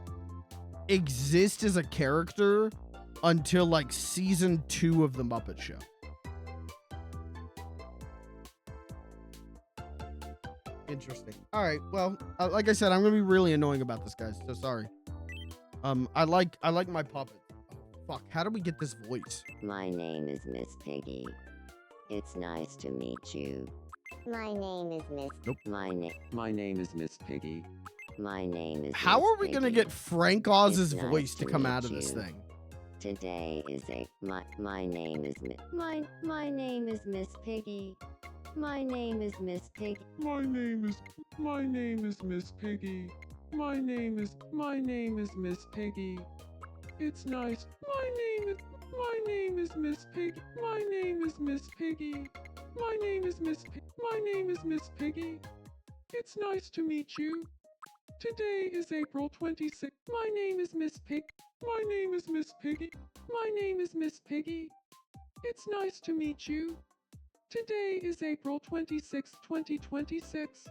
exist as a character until like season 2 of the Muppet Show. Interesting. All right. Well, like I said, I'm gonna be really annoying about this, guys. So sorry. I like my puppet. Oh, fuck. How do we get this voice? My name is Miss Piggy. It's nice to meet you. My name is Miss. Nope. My name is Miss Piggy. My name is. How Miss are we gonna Piggy. get Frank Oz's It's nice voice to come meet out of this you. thing? Today is my name is my name is Miss Piggy. My name is Miss Piggy. My name is Miss Piggy. My name is Miss Piggy. It's nice. My name is Miss Piggy. My name is Miss Piggy. My name is Miss Piggy. It's nice to meet you. Today is April 26th. My name is Miss Pig. My name is Miss Piggy. My name is Miss Piggy. It's nice to meet you. Today is April 26th, 2026.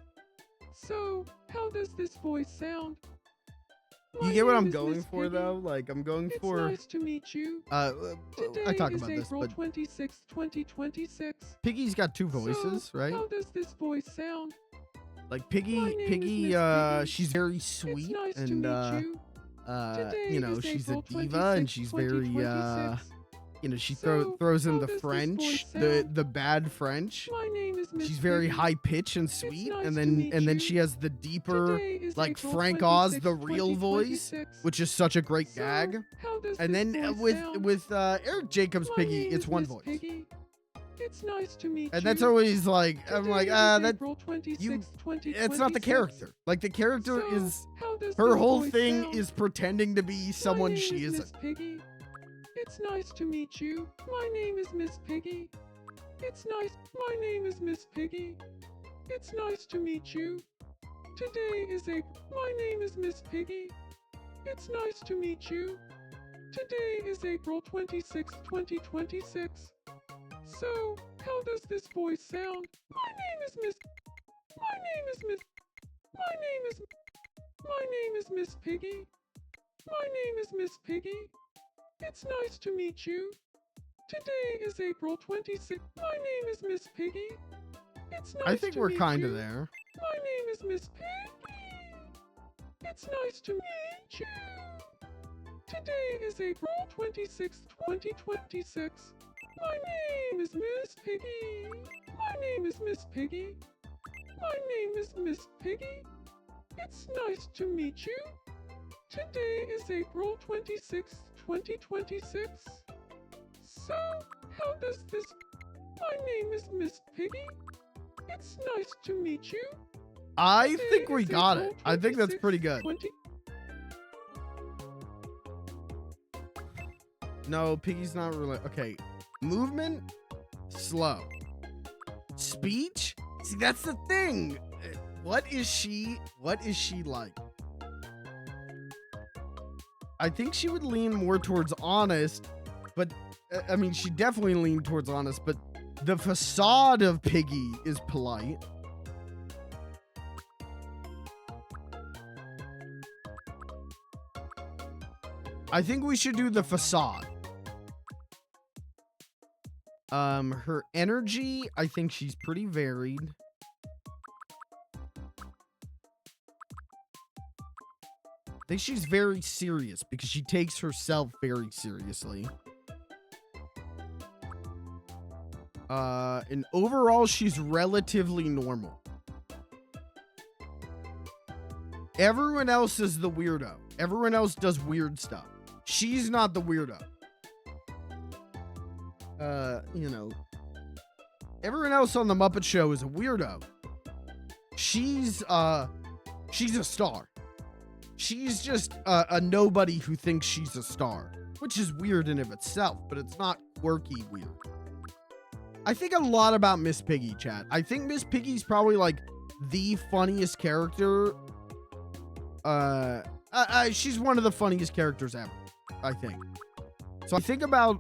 So, how does this voice sound? You My get what name I'm is going Miss for, Piggy. though? Like, I'm going It's for... nice to meet you. Today I talk is about this, April but 26th, 2026. Piggy's got 2 voices, So, right? How does this voice sound? Like, My Piggy, name is Piggy, Miss Piggy. she's very It's sweet, nice to and, meet you. Today you know, is she's a April diva, and 26th, she's very, 2026. you know, she So, throws in how the does this French, voice the sound? bad French. My name is Miss She's very Piggy. high pitched and sweet, nice and to then meet then you. she has the deeper, Today is like April Frank Oz, 26th, the real voice, 2026. which is such a great So, gag. how does And this then voice sound? with Eric Jacobs My Piggy, name it's is one Miss voice, Piggy. It's nice to meet and you. that's always like I'm Today like is that. April 26th, It's not the 2026. character. Like the character So, is how does her this whole voice thing sound? is pretending to be someone My name she is isn't. Miss Piggy. It's nice to meet you. My name is Miss Piggy. It's nice. My name is Miss Piggy. It's nice to meet you. Today is April. My name is Miss Piggy. It's nice to meet you. Today is April 26th, 2026. So, how does this voice sound? My name is Miss. My name is Miss. My name is. My name is Miss Piggy. My name is Miss Piggy. It's nice to meet you. Today is April 26th. My name is Miss Piggy. It's nice I think to we're meet kind of you. there. My name is Miss Piggy. It's nice to meet you. Today is April 26th, 2026. My name is Miss Piggy. My name is Miss Piggy. My name is Miss Piggy. It's nice to meet you. Today is April 26th, 2026. So, how does this... My name is Miss Piggy. It's nice to meet you. I Today think we is got it. April I think that's 26th, pretty good. 20 No, Piggy's not really okay. Movement, slow. Speech, see that's the thing. What is she like? I think she would lean more towards honest, But I mean, she definitely leaned towards honest, but the facade of Piggy is polite. I think we should do the facade. Her energy, I think she's pretty varied. I think she's very serious because she takes herself very seriously. And overall, she's relatively normal. Everyone else is the weirdo. Everyone else does weird stuff. She's not the weirdo. You know, everyone else on the Muppet Show is a weirdo. She's a star. She's just a nobody who thinks she's a star, which is weird in of itself, but it's not quirky weird. I think a lot about Miss Piggy, chat. I think Miss Piggy's probably like the funniest character. She's one of the funniest characters ever, I think. So I think about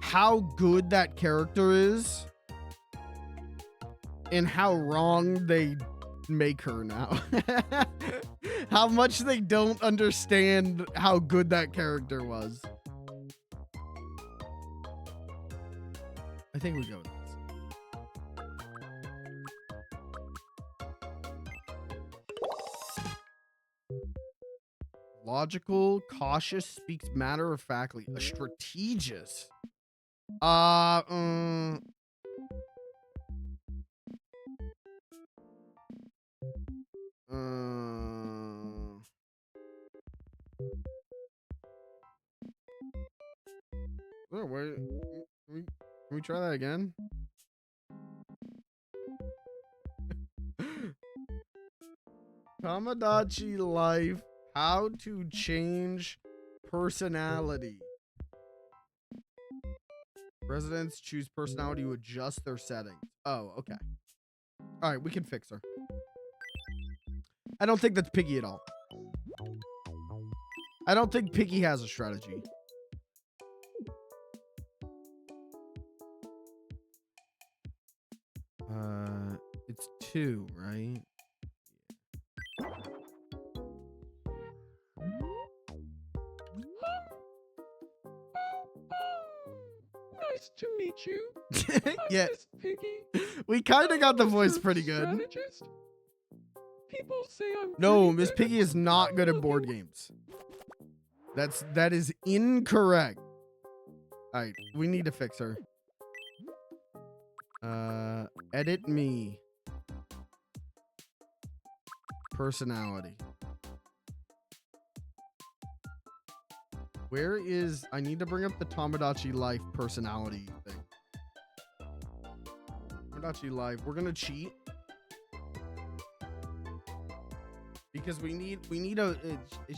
how good that character is and how wrong they make her now. How much they don't understand how good that character was. I think we go with this. Logical, cautious, speaks matter-of-factly. A strategist. Where can we try that again? Tomodachi life. How to change personality. Residents choose personality to adjust their settings. Oh, okay. All right, we can fix her. I don't think that's Piggy at all. I don't think Piggy has a strategy. It's 2, right? Nice to meet you. Yeah. Miss Piggy. We kind of got the voice Master pretty good. strategist. People say I'm No, pretty Miss good Piggy is not good at board games. That is incorrect. All right, we need to fix her. Edit me. Personality. Where is... I need to bring up the Tomodachi Life personality thing. Tomodachi Life. We're gonna cheat. Because we need a...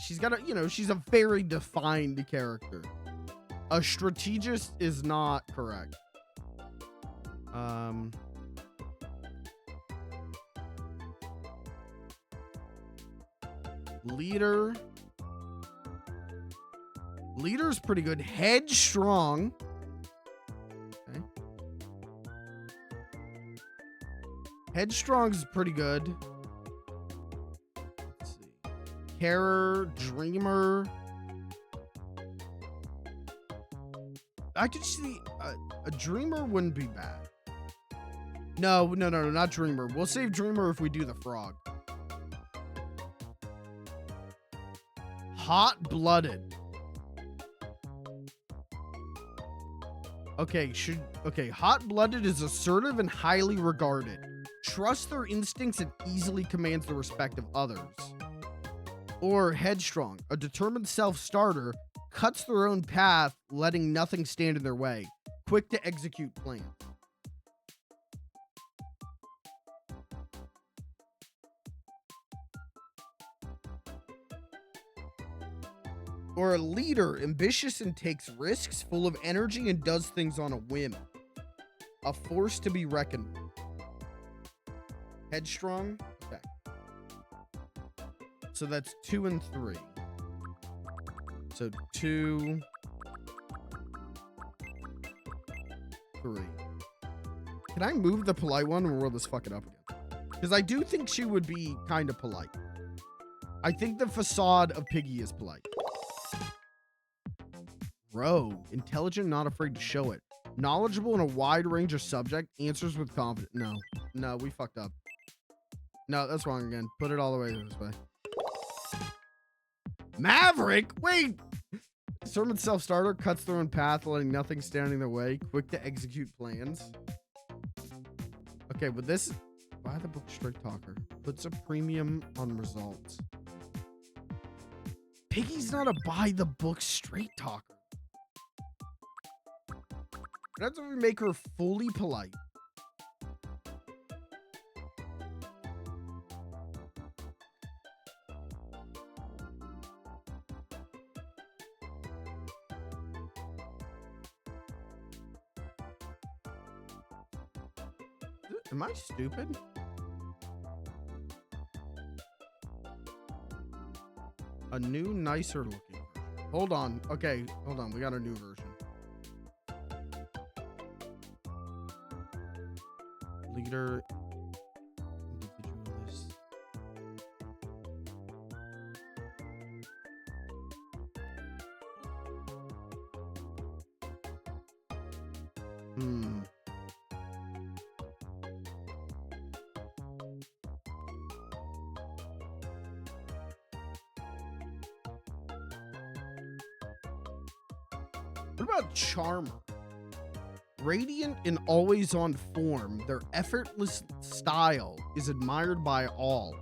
she's got a... You know, she's a very defined character. A strategist is not correct. Leader. Leader's pretty good. Headstrong. Okay. Headstrong's pretty good. Let's see. Carer, Dreamer. I could see a Dreamer wouldn't be bad. No, not Dreamer. We'll save Dreamer if we do the frog. Hot-blooded. Okay, hot-blooded is assertive and highly regarded. Trusts their instincts and easily commands the respect of others. Or headstrong, a determined self-starter, cuts their own path, letting nothing stand in their way. Quick to execute plans. Or a leader, ambitious and takes risks, full of energy and does things on a whim. A force to be reckoned with. Headstrong? Okay. So that's 2 and 3. So 2, 3. Can I move the polite one or will this fuck it up again? Because I do think she would be kind of polite. I think the facade of Piggy is polite. Rogue, intelligent, not afraid to show it. Knowledgeable in a wide range of subject, answers with confidence. No, we fucked up. No, that's wrong again. Put it all the way this way. Maverick? Wait! Sermon self-starter, cuts their own path, letting nothing stand in their way. Quick to execute plans. Okay, but this... Buy the book straight talker. Puts a premium on results. Piggy's not a buy the book straight talker. That's when we make her fully polite. Am I stupid? A new, nicer looking version. Hold on. Okay, hold on. We got a new version. Leader. Individualist. What about Charmer? Radiant and always on form, their effortless style is admired by all.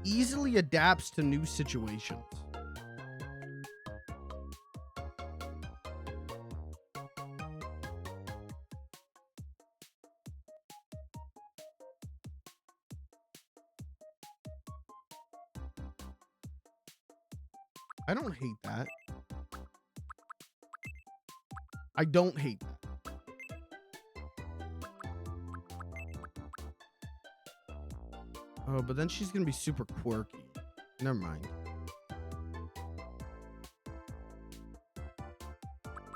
Easily adapts to new situations. I don't hate that. I don't hate that. Oh, but then she's gonna be super quirky. Never mind.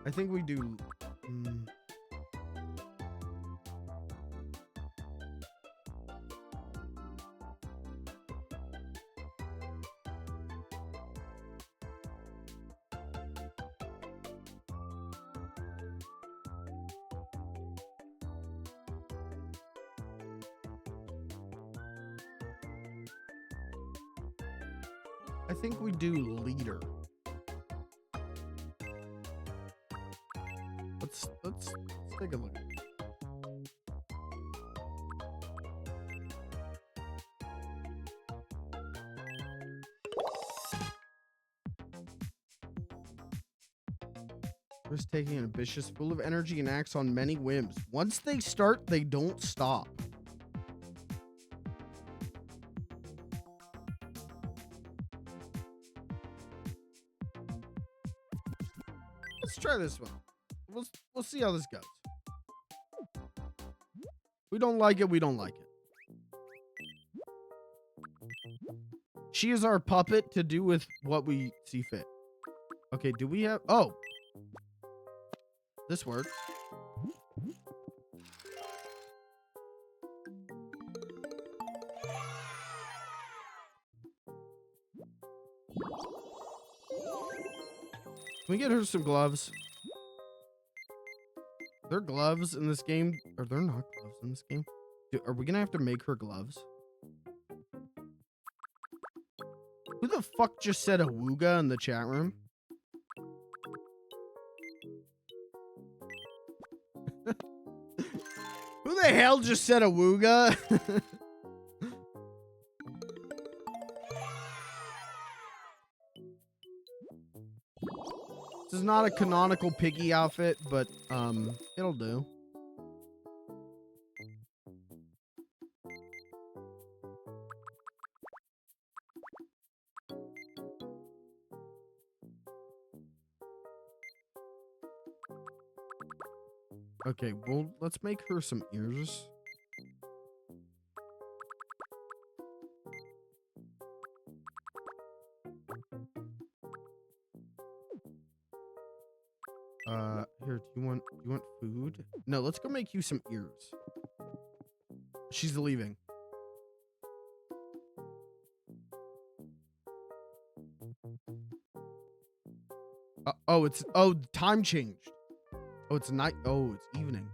I think we do... I think we do leader. Let's take a look. Risk taking and ambitious, full of energy and acts on many whims. Once they start, they don't stop. Let's try this one. We'll see how this goes. We don't like it, we don't like it. She is our puppet to do with what we see fit. Okay, do we have... Oh! This works. Can we get her some gloves? Are there gloves in this game? Are there not gloves in this game? Are we gonna have to make her gloves? Who the fuck just said awooga in the chat room? Who the hell just said awooga? This is not a canonical Piggy outfit, but it'll do. Okay, well, let's make her some ears. Here, do you want food? No, let's go make you some ears. She's leaving. Time changed. Oh, it's night. Oh, it's evening.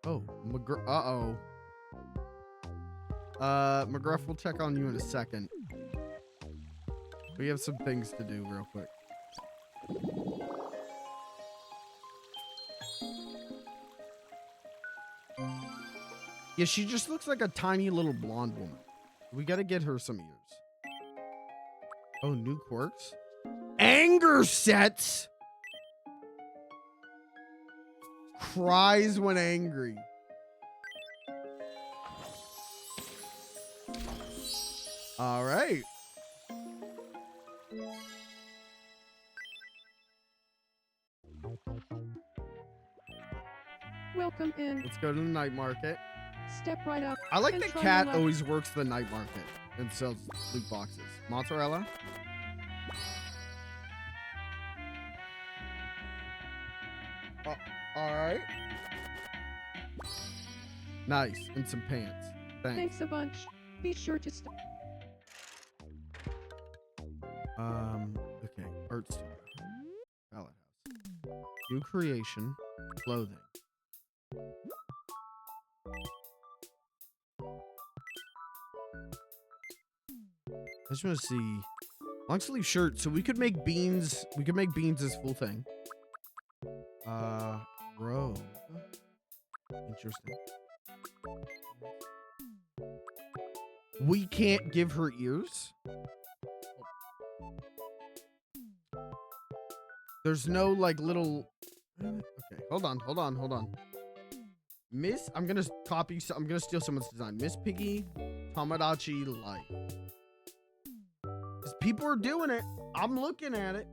Oh, uh-oh. McGruff, we'll check on you in a second. We have some things to do real quick. Yeah, she just looks like a tiny little blonde woman. We gotta get her some ears. Oh, new quirks? Anger sets! Cries when angry. All right. Welcome in. Let's go to the night market. Step right up. I like and that try Cat your luck. always works the night market and sells loot boxes. Mozzarella. All right. Nice. And some pants. Thanks. Thanks a bunch. Be sure to stop. Okay. Art studio. Ballot house. New creation. Clothing. I just want to see long sleeve shirt. So we could make beans. We could make beans this full thing. Robe. Interesting. We can't give her ears. There's no like little. Okay, hold on. Miss, I'm gonna steal someone's design. Miss Piggy, Tomodachi Life. Because people are doing it. I'm looking at it.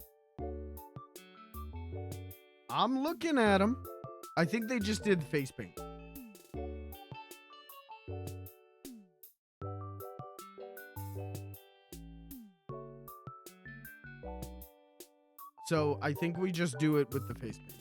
I'm looking at them. I think they just did face paint. So I think we just do it with the face paint.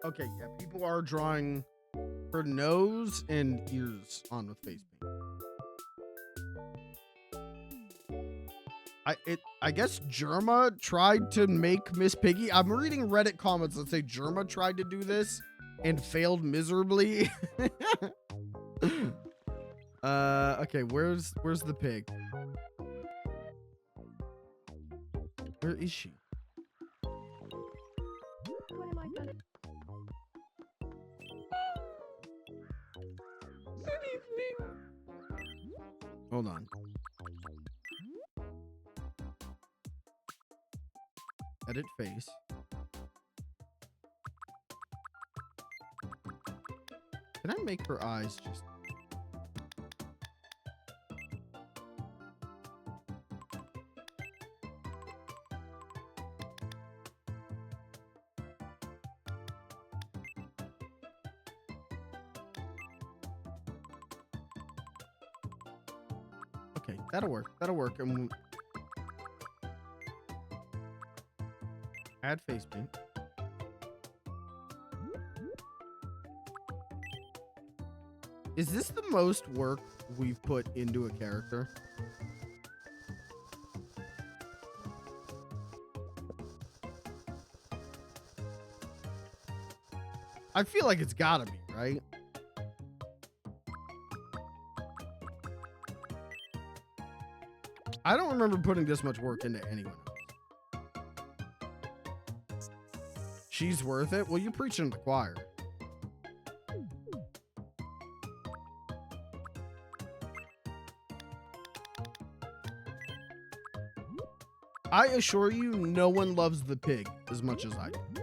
Okay, yeah, people are drawing her nose and ears on with face paint. I guess Germa tried to make Miss Piggy. I'm reading Reddit comments that say Germa tried to do this and failed miserably. Okay, where's the pig? Where is she? What am I gonna? Good evening. Hold on. Edit face. Can I make her eyes just... Okay, that'll work. That'll work. And add face paint. Is this the most work we've put into a character? I feel like it's gotta be, right? I don't remember putting this much work into anyone else. She's worth it? Well, you're preaching to the choir. I assure you, no one loves the pig as much as I do.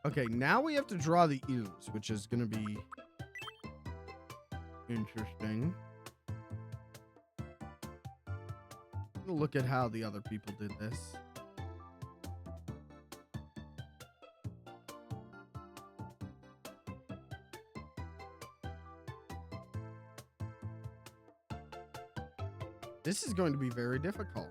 Okay, now we have to draw the ears, which is going to be interesting. Look at how the other people did this. This is going to be very difficult.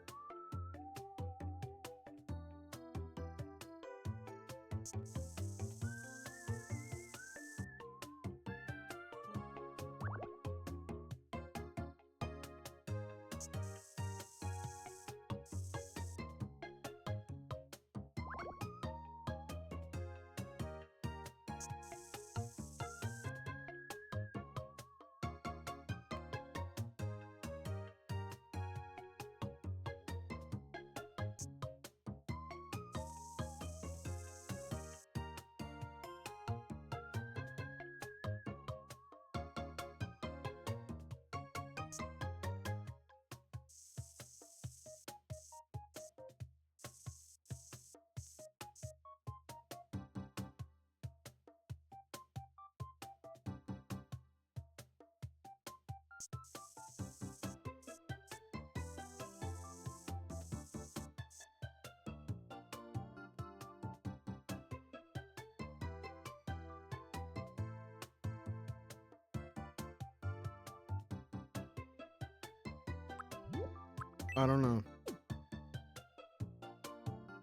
I don't know.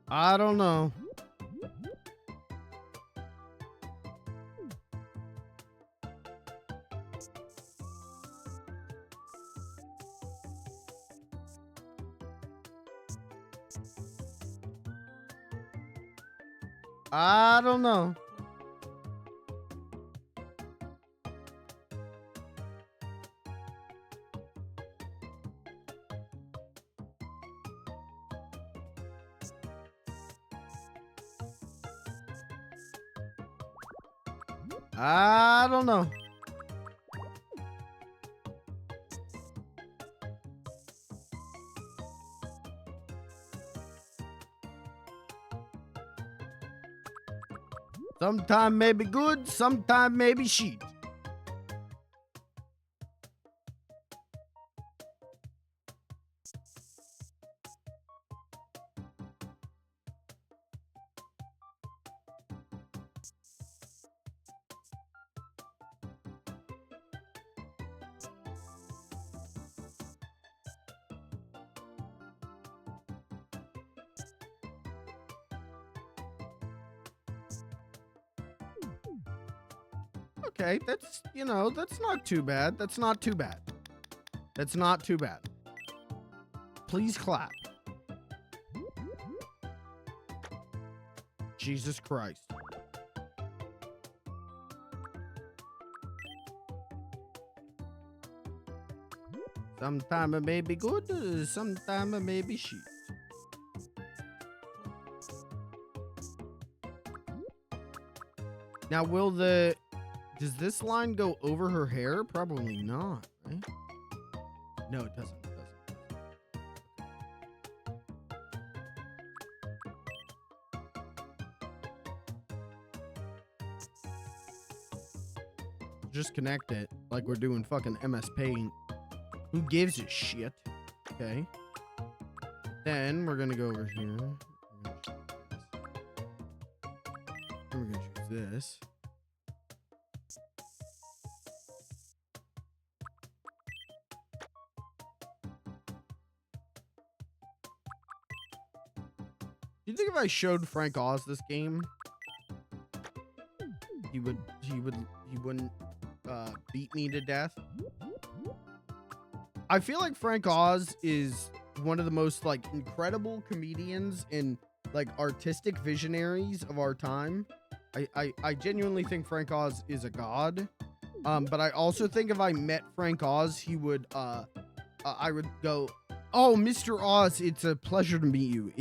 I don't know. I don't know. I don't know. Sometime may be good, sometime may be shit. Okay, that's, you know, that's not too bad. That's not too bad. That's not too bad. Please clap. Jesus Christ. Sometime it may be good, sometime it may be shit. Now, does this line go over her hair? Probably not, right? No, it doesn't. Just connect it like we're doing fucking MS Paint. Who gives a shit? Okay. Then we're gonna go over here. We're gonna choose this. Do you think if I showed Frank Oz this game, he wouldn't beat me to death? I feel like Frank Oz is one of the most like incredible comedians and like artistic visionaries of our time. I genuinely think Frank Oz is a god. But I also think if I met Frank Oz, he would I would go, "Oh, Mr. Oz, it's a pleasure to meet you.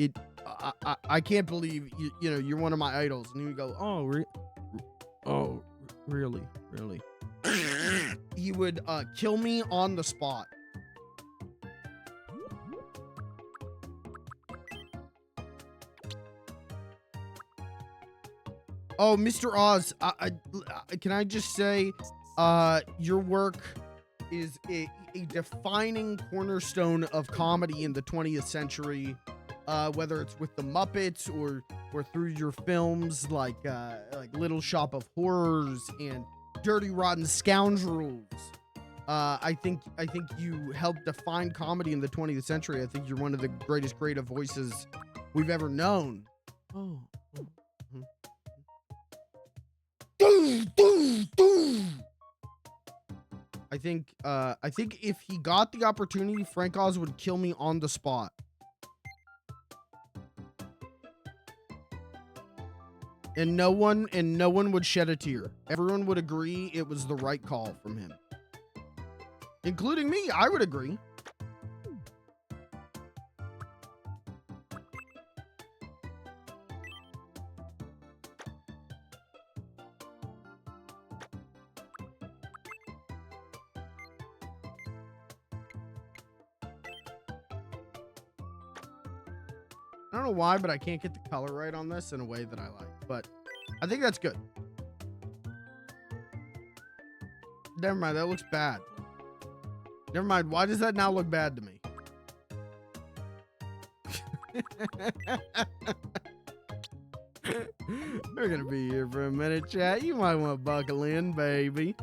I can't believe you know you're one of my idols." And he would go, "Oh, really?" He would kill me on the spot. Oh, Mr. Oz, can I just say, your work is a defining cornerstone of comedy in the 20th century, whether it's with the Muppets or through your films like Little Shop of Horrors and Dirty Rotten Scoundrels. I think you helped define comedy in the 20th century. I think you're one of the greatest creative voices we've ever known. Oh. I think if he got the opportunity, Frank Oz would kill me on the spot. And no one would shed a tear. Everyone would agree it was the right call from him. Including me, I would agree. I don't know why, but I can't get the color right on this in a way that I like. But I think that's good. Never mind, that looks bad. Never mind, why does that now look bad to me? We're gonna be here for a minute, chat. You might want to buckle in, baby.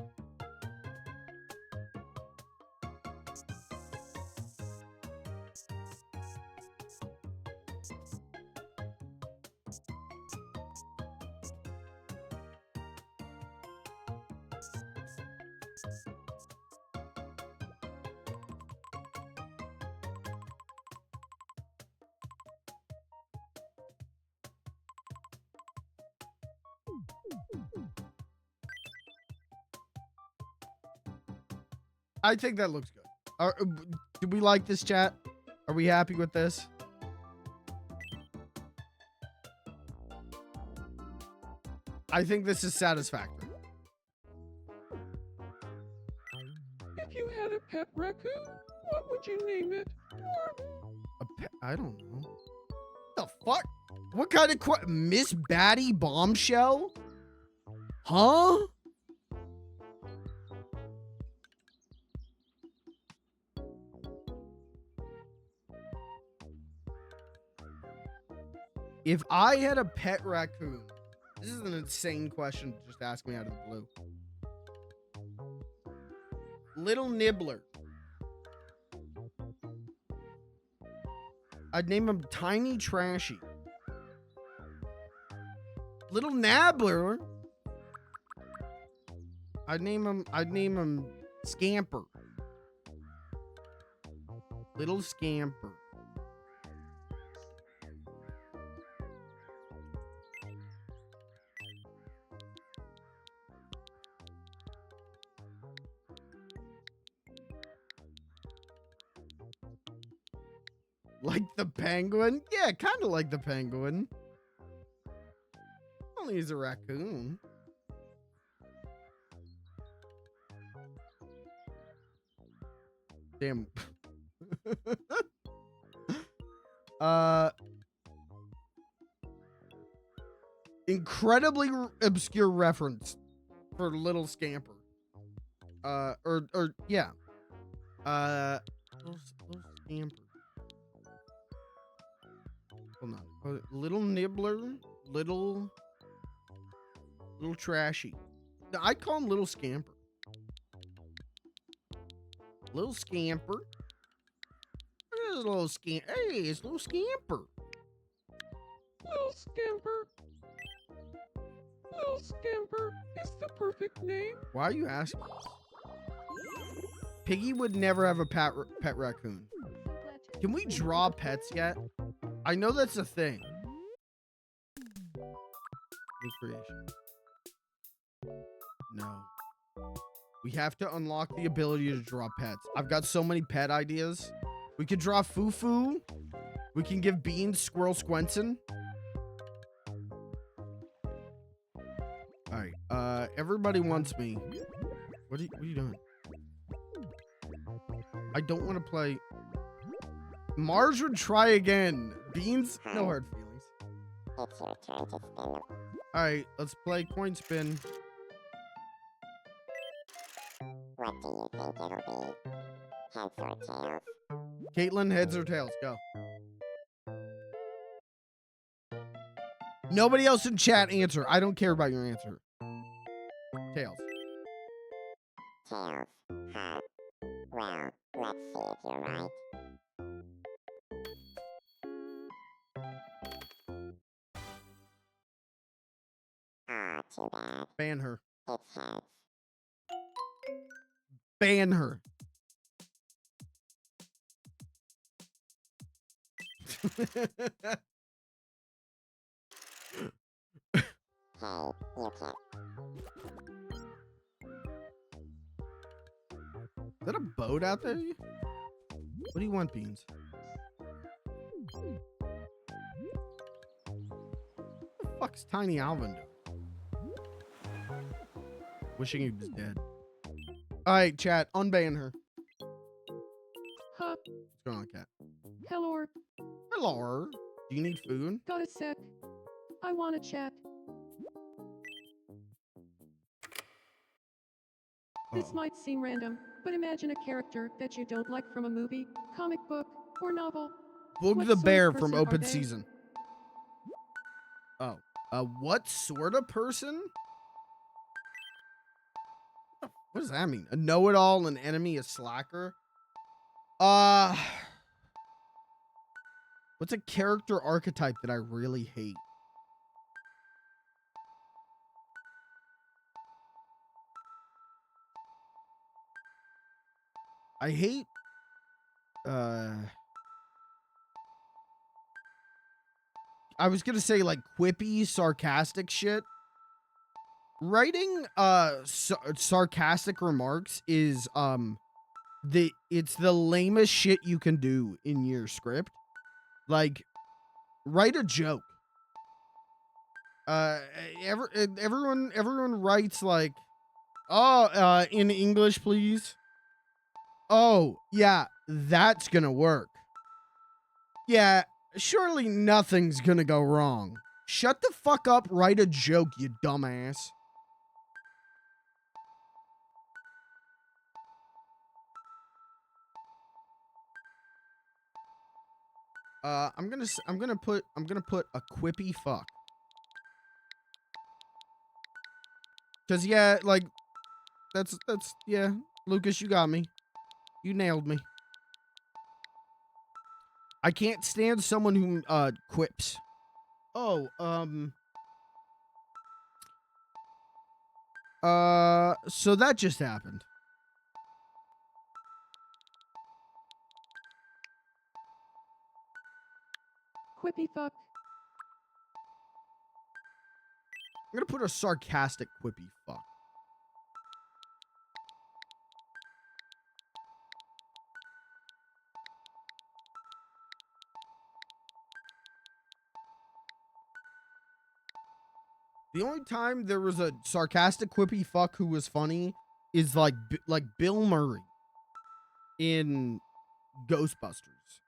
I think that looks good. Do we like this, chat? Are we happy with this? I think this is satisfactory. If you had a pet raccoon, what would you name it? A pet? I don't know. The fuck? What kind of Miss Batty Bombshell? Huh? If I had a pet raccoon, this is an insane question to just ask me out of the blue. Little Nibbler. I'd name him Tiny Trashy. Little Nabbler. I'd name him Scamper. Little Scamper. Like the penguin? Yeah, kind of like the penguin. Only he's a raccoon. Damn. Incredibly obscure reference for Little Scamper. Yeah. Little Scamper. Hold on. Little Nibbler, little Trashy. I'd call him Little Scamper. Little Scamper. Look at this little scamper. Hey, it's Little Scamper. Little Scamper. Little Scamper is the perfect name. Why are you asking? Piggy would never have a pet raccoon. Can we draw pets yet? I know that's a thing. New creation. No. We We have to unlock the ability to draw pets. I've got so many pet ideas. We could draw Fufu. We can give Beans Squirrel Squenson. All right. Everybody wants me. What are you doing? I don't want to play. Mars would try again. Beans, no hard feelings. It's your turn to spin. All right, let's play coin spin. What do you think it'll be? Heads or tails? Caitlin, heads or tails? Go. Nobody else in chat answer. I don't care about your answer. Tails. Tails. Huh. Well, let's see if you're right. Ah, too bad. Ban her. It's heads. Ban her. Hey, you can't. Is that a boat out there? What do you want, Beans? What the fuck's Tiny Alvin doing? Wishing he was dead. Alright, chat, unban her. Huh. What's going on, cat? Hello. Hello. Do you need food? Got a sec. I wanna chat. This Uh-oh. might seem random, but imagine a character that you don't like from a movie, comic book, or novel. Boog What the sort of Bear from person are Open they? Season. Oh. What sort of person? What does that mean? A know-it-all, an enemy, a slacker? What's a character archetype that I really hate? I hate, I was gonna say like quippy, sarcastic shit. Writing, sarcastic remarks is, it's the lamest shit you can do in your script. Like, write a joke. Everyone writes like, oh, in English, please. Oh, yeah, that's gonna work. Yeah, surely nothing's gonna go wrong. Shut the fuck up, write a joke, you dumbass. I'm gonna put a quippy fuck. Cause yeah, like that's yeah, Lucas, you got me. You nailed me. I can't stand someone who quips. Oh, so that just happened. Quippy fuck. I'm gonna put a sarcastic quippy fuck. The only time there was a sarcastic quippy fuck who was funny is like Bill Murray in Ghostbusters.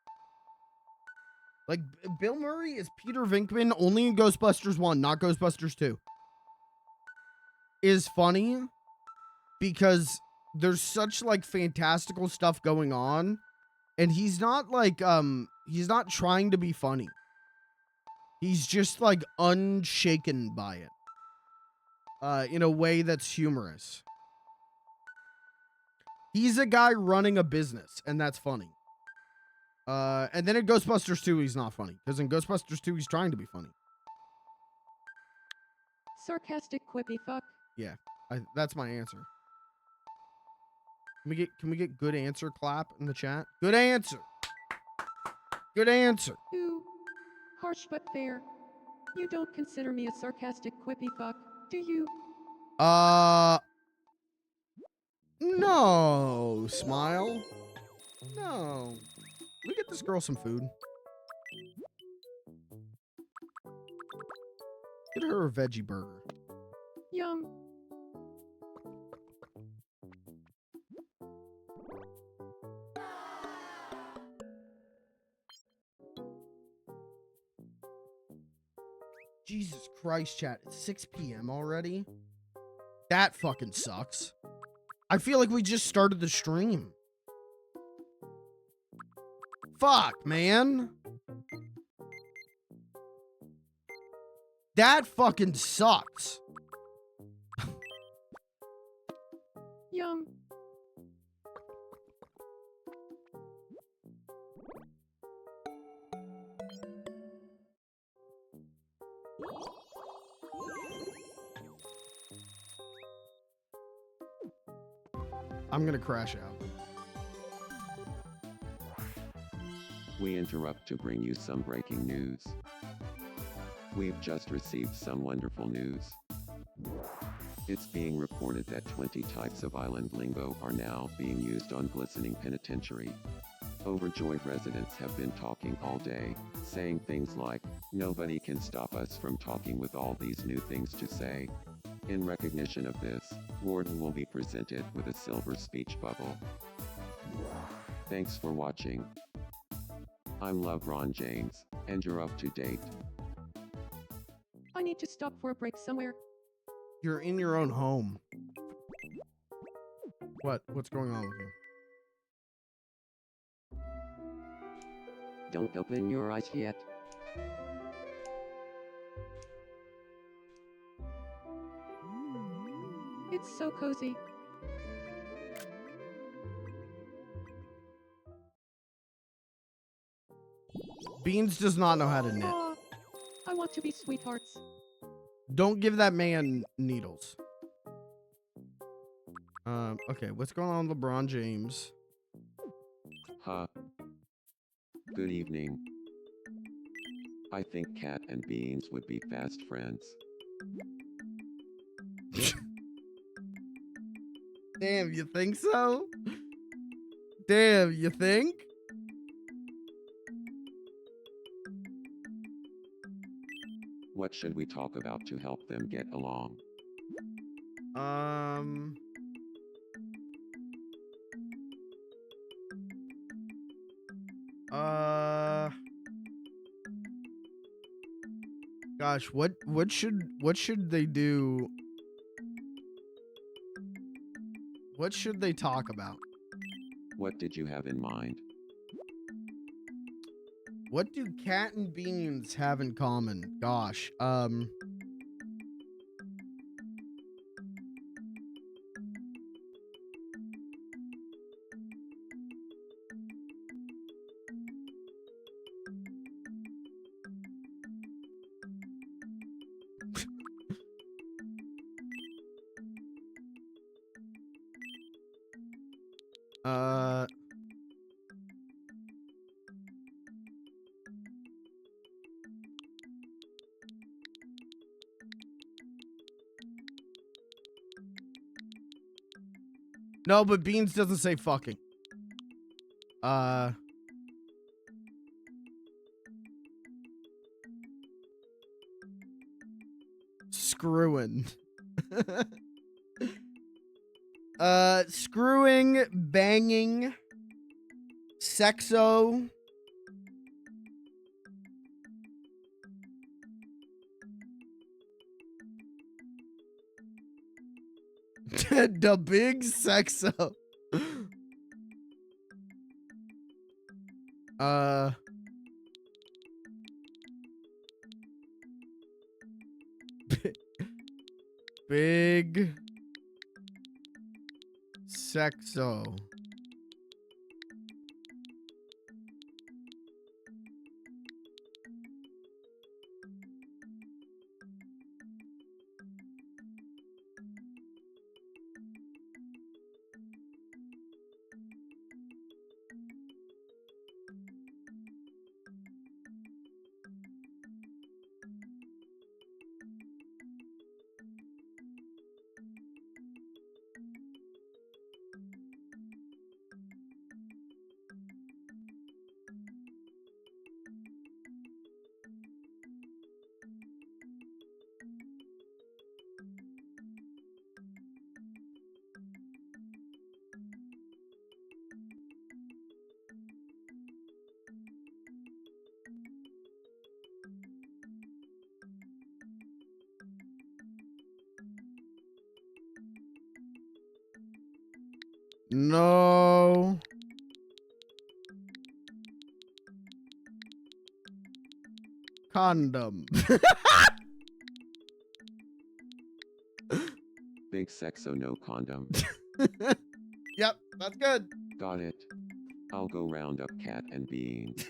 Like Bill Murray is Peter Venkman only in Ghostbusters 1, not Ghostbusters 2. Is funny because there's such like fantastical stuff going on and he's not like he's not trying to be funny. He's just like unshaken by it. In a way that's humorous. He's a guy running a business, and that's funny. And then in Ghostbusters 2, he's not funny. Because in Ghostbusters 2, he's trying to be funny. Sarcastic quippy fuck. Yeah, that's my answer. Can we get good answer clap in the chat? Good answer. Good answer. Ooh. Harsh but fair. You don't consider me a sarcastic quippy fuck, do you? No, Smile. No. We get this girl some food. Get her a veggie burger. Yum. Jesus Christ, chat. It's 6 p.m. already? That fucking sucks. I feel like we just started the stream. Fuck, man. That fucking sucks. Yum. I'm gonna crash out. We interrupt to bring you some breaking news. We've just received some wonderful news. It's being reported that 20 types of island lingo are now being used on Glistening Penitentiary. Overjoyed residents have been talking all day, saying things like, "Nobody can stop us from talking with all these new things to say." In recognition of this, Warden will be presented with a silver speech bubble. Thanks for watching. I'm LeBron James, and you're up to date. I need to stop for a break somewhere. You're in your own home. What's going on with you? Don't open your eyes yet. It's so cozy. Beans does not know how to knit. Aw, I want to be sweethearts. Don't give that man needles. Okay, what's going on, LeBron James? Huh. Good evening. I think Cat and Beans would be fast friends. Damn, you think so? Damn, you think? What should we talk about to help them get along? Gosh, what should they do? What should they talk about? What did you have in mind? What do Cat and Beans have in common? Gosh, no, but Beans doesn't say fucking. Screwing. Screwing, banging, sexo. The big sexo. Big sexo. No. Condom. Big sexo no condom. Yep, that's good. Got it. I'll go round up Cat and Beans.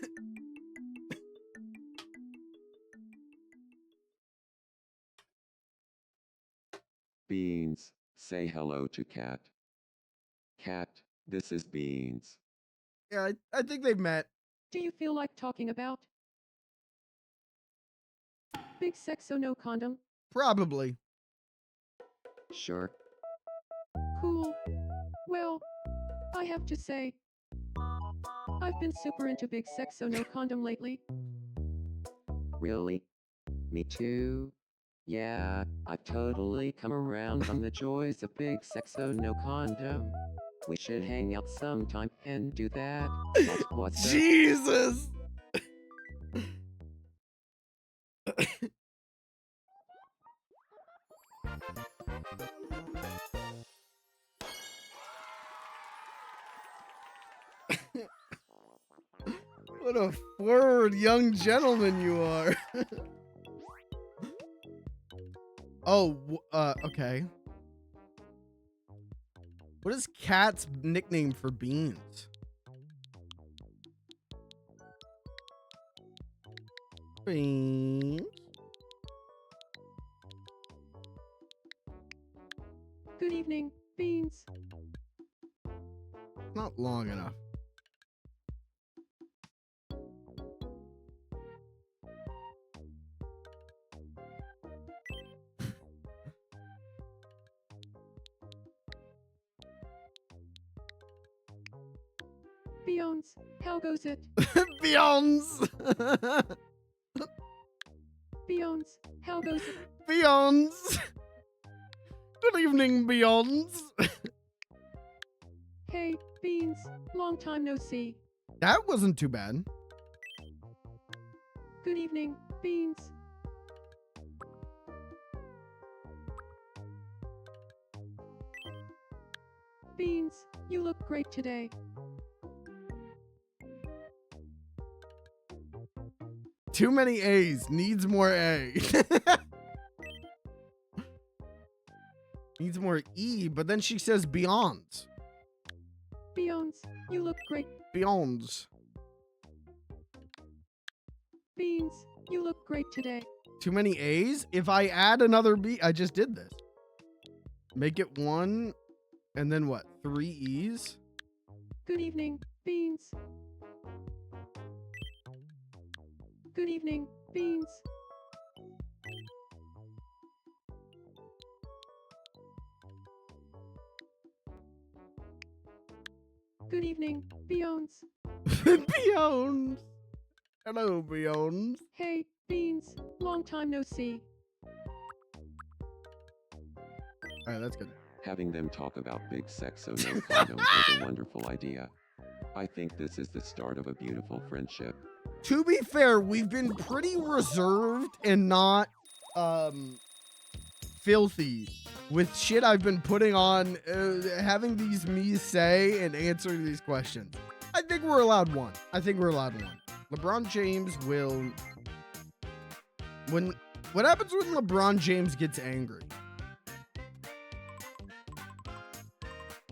Beans, say hello to Cat. Cat, this is Beans. Yeah, I think they've met. Do you feel like talking about big sex so no condom? Probably. Sure. Cool. Well, I have to say, I've been super into big sex so no condom lately. Really? Me too. Yeah, I've totally come around on the joys of big sexo no condom. We should hang out sometime and do that. What's up? Jesus. What a forward young gentleman you are. Oh, okay. What is Cat's nickname for Beans? Beans. Good evening, Beans. Not long enough. Beans, how goes it? Beyonds. Beans, how goes it? Beyonds. Good evening, Beyonds. Hey, Beans, long time no see. That wasn't too bad. Good evening, Beans. Beans, you look great today. Too many A's. Needs more A. Needs more E, but then she says Beyonds. Beans, you look great. Beyonds. Beans, you look great today. Too many A's? If I add another B, I just did this. Make it one, and then what? 3 E's? Good evening, Beans. Good evening, Beans. Good evening, Beans. Beyonds. Hello, Beyonds. Hey, Beans, long time no see. All right, that's good. Having them talk about big sexo no condom was a wonderful idea. I think this is the start of a beautiful friendship. To be fair, we've been pretty reserved and not filthy with shit I've been putting on, having these me say and answering these questions. I think we're allowed one. LeBron James will... What happens when LeBron James gets angry?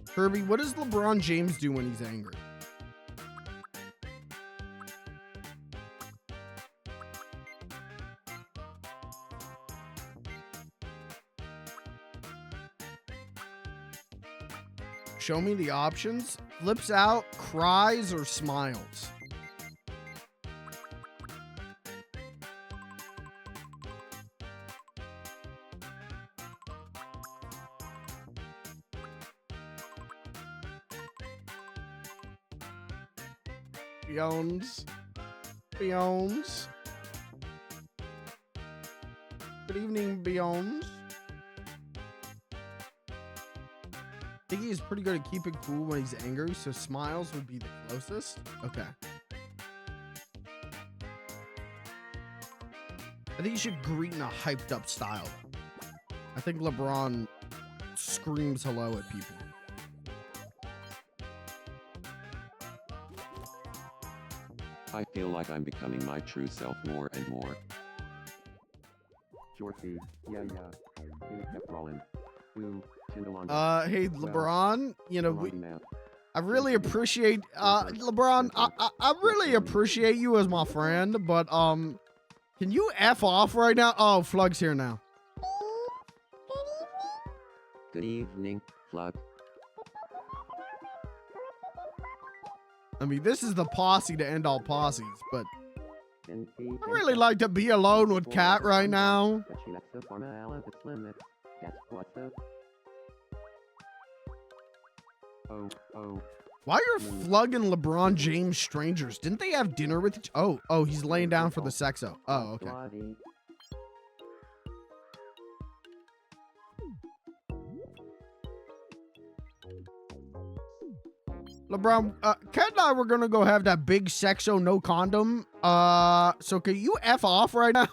Kirby, what does LeBron James do when he's angry? Show me the options. Flips out, cries, or smiles. Beyonds. Beyonds. Good evening, Beyonds. I think he's pretty good at keeping cool when he's angry, so smiles would be the closest. Okay. I think you should greet in a hyped up style. I think LeBron screams hello at people. I feel like I'm becoming my true self more and more. Jorthy, yeah. It kept rolling. Ooh, Tindalonga. Hey, Well, LeBron, you know, Blondie Map. I really appreciate, LeBron, I really appreciate you as my friend, but, can you F off right now? Oh, Flug's here now. Good evening, Flug. I mean, this is the posse to end all posses, but I I really like to be alone with Kat right now. But she lets the formal of its limit. That's what the... Oh. Why are Flug and LeBron James strangers? Didn't they have dinner with each? Oh, he's laying down for the sexo. Oh, okay. Bloody. LeBron, Kat and I were gonna go have that big sexo no condom. So can you F off right now?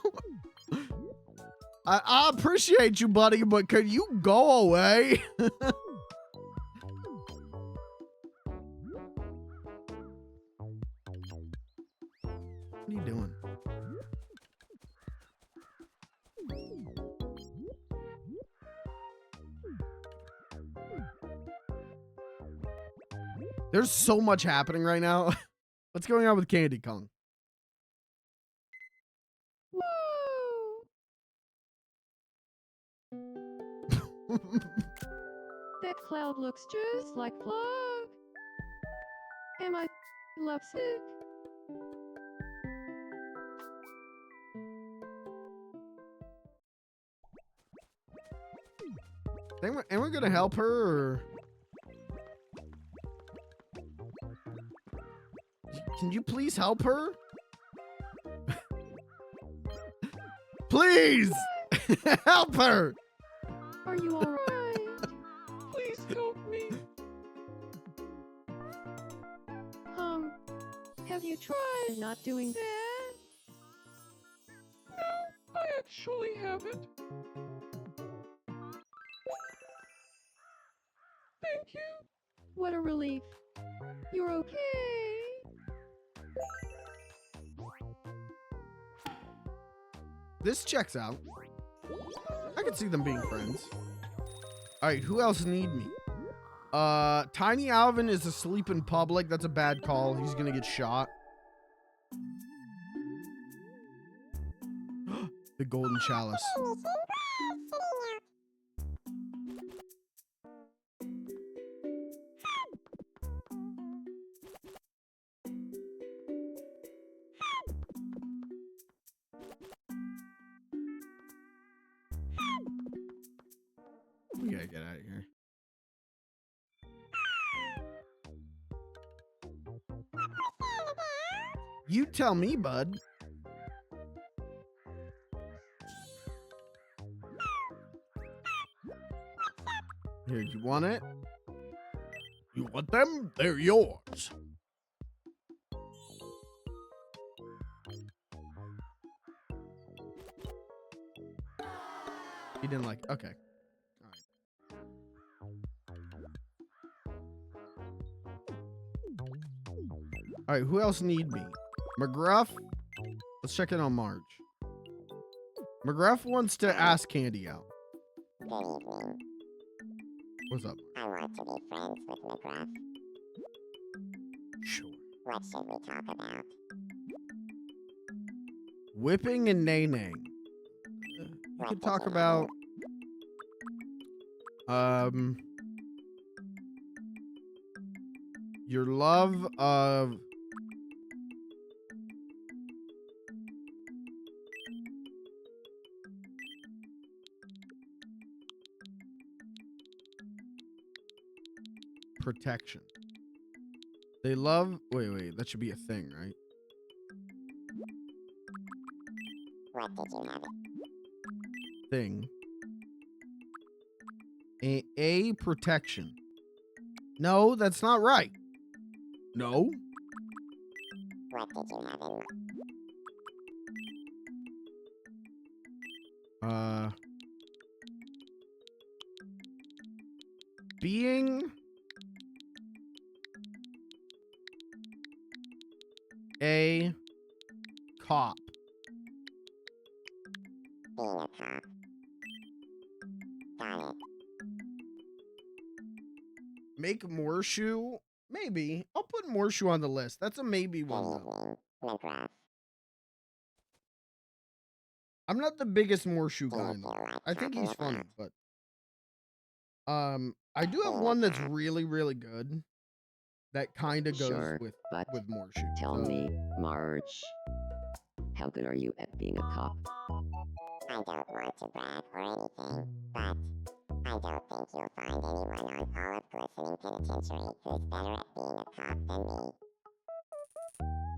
I appreciate you, buddy, but could you go away? What are you doing? There's so much happening right now. What's going on with Candy Kong? Whoa! That cloud looks just like Plug. Am I lovesick? Am we gonna help her, or? Can you please help her? Please! Help her! Are you alright? Please help me. Have you tried not doing that? I actually haven't. Thank you. What a relief. You're okay. This checks out. I can see them being friends. All right, who else need me? Tiny Alvin is asleep in public. That's a bad call. He's gonna get shot. The golden chalice. We gotta get out of here. You tell me, bud. Here, you want it? You want them? They're yours. You didn't like, okay. All right, who else need me? McGruff? Let's check in on Marge. McGruff wants to ask Candy out. Good evening. What's up? I want to be friends with McGruff. Sure. What should we talk about? Whipping and nay-nay. We could talk about... your love of... protection. They love... Wait, that should be a thing, right? What did you have? Thing. A protection. No, that's not right. No. What did you have in being a cop. Being a cop. Got it. Make Morshu? Maybe. I'll put Morshu on the list. That's a maybe Good one, though. evening, McGrath. I'm not the biggest Morshu Do you guy, feel though. like I think talking he's funny, about but I do have being a one that's cop? really, really good. That kind of goes Sure, with but Morshu. tell So, me, Marge, how good are you at being a cop? I don't want to brag or anything, but I don't think you'll find anyone on all of Glistening Penitentiary who's better at being a cop than me.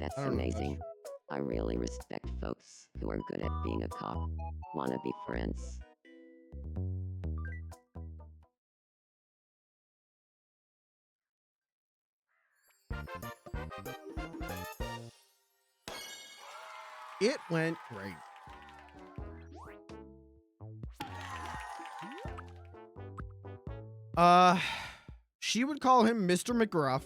That's I don't know if that's amazing. true. I really respect folks who are good at being a cop. Wanna be friends? It went great. She would call him Mr. McGruff.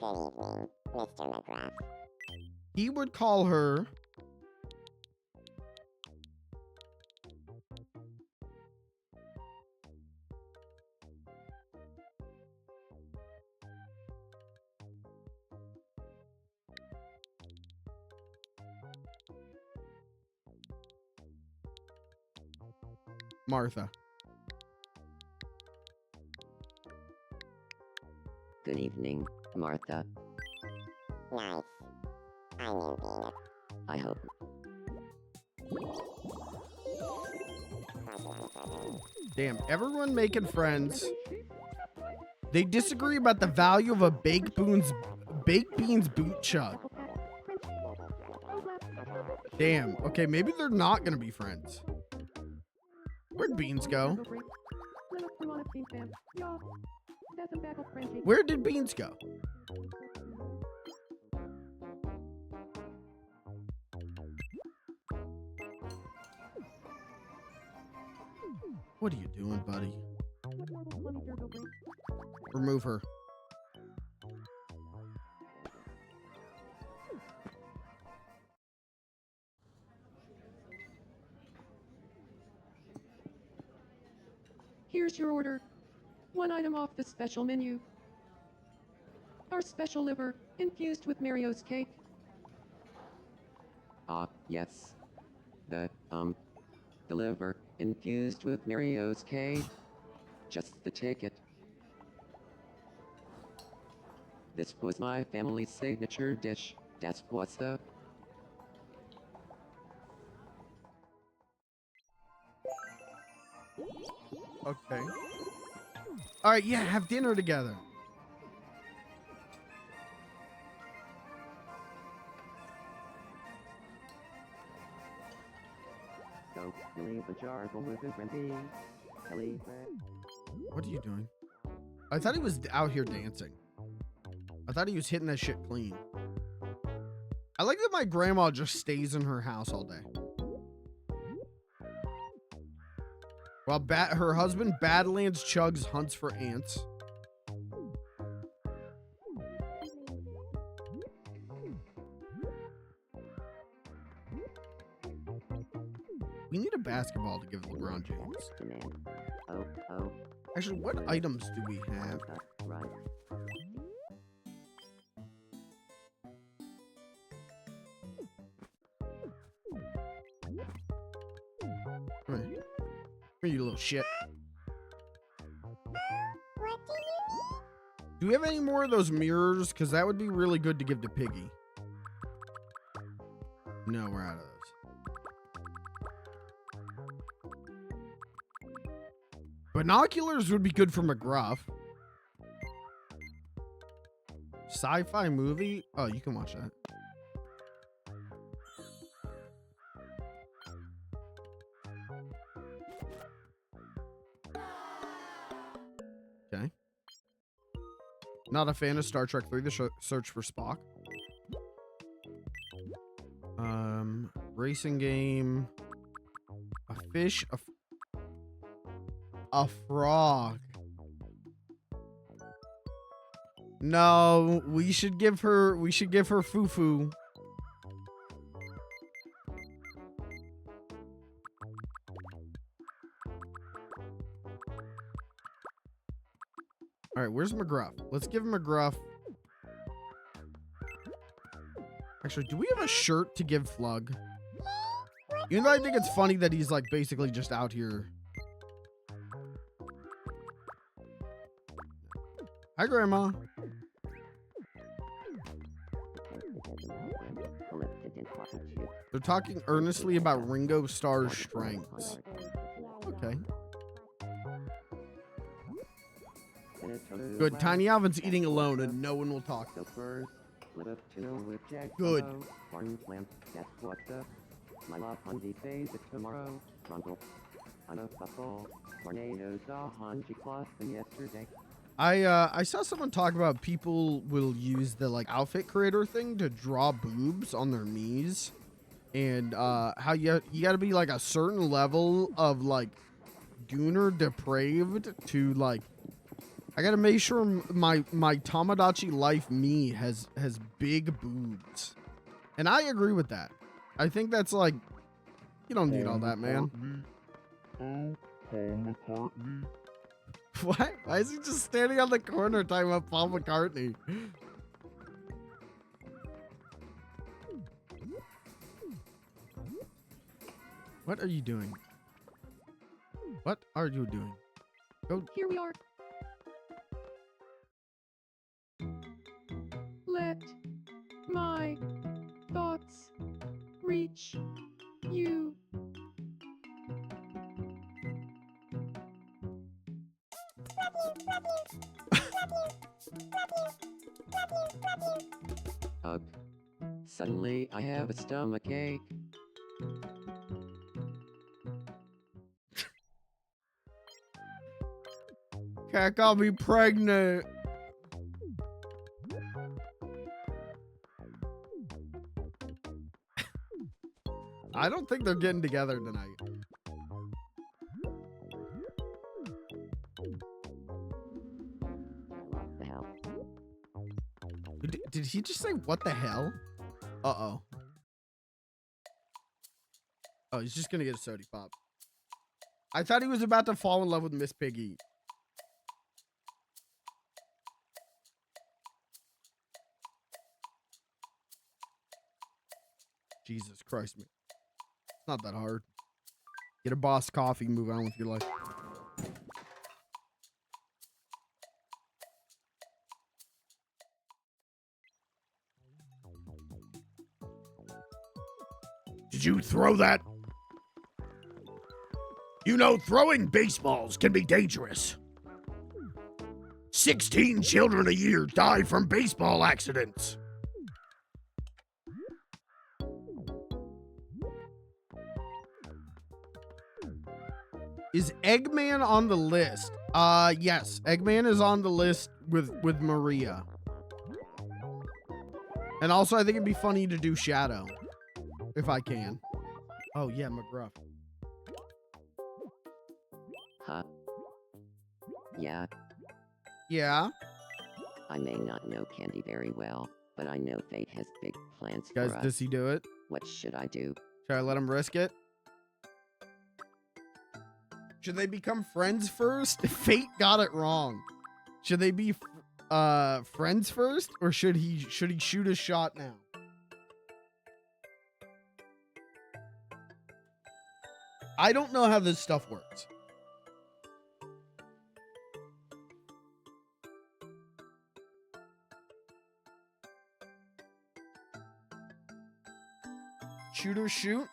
Good evening, Mr. McGrath. He would call her Martha. Good evening, Martha. Nice. I knew being a I hope. Damn, everyone making friends. They disagree about the value of a baked beans boot chug. Damn. Okay, maybe they're not gonna be friends. Where'd Beans go? Where did Beans go? What are you doing, buddy? Remove her. Here's your order. One item off the special menu. Our special liver, infused with Mario's cake. Ah, yes. The liver, infused with Mario's cake. Just the ticket. This was my family's signature dish. That's what's up. Okay. All right, yeah, have dinner together. Don't leave the jar full with the brandy. What are you doing? I thought he was out here dancing. I thought he was hitting that shit clean. I like that my grandma just stays in her house all day. While her husband Badlands Chugs hunts for ants. We need a basketball to give LeBron James. Oh. Actually, what items do we have? Right. Come here. Here, you little shit. What do you need? Do we have any more of those mirrors? Because that would be really good to give to Piggy. No, we're out of those. Binoculars would be good for McGruff. Sci-fi movie? Oh, you can watch that. Okay. Not a fan of Star Trek 3, The Search for Spock. Racing game. A fish. A frog. No, we should give her foo-foo. All right, where's McGruff? Let's give him McGruff. Actually, do we have a shirt to give Flug? Even though I think it's funny that he's like basically just out here. Hi, Grandma. They're talking earnestly about Ringo Starr's strengths. Okay. Good. Tiny Alvin's eating alone and no one will talk. Good. I saw someone talk about people will use the like outfit creator thing to draw boobs on their knees, and how you gotta be like a certain level of like gooner depraved to like. I gotta make sure my Tomodachi life me has big boobs, and I agree with that. I think that's like, you don't need all that, man. What? Why is he just standing on the corner talking about Paul McCartney? What are you doing? What are you doing? Go. Here we are. Let my thoughts reach you. Ugh. Suddenly I have a stomachache. Cat got me pregnant. I don't think they're getting together tonight. What the hell? Did he just say what the hell? Uh-oh. Oh, he's just gonna get a sody pop. I thought he was about to fall in love with Miss Piggy. Jesus Christ, man. It's not that hard. Get a Boss coffee, move on with your life. Did you throw that? You know, throwing baseballs can be dangerous. 16 children a year die from baseball accidents. Is Eggman on the list? Yes. Eggman is on the list with Maria. And also, I think it'd be funny to do Shadow. If I can. Oh, yeah, McGruff. Huh? Yeah, Yeah? I may not know Candy very well, but I know Fate has big plans Guys, for us. does he do it? What should I do? Should I let him risk it? Should they become friends first? Fate got it wrong. Should they be friends first, or should he shoot a shot now? I don't know how this stuff works. Shoot or shoot?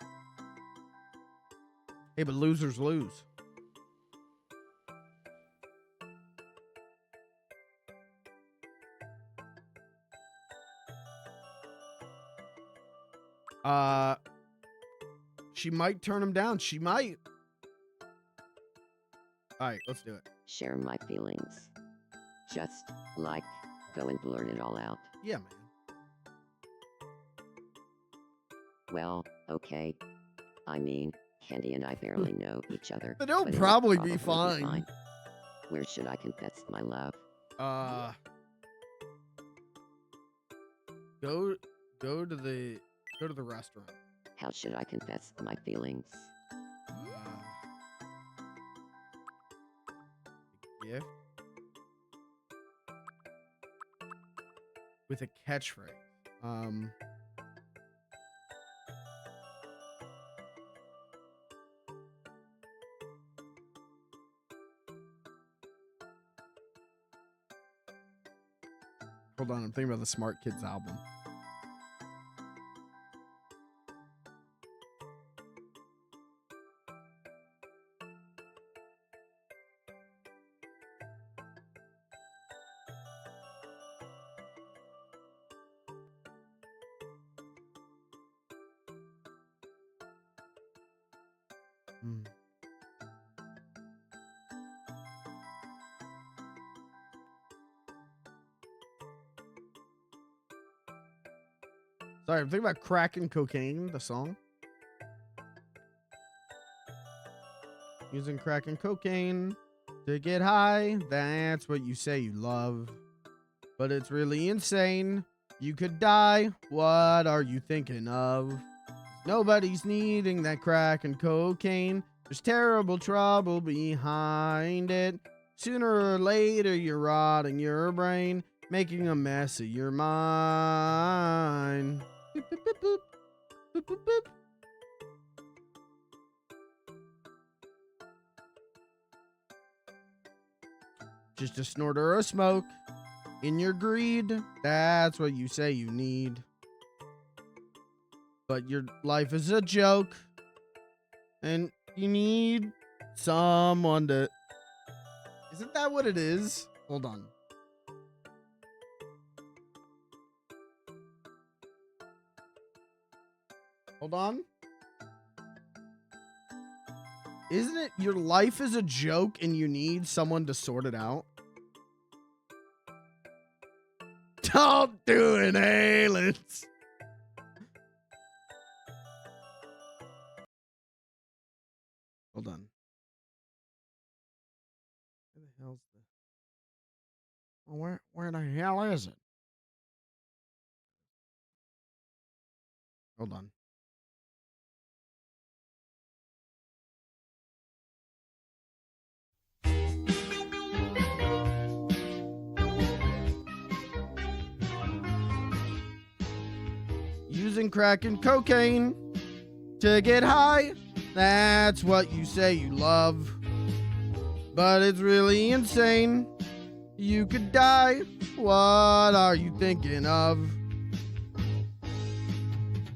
Hey, but losers lose. She might turn him down. She might. All right, let's do it. Share my feelings. Just, like, go and blurt it all out. Yeah, man. Well, okay. I mean, Candy and I barely know each other. But it'll but probably be fine. Where should I confess my love? Go to the restaurant. How should I confess my feelings? Gift with a catchphrase. Hold on, I'm thinking about the Smart Kids album. Sorry, I'm thinking about Crack and Cocaine, the song. Using crack and cocaine to get high, that's what you say you love. But it's really insane. You could die. What are you thinking of? Nobody's needing that crack and cocaine. There's terrible trouble behind it. Sooner or later, you're rotting your brain, making a mess of your mind. Boop, boop, boop, boop. Boop, boop, boop. Just a snort or a smoke in your greed. That's what you say you need. But your life is a joke, and you need someone to... Isn't that what it is? Hold on. Hold on. Isn't it your life is a joke and you need someone to sort it out? Don't do it, Ailins. Hold on. Where the hell's the... Where the hell is it? Hold on. Using crack and cocaine to get high, that's what you say you love. But it's really insane. You could die. What are you thinking of?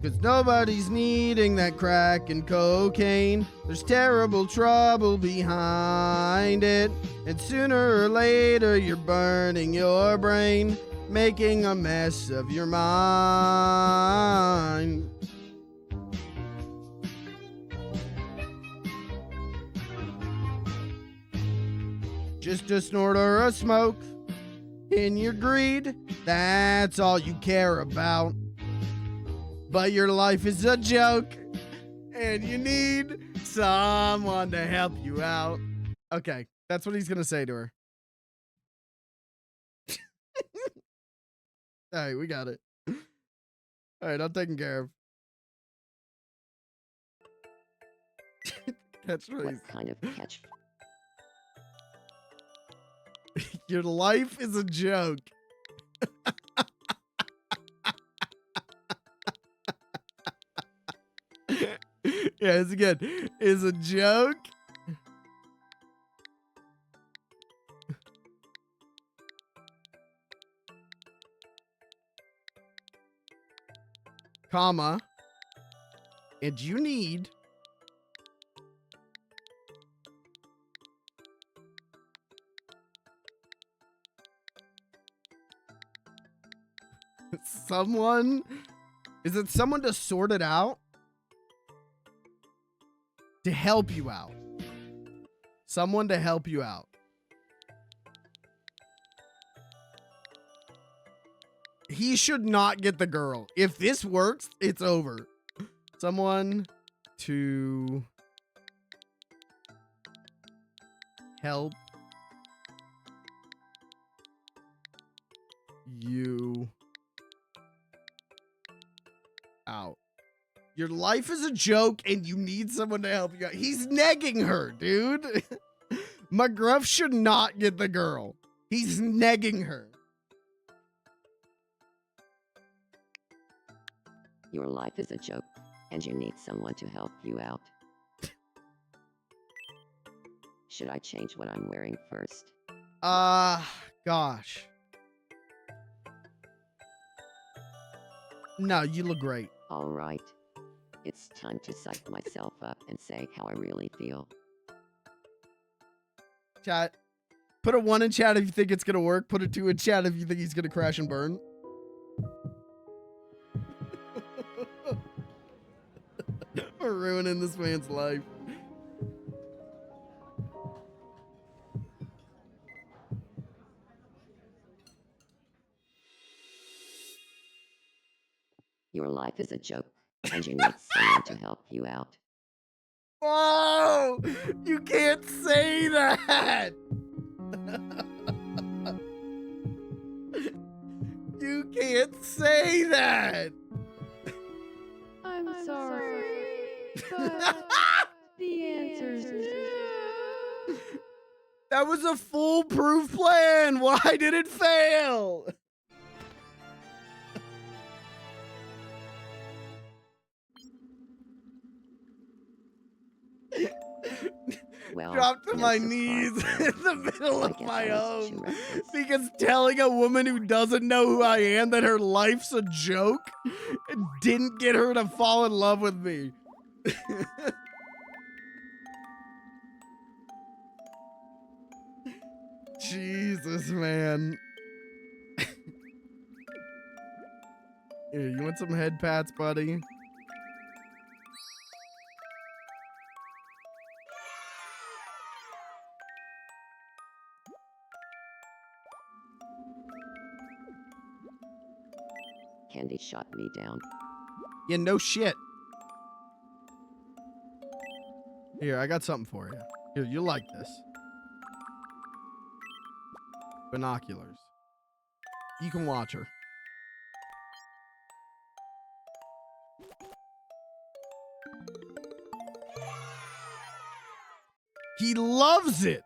'Cause nobody's needing that crack and cocaine. There's terrible trouble behind it. And sooner or later, you're burning your brain, making a mess of your mind. Just a snort or a smoke in your greed, that's all you care about. But your life is a joke, and you need someone to help you out. Okay, that's what he's gonna say to her. All right, we got it. All right, I'm taken care of. Catchphrase. What kind of catch? Your life is a joke. Yeah, it's good. Is a joke. Comma. And you need someone. Is it someone to sort it out? To help you out. Someone to help you out. He should not get the girl. If this works, it's over. Someone to help you out. Your life is a joke and you need someone to help you out. He's negging her, dude. McGruff should not get the girl. He's negging her. Your life is a joke, and you need someone to help you out. Should I change what I'm wearing first? Gosh. No, you look great. Alright. It's time to psych myself up and say how I really feel. Chat. Put a 1 in chat if you think it's gonna work. Put a 2 in chat if you think he's gonna crash and burn. We're ruining this man's life. Your life is a joke, and you need someone to help you out. Oh, you can't say that. You can't say that. I'm sorry, but the answer's no. That was a foolproof plan. Why did it fail? Well, Dropped to no my surprise knees there. in the middle I of guess my I was too home reckless. because telling a woman who doesn't know who I am that her life's a joke didn't get her to fall in love with me. Jesus, man. Here, you want some head pats, buddy? Candy shot me down. Yeah, no shit. Here, I got something for you. Here, you like this. Binoculars. You can watch her. He loves it.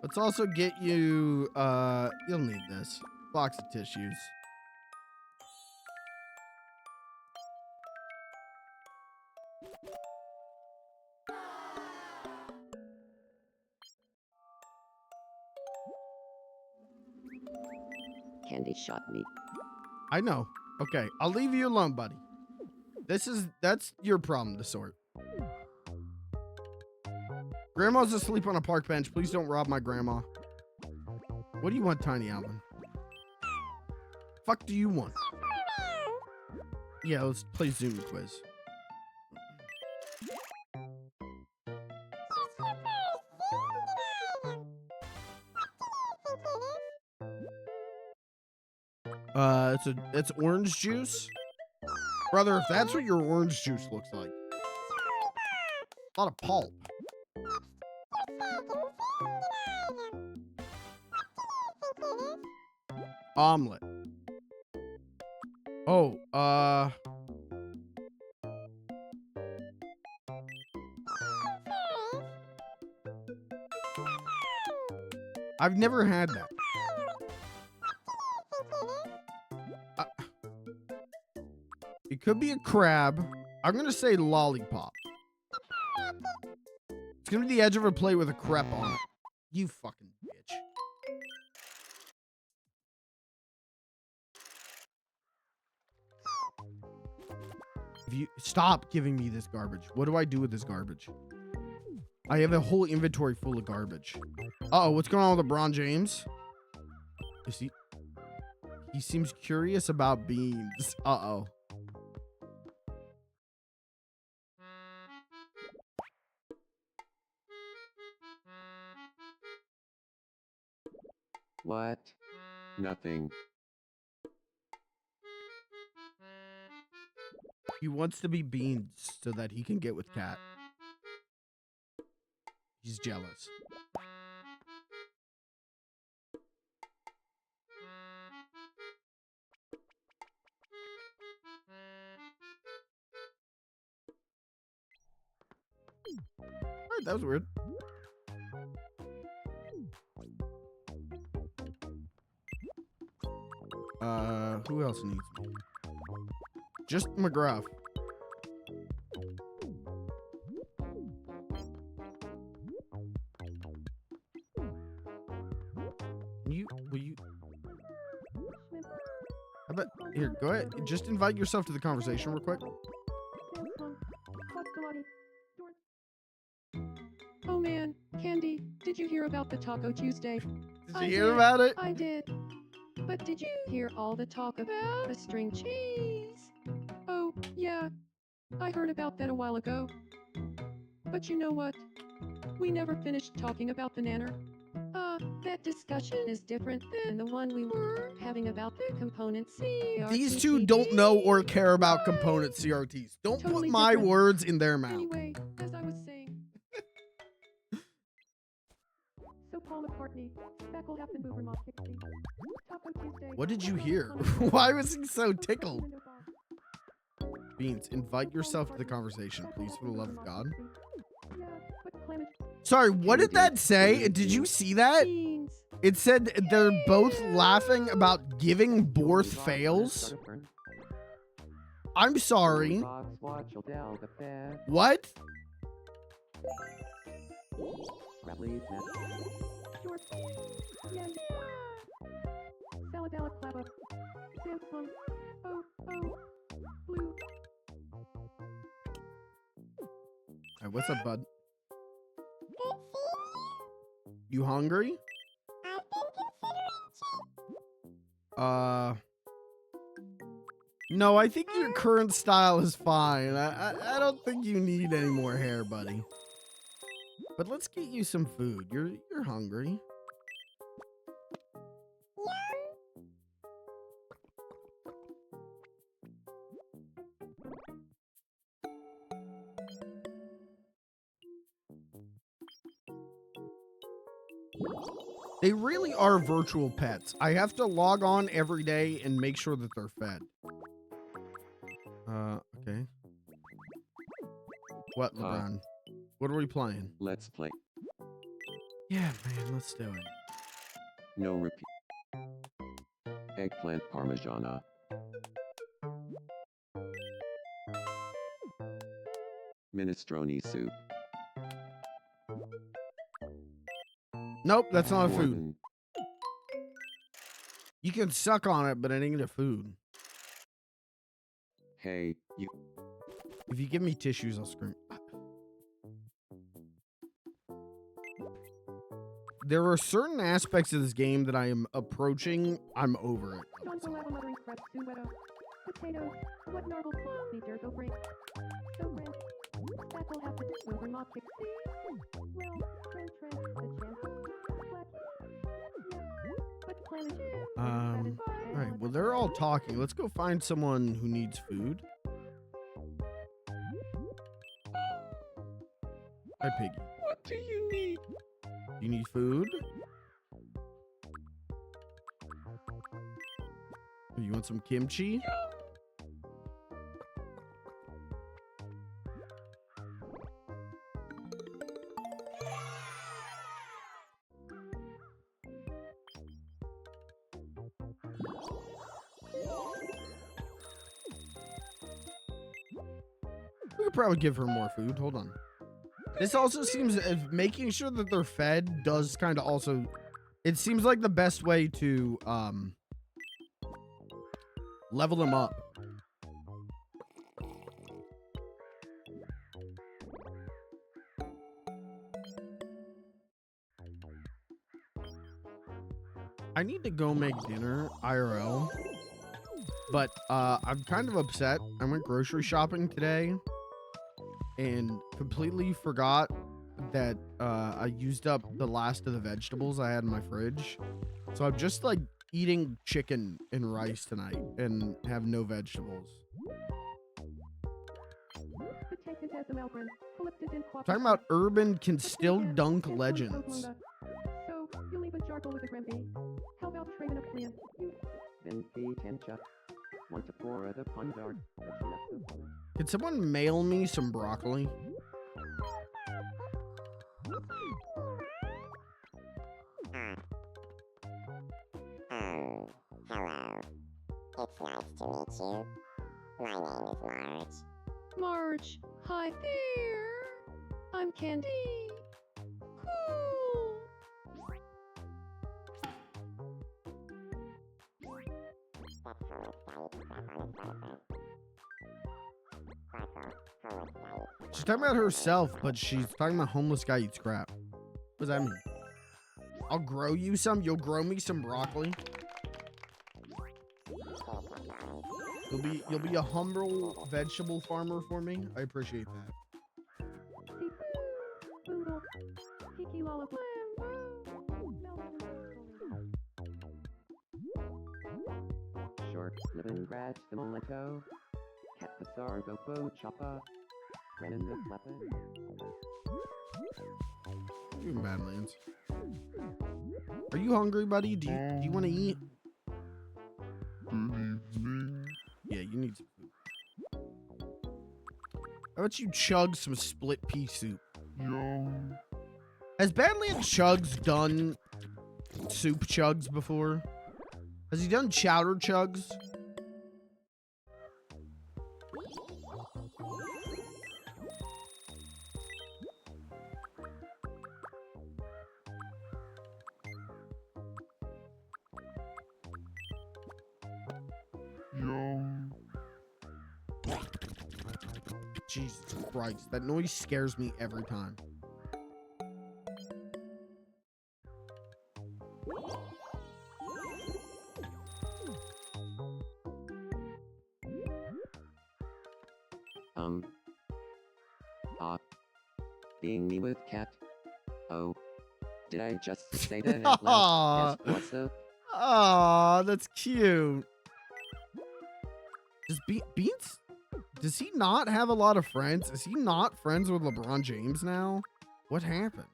Let's also get you, you'll need this. Box of tissues. Candy shot me. I know. Okay, I'll leave you alone, buddy. That's your problem to sort. Grandma's asleep on a park bench. Please don't rob my grandma. What do you want, Tiny Alvin? Fuck do you want? Yeah, let's play Zoom quiz. It's orange juice. Brother, if that's what your orange juice looks like. A lot of pulp. Omelet. Oh, I've never had that. It could be a crab. I'm gonna say lollipop. It's gonna be the edge of a plate with a crepe on it. You fucking bitch. If you stop giving me this garbage, what do I do with this garbage? I have a whole inventory full of garbage. Uh-oh, what's going on with LeBron James? Is he seems curious about beans. Uh-oh. What? Nothing. He wants to be beans so that he can get with Cat. He's jealous. Alright, that was weird. Who else needs me? Just McGruff. Will you? I bet. Here, go ahead. Just invite yourself to the conversation real quick. Oh man, Candy, did you hear about the Taco Tuesday? Did you hear about it? I did. But did you hear all the talk about the string cheese? Oh, yeah. I heard about that a while ago. But you know what? We never finished talking about the nanner. That discussion is different than the one we were having about the component CRT. These two don't know or care about component CRTs. Don't Totally put my different. words in their mouth. Anyway, as I was saying. So Paul McCartney, Speckle have the Boober Mob Pixie. Taco Tuesday. What did you hear? Why was he so tickled? Beans, invite yourself to the conversation, please, for the love of God. Yeah, but Clement. Sorry, what did that say? Did you see that? Beans. It said they're both laughing about giving Borth fails. I'm sorry. What? George. Yeah. Saladala Clabba. Samsung. Oh, Blue. Alright, what's up, bud? You hungry? No, I think your current style is fine. I don't think you need any more hair, buddy. But let's get you some food. You're hungry. They really are virtual pets. I have to log on every day and make sure that they're fed. Okay. What, LeBron? What are we playing? Let's play. Yeah, man, let's do it. No repeat. Eggplant Parmigiana. Minestrone soup. Nope, that's not a food. Morton. You can suck on it, but it ain't a food. Hey, you. If you give me tissues, I'll scream. There are certain aspects of this game that I am approaching. I'm over it. Potatoes. What marble me dirt go break? So Brent. Speckle have to over mob kick. Well, Trent, the chance. But planet. Alright, well, they're all talking. Let's go find someone who needs food. Hi, Piggy. What do you need? You need food? You want some kimchi? We could probably give her more food. Hold on. This also seems, if making sure that they're fed does kind of also, it seems like the best way to level them up. I need to go make dinner IRL, but I'm kind of upset. I went grocery shopping today and completely forgot that I used up the last of the vegetables I had in my fridge. So I'm just like eating chicken and rice tonight and have no vegetables. some Alvin. Collected in Talking about Urban can still dunk legends. So, you leave a jargle with a Grammy. How about trading a plan? You Vinci Tencha. 1 to 4 of the Pundar. Can someone mail me some broccoli? Hello. It's nice to meet you. My name is Marge. Marge, hi there. I'm Candy. Cool. That's homeless guy you can crap on his boyfriend. Sparkle, homeless guy you She's talking about herself, but she's talking about homeless guy eats crap. What does that mean? I'll grow you some? You'll grow me some broccoli? You'll be a humble vegetable farmer for me? I appreciate that. Boodle. Kiki Lollipop. Short, living grass, the Molito. Cat Bazaar, Gopo, Choppa. Renan the Flappin. You're in Badlands. Are you hungry, buddy? Do you want to eat? Yeah, you need some food. How about you chug some split pea soup? Has Badlands Chugs done soup chugs before? Has he done chowder chugs? Jesus Christ, that noise scares me every time. Being me with cat. Oh. Did I just say that out loud? Yes, what's up? Aw, that's cute. Does Beans? Does he not have a lot of friends? Is he not friends with LeBron James now? What happened?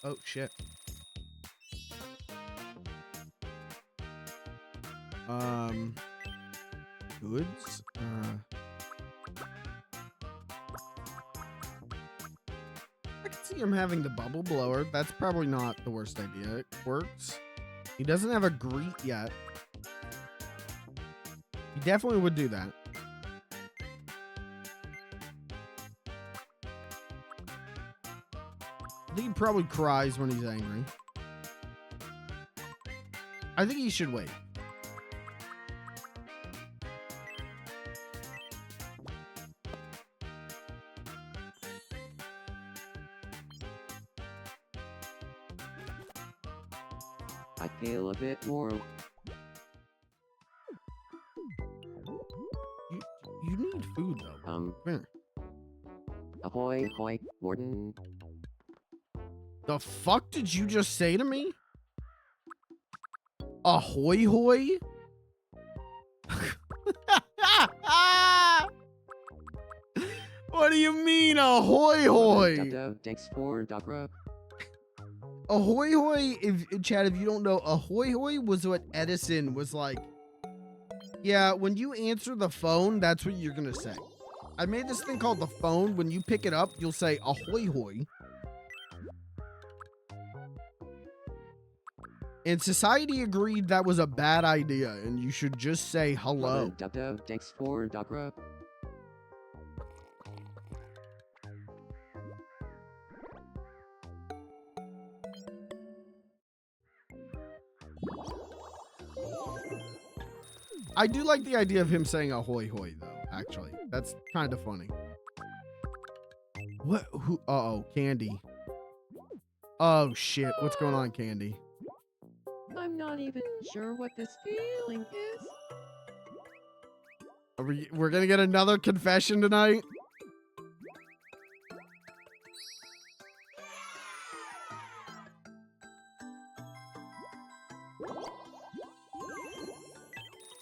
Oh, shit. Goods? I can see him having the bubble blower. That's probably not the worst idea. It works. He doesn't have a greet yet. He definitely would do that. I think he probably cries when he's angry. I think he should wait. I feel a bit more. You need food though. Come here. Ahoy, hoy, Warden. The fuck did you just say to me? Ahoy hoy? What do you mean ahoy hoy? Thanks for Dogra. Ahoy hoy, Chad, if you don't know, ahoy hoy was what Edison was like. Yeah, when you answer the phone, that's what you're gonna say. I made this thing called the phone. When you pick it up, you'll say ahoy hoy. And society agreed that was a bad idea, and you should just say hello. Thanks for Dogra. I do like the idea of him saying ahoy hoy, though, actually. That's kind of funny. What? Who? Uh-oh, Candy. Oh, shit. What's going on, Candy? I'm not even sure what this feeling is. We're gonna get another confession tonight?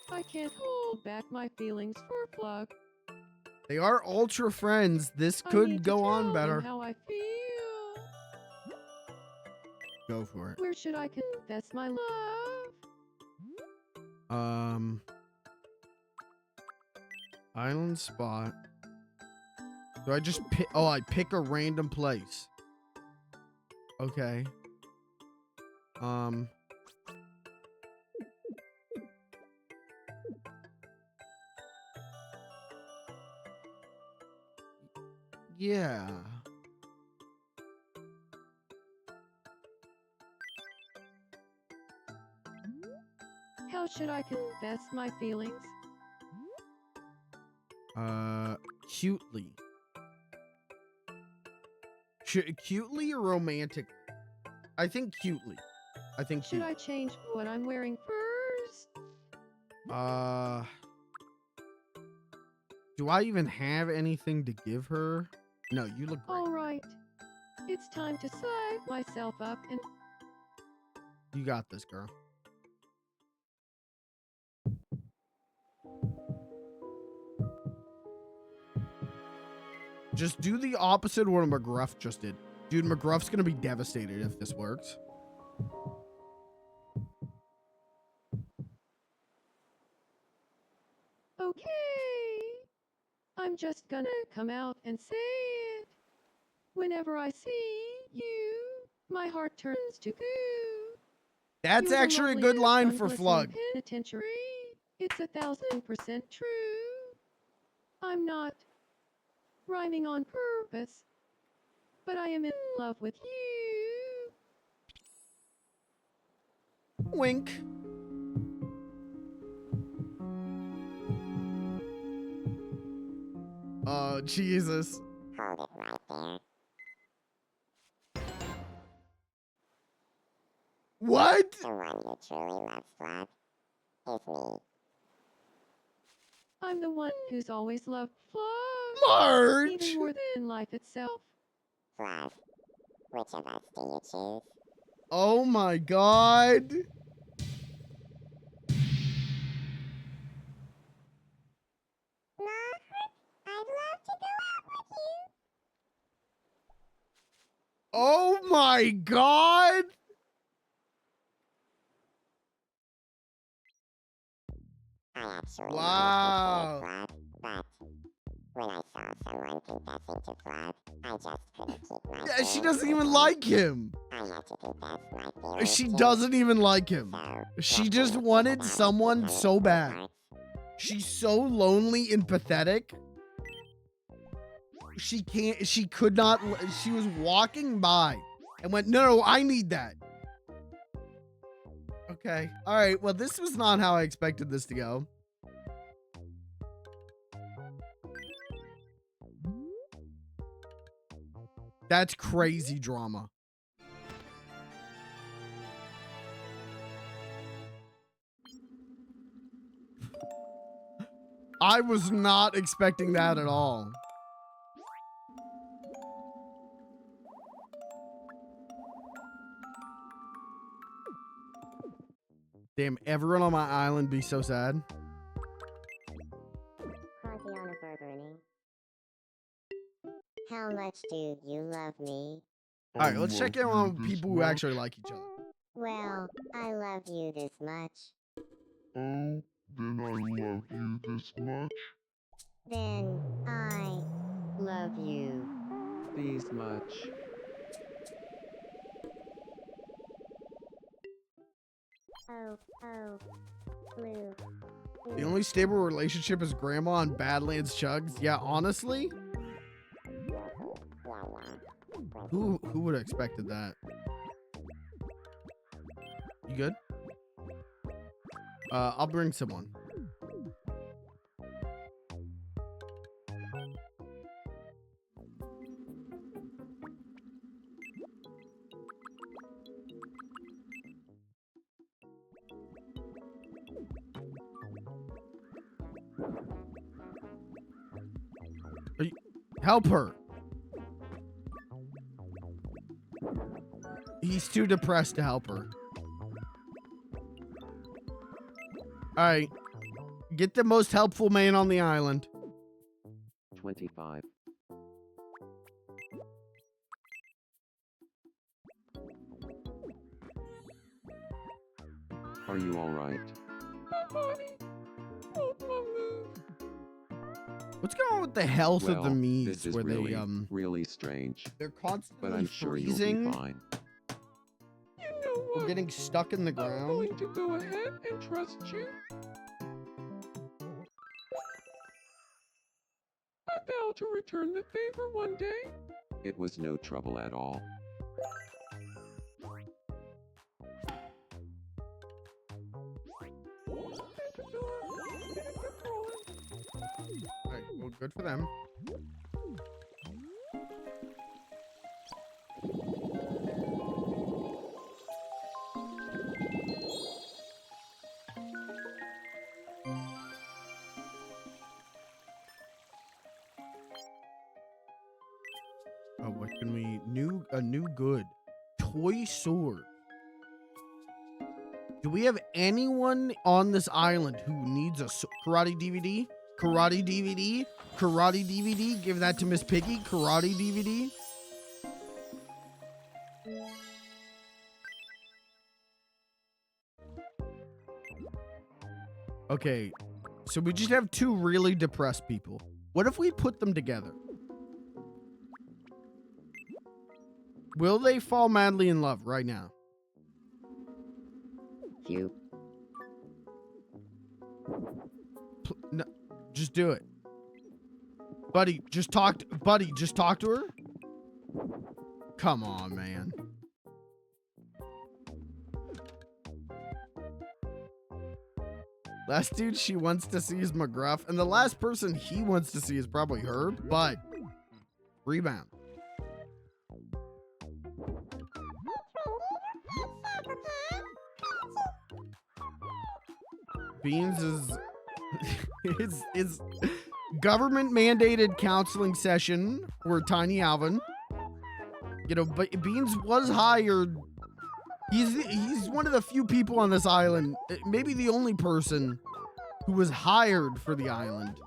I can't hold back my feelings for Plug. They are ultra friends. This I could need to go on tell better. him how I feel. Go for it. Where should I confess my love? Island spot. Do I just pick? Oh, I pick a random place. Okay. Yeah. How should I confess my feelings? Cutely. Cutely or romantic? I think cutely. I think Should cute. I change what I'm wearing first? Do I even have anything to give her? No, you look great. All right. It's time to psych myself up and You got this, girl. Just do the opposite of what McGruff just did. Dude, McGruff's gonna be devastated if this works. okay. I'm just gonna come out and say it. Whenever I see you, my heart turns to goo. That's You're the actually a good loveliest line gun for glistening Flug. Penitentiary. It's 1000% true. I'm not rhyming on purpose, but I am in love with you. Wink. Oh, Jesus. Hold it right there. What? The one who truly loves Flug is me. I'm the one who's always loved Flug, Marge! even more than life itself. Flug, which of us do you choose? Oh my God. Margaret, I'd love to go out with you. Oh my God. I actually Wow. wanted to Flug, but when I saw someone confessing to Flug, I just couldn't keep my Yeah, she feelings doesn't even within. like him. I had to confess my feelings. She too. doesn't even like him. So, She what just do you think wanted about it, someone Lieutenant so bad. Sweetheart? She's so lonely and pathetic. She could not, she was walking by and went, no, I need that. Okay. All right. Well, this was not how I expected this to go. That's crazy drama. I was not expecting that at all. Damn, everyone on my island be so sad. Contiana Burberny. How much do you love me? All right, let's check in on people who actually like each other. Well, I love you this much. Oh, then I love you this much? Then I love you. These much. Oh, blue. The only stable relationship is Grandma and Badlands Chugs. Yeah, honestly, who would have expected that? You good? I'll bring someone. Help her. He's too depressed to help her. All right. Get the most helpful man on the island. 25. Are you alright? What's going on with the health of the Well, Miis this is where really, they really strange. they're But constantly I'm sure you'll be freezing fine. You know or what? getting stuck in the I'm ground? going to go ahead and trust you. I vow to return the favor one day. It was no trouble at all. All right, well, good for them. Oh, what can we a new good toy sword? Do we have anyone on this island who needs a karate DVD? Karate DVD? Karate DVD? Give that to Miss Piggy. Karate DVD. Okay, so we just have two really depressed people. What if we put them together? Will they fall madly in love right now? You. No, just do it. Buddy, just talk to her. Come on, man. Last dude she wants to see is McGruff, and the last person he wants to see is probably her, but rebound. Beans is government mandated counseling session for Tiny Alvin. You know, but Beans was hired. He's one of the few people on this island, maybe the only person who was hired for the island.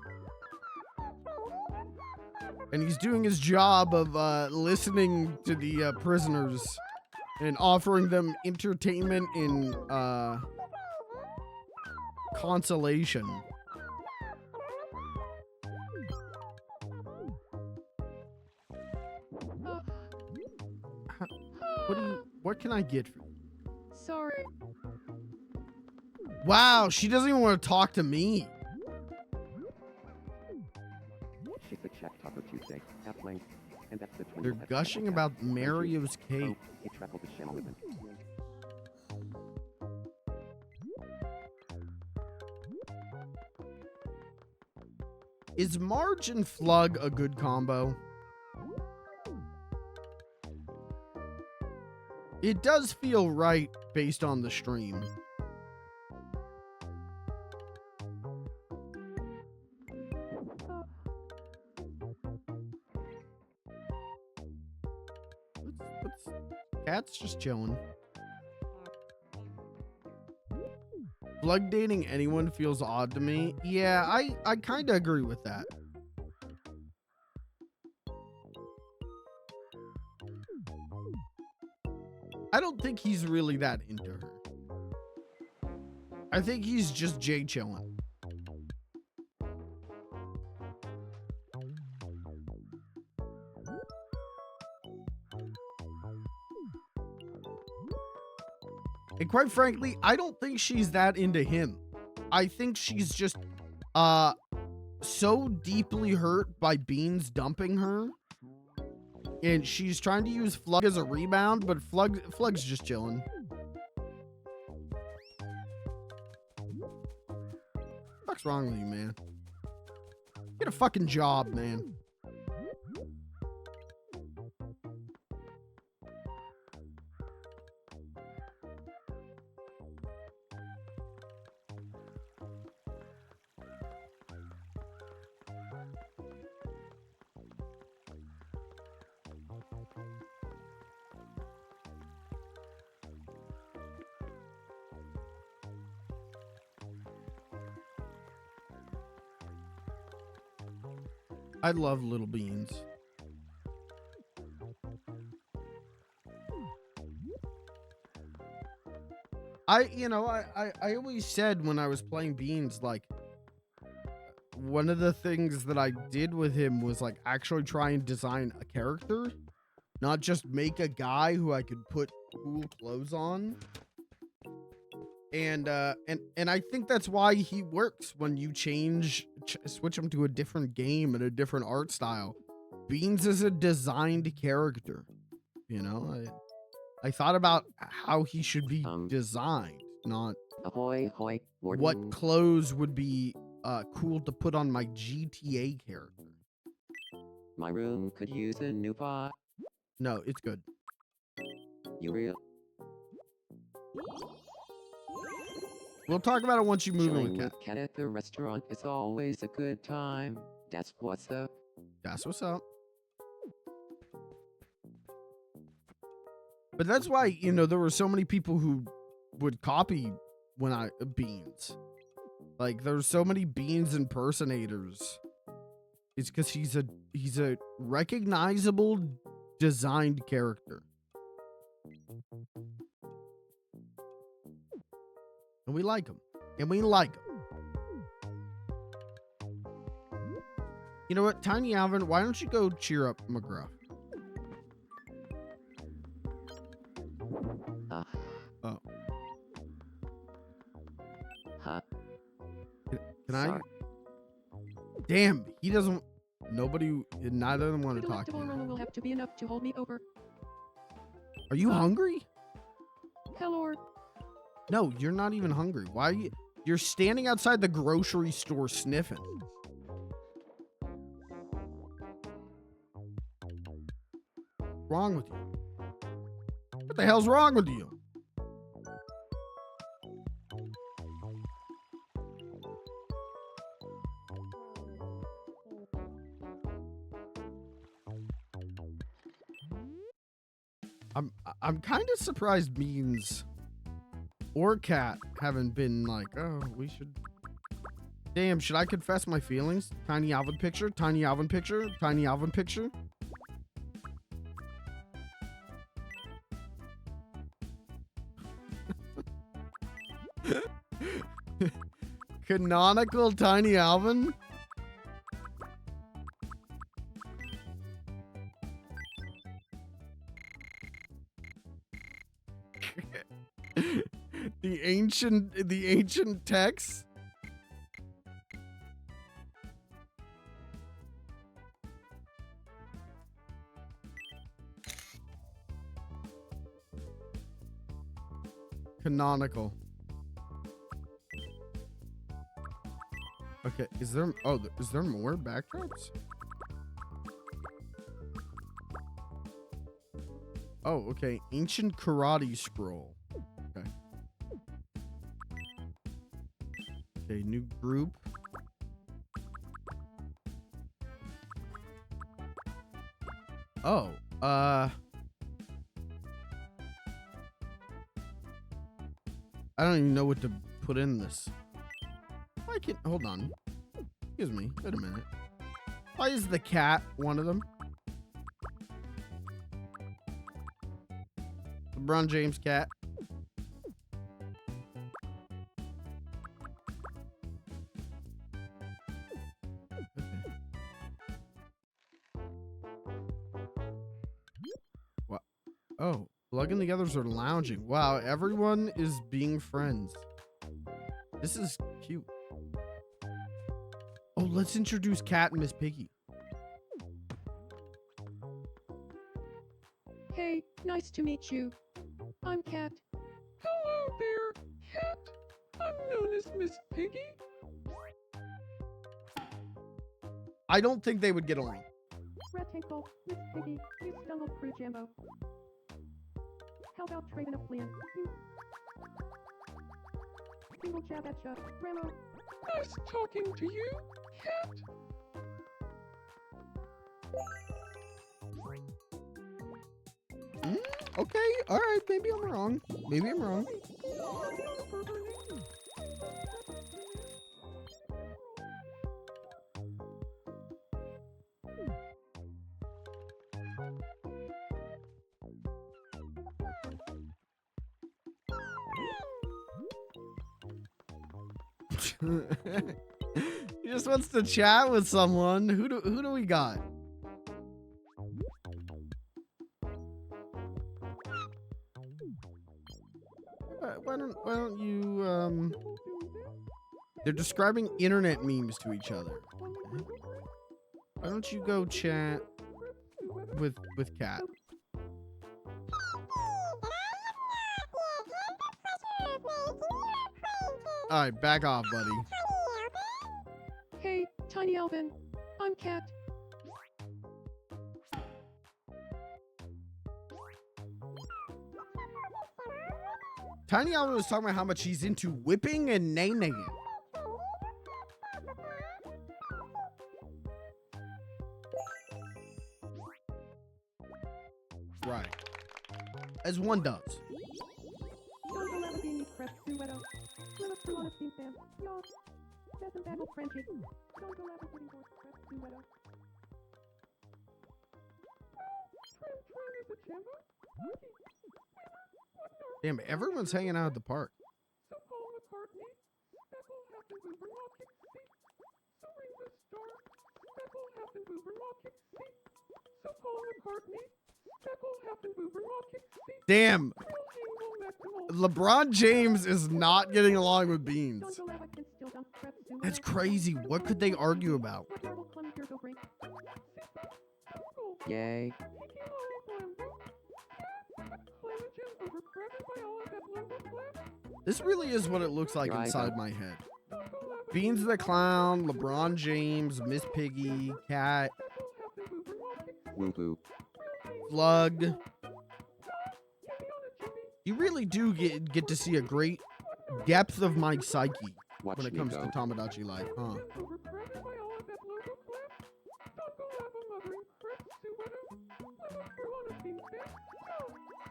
And he's doing his job of listening to the prisoners and offering them entertainment and consolation. What can I get for you? Sorry. Wow, she doesn't even want to talk to me. It's a Check Taco Tuesday. Half-length. And that's the twin. They're gushing about Mario's cake. He traveled to Shamalabin. Is Marge and Flug a good combo? It does feel right based on the stream. Cat's just chilling. Flug dating anyone feels odd to me. Yeah, I kind of agree with that. I don't think he's really that into her. I think he's just Jay chilling. And quite frankly, I don't think she's that into him. I think she's just so deeply hurt by Beans dumping her. And she's trying to use Flug as a rebound, but Flug's just chilling. What's wrong with you, man? Get a fucking job, man. I love little beans. I always said when I was playing Beans, like, one of the things that I did with him was like actually try and design a character, not just make a guy who I could put cool clothes on. And I think that's why he works when you switch him to a different game and a different art style. Beans is a designed character, you know. I thought about how he should be designed, not Ahoy, hoy, Warden. what clothes would be cool to put on my GTA character. My room could use a new pot. No, it's good. You real? We'll talk about it once you move in Chilling with Cat. with Cat at the restaurant is always a good time. That's what's up. That's what's up. But that's why, you know, there were so many people who would copy Beans. Like, there's so many Beans impersonators. It's because he's a recognizable designed character. And we like him. And we like him. You know what, Tiny Alvin, why don't you go cheer up McGruff? Oh. Huh. Can I? Sorry. Damn, he doesn't. Neither of them want to talk to Delectable you. aroma will have to be enough to hold me over. Are you hungry? Hello. No, you're not even hungry. Why are you? You're standing outside the grocery store sniffing. Wrong with you? What the hell's wrong with you? I'm kind of surprised Beans or Cat haven't been like, oh, we should. Damn, should I confess my feelings? Tiny Alvin picture, Tiny Alvin picture, Tiny Alvin picture. Canonical Tiny Alvin? the ancient text. Canonical. Okay, is there more backdrops? Oh, okay. Ancient karate scroll. Okay. Okay, new group. Oh, I don't even know what to put in this. I can hold on. Excuse me. Wait a minute. Why is the cat one of them? LeBron James cat. Okay. What? Oh, Plug and the others are lounging. Wow, everyone is being friends. This is cute. Oh, let's introduce Cat and Miss Piggy. Hey, nice to meet you. I'm Cat. Hello there, Cat. I'm known as Miss Piggy. I don't think they would get along. Rectangle, Miss Piggy, you stumbled through Jambo. How about trading a plan? Single jab at ya, Ramo. Nice talking to you, Cat. Okay, all right. Maybe I'm wrong. Maybe I'm wrong. He just wants to chat with someone. Who do we got? Why don't you they're describing internet memes to each other. Okay. Why don't you go chat with Kat? All right, back off, buddy. Hey, Tiny Alvin. I'm Kat. Tiny Alvin was talking about how much he's into whipping and nay-naying. Right. As one does. Damn, everyone's hanging out at the park. Damn. LeBron James is not getting along with Beans. That's crazy. What could they argue about? Yay. This really is what it looks like inside my head. Beans the Clown, LeBron James, Miss Piggy, Cat, Woo-hoo. Slug. You really do get to see a great depth of my psyche Watch when it me comes go. to Tomodachi life, huh?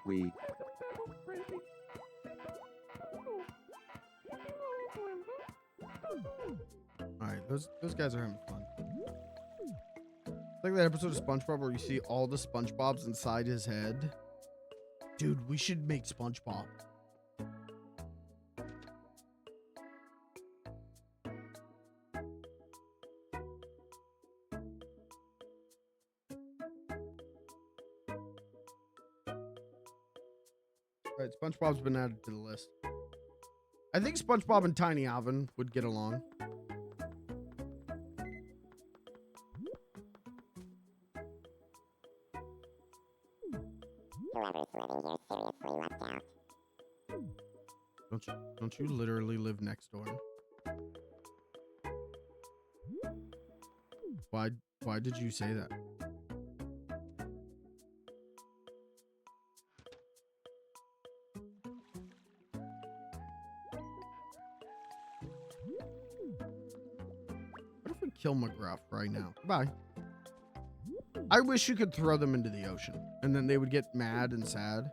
We. Alright, those guys are having fun. It's like that episode of SpongeBob where you see all the SpongeBobs inside his head. Dude, we should make SpongeBob. Alright, SpongeBob's been added to the list. I think SpongeBob and Tiny Alvin would get along. Whoever's living here seriously left out. Don't you literally live next door? Why did you say that? What if we kill McGruff right now? Bye. I wish you could throw them into the ocean and then they would get mad and sad.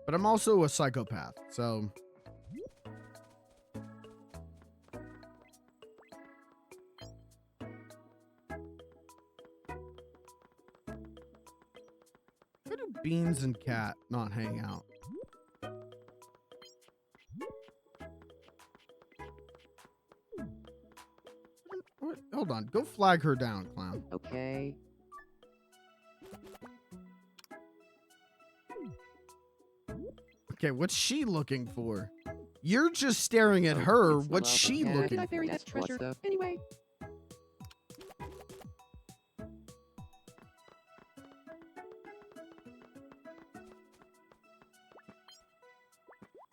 But I'm also a psychopath, so. Why do Beans and Cat not hang out? What? Hold on. Go flag her down, clown. Okay. Okay, what's she looking for? You're just staring at her. It's What's love she again. Did looking I for? bury that treasure? What's up? Anyway.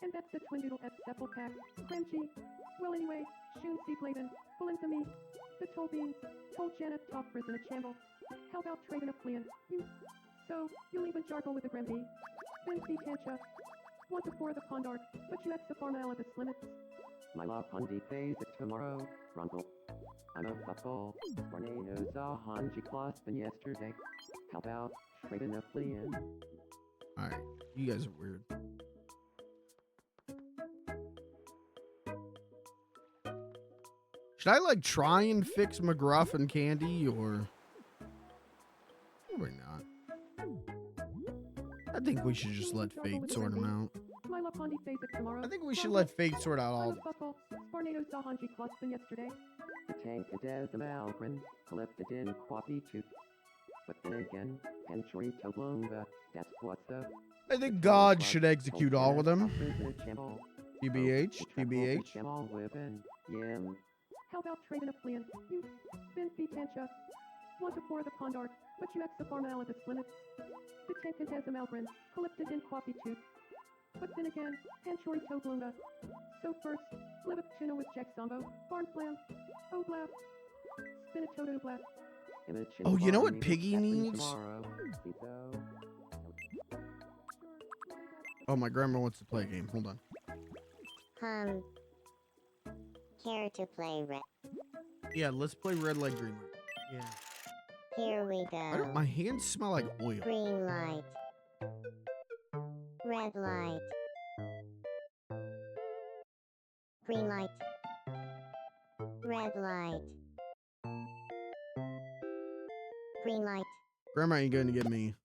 And that's the twin doodle at Sepple Pack. Crunchy. Well anyway, Shun Steve Bladen. Pull into me. The Toll Beans. Told Janet top prison a chamble. How about trading a fleeing? You. So, you leave in Jargle with the Grimby. Then see Tancha. Want to pour the Pondart, but you at the farm out of its limits. My love Hundi pays it tomorrow, Runkle. I'm a buckle. Tornadoes a Hanji Klospin yesterday. How about trading a fleeing? Alright, you guys are weird. Should I like try and fix McGruff and Candy or probably not? I think we should just let fate sort them out. My love Hondi face it tomorrow. I think we should let Fate sort out all. Sparnado saw Hanji plus than yesterday. The tank is a Alvin, collected in Quappy Tooth. But then again, Henry Toblonga, that's what's up. I think God should execute all of them. TBH, TBH. How about trading a fleeing? You been Tancha. Want to pour the Pondart, but you ex the Farmalibus limits. The tank has a Malgrin, collected in Quappy Tooth. But then again, Hanchori Toblunga. So first, live up tuna with Jack Zombo, Barn Flam, Oblap, Spin a Toto Blap. Oh, you know what Piggy needs? Oh, my grandma wants to play a game. Hold on. Care to play red? Yeah, let's play red light, green light. Yeah. Here we go. My hands smell like oil. Green light. Red light. Green light. Red light. Green light. Grandma ain't going to get me.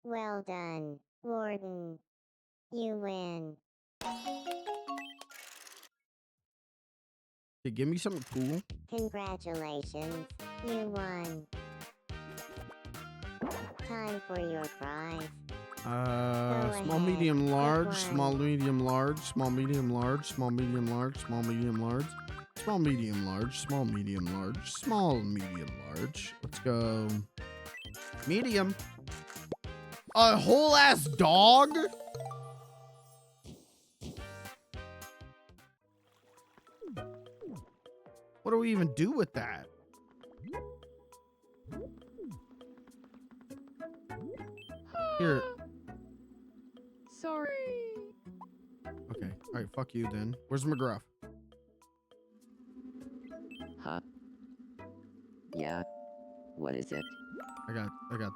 Well done, Warden. You win. Okay, give me something cool. Congratulations, you won. Time for your prize. Small, medium, large, small, medium, large, small, medium, large, small, medium, large, small, medium, large, small, medium, large, small, medium, large, small, medium, large. Let's go. Medium. A whole ass dog? What do we even do with that? Here. Sorry. Okay. All right. Fuck you then. Where's McGruff? Huh? Yeah. What is it? I got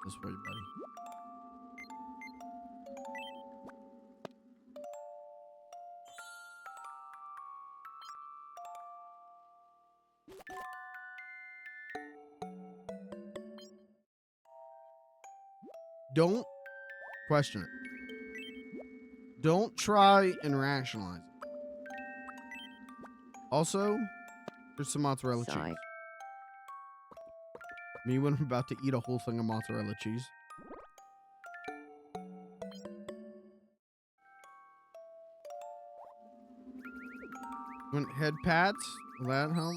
this for you, buddy. Don't question it. Don't try and rationalize it. Also, there's some mozzarella cheese. Me when I'm about to eat a whole thing of mozzarella cheese. You want head pats? Will that help?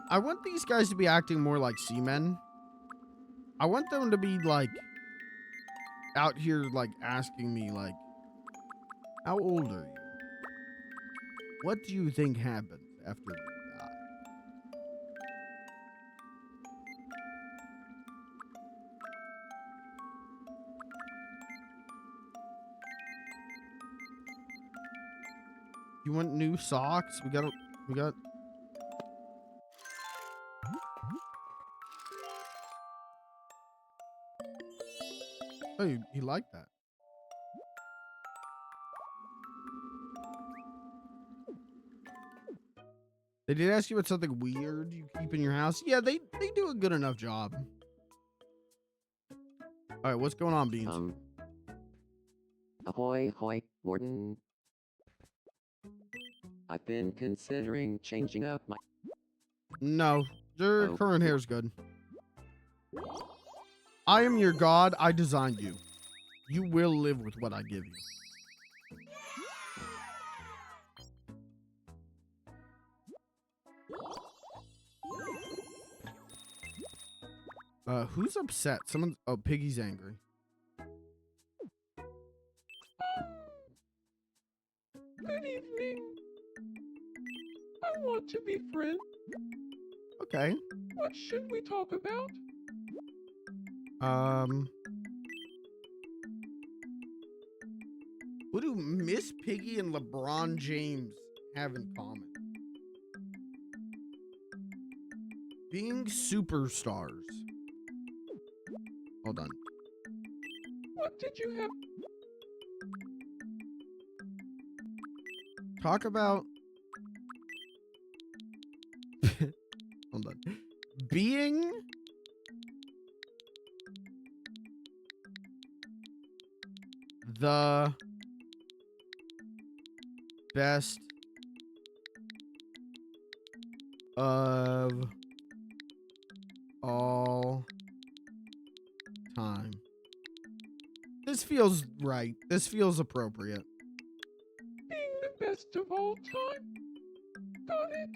I want these guys to be acting more like seamen. I want them to be like out here like asking me like, how old are you? What do you think happens after you die? You want new socks? We got Oh, you like that? They did ask you about something weird you keep in your house. Yeah, they do a good enough job. All right, what's going on, Beans? Ahoy, hoy, Warden. I've been considering changing up my... No, your current hair's good. I am your god. I designed you. You will live with what I give you. Who's upset? Someone's... Oh, Piggy's angry. Good evening. I want to be friends. Okay. What should we talk about? What do Miss Piggy and LeBron James have in common? Being superstars. Hold on. What did you have? Talk about... Hold on. Being the best of all time. This feels right. This feels appropriate. Being the best of all time. Got it.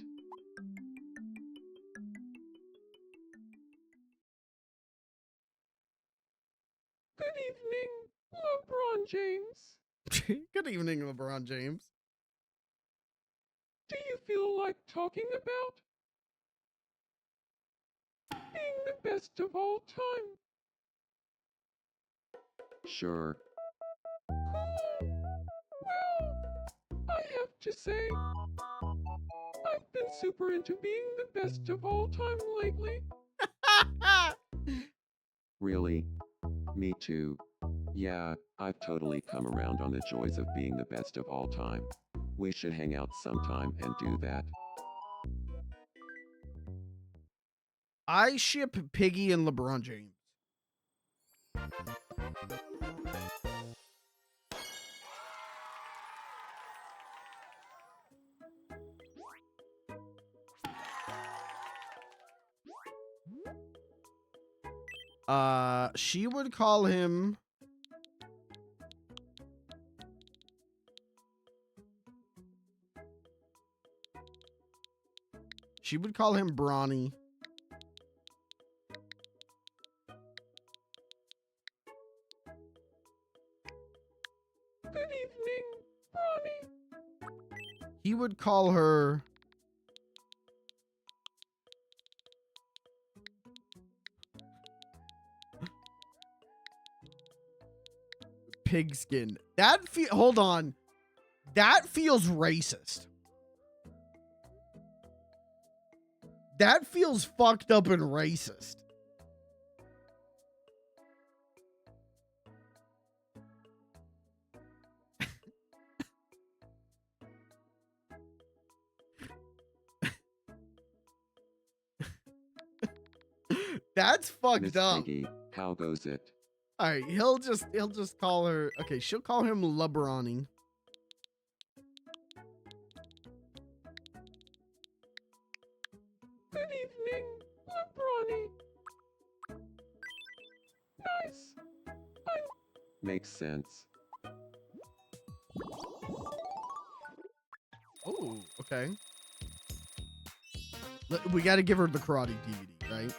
Good evening, LeBron James. Good evening, LeBron James. Do you feel like talking about being the best of all time? Sure. Cool. Well, I have to say, I've been super into being the best of all time lately. Really? Me too. Yeah, I've totally come around on the joys of being the best of all time. We should hang out sometime and do that. I ship Piggy and LeBron James. She would call him Brawny. Good evening, Bronny. He would call her Pigskin. Hold on. That feels racist. That feels fucked up and racist. That's fucked Miss up. Piggy, how goes it? All right, he'll just call her. Okay, she'll call him LeBronny. Good evening, LeBronny. Nice. Makes sense. Oh, okay. We got to give her the karate DVD, right?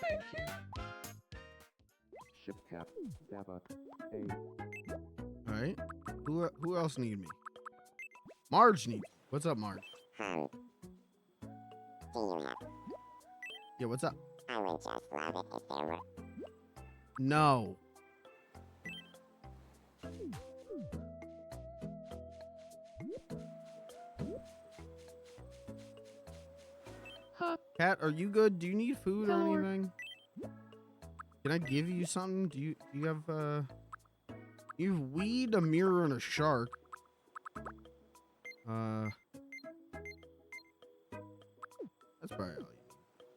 Thank you. Ship cap, Dabba, hey. All right. Who else need me? Marge need. What's up, Marge? Do you have? Yeah, what's up? I would just love it if there were. No. Huh? Cat, are you good? Do you need food or Tell her. anything? Can I give you something? Do you have you have weed, a mirror, and a shark. That's probably all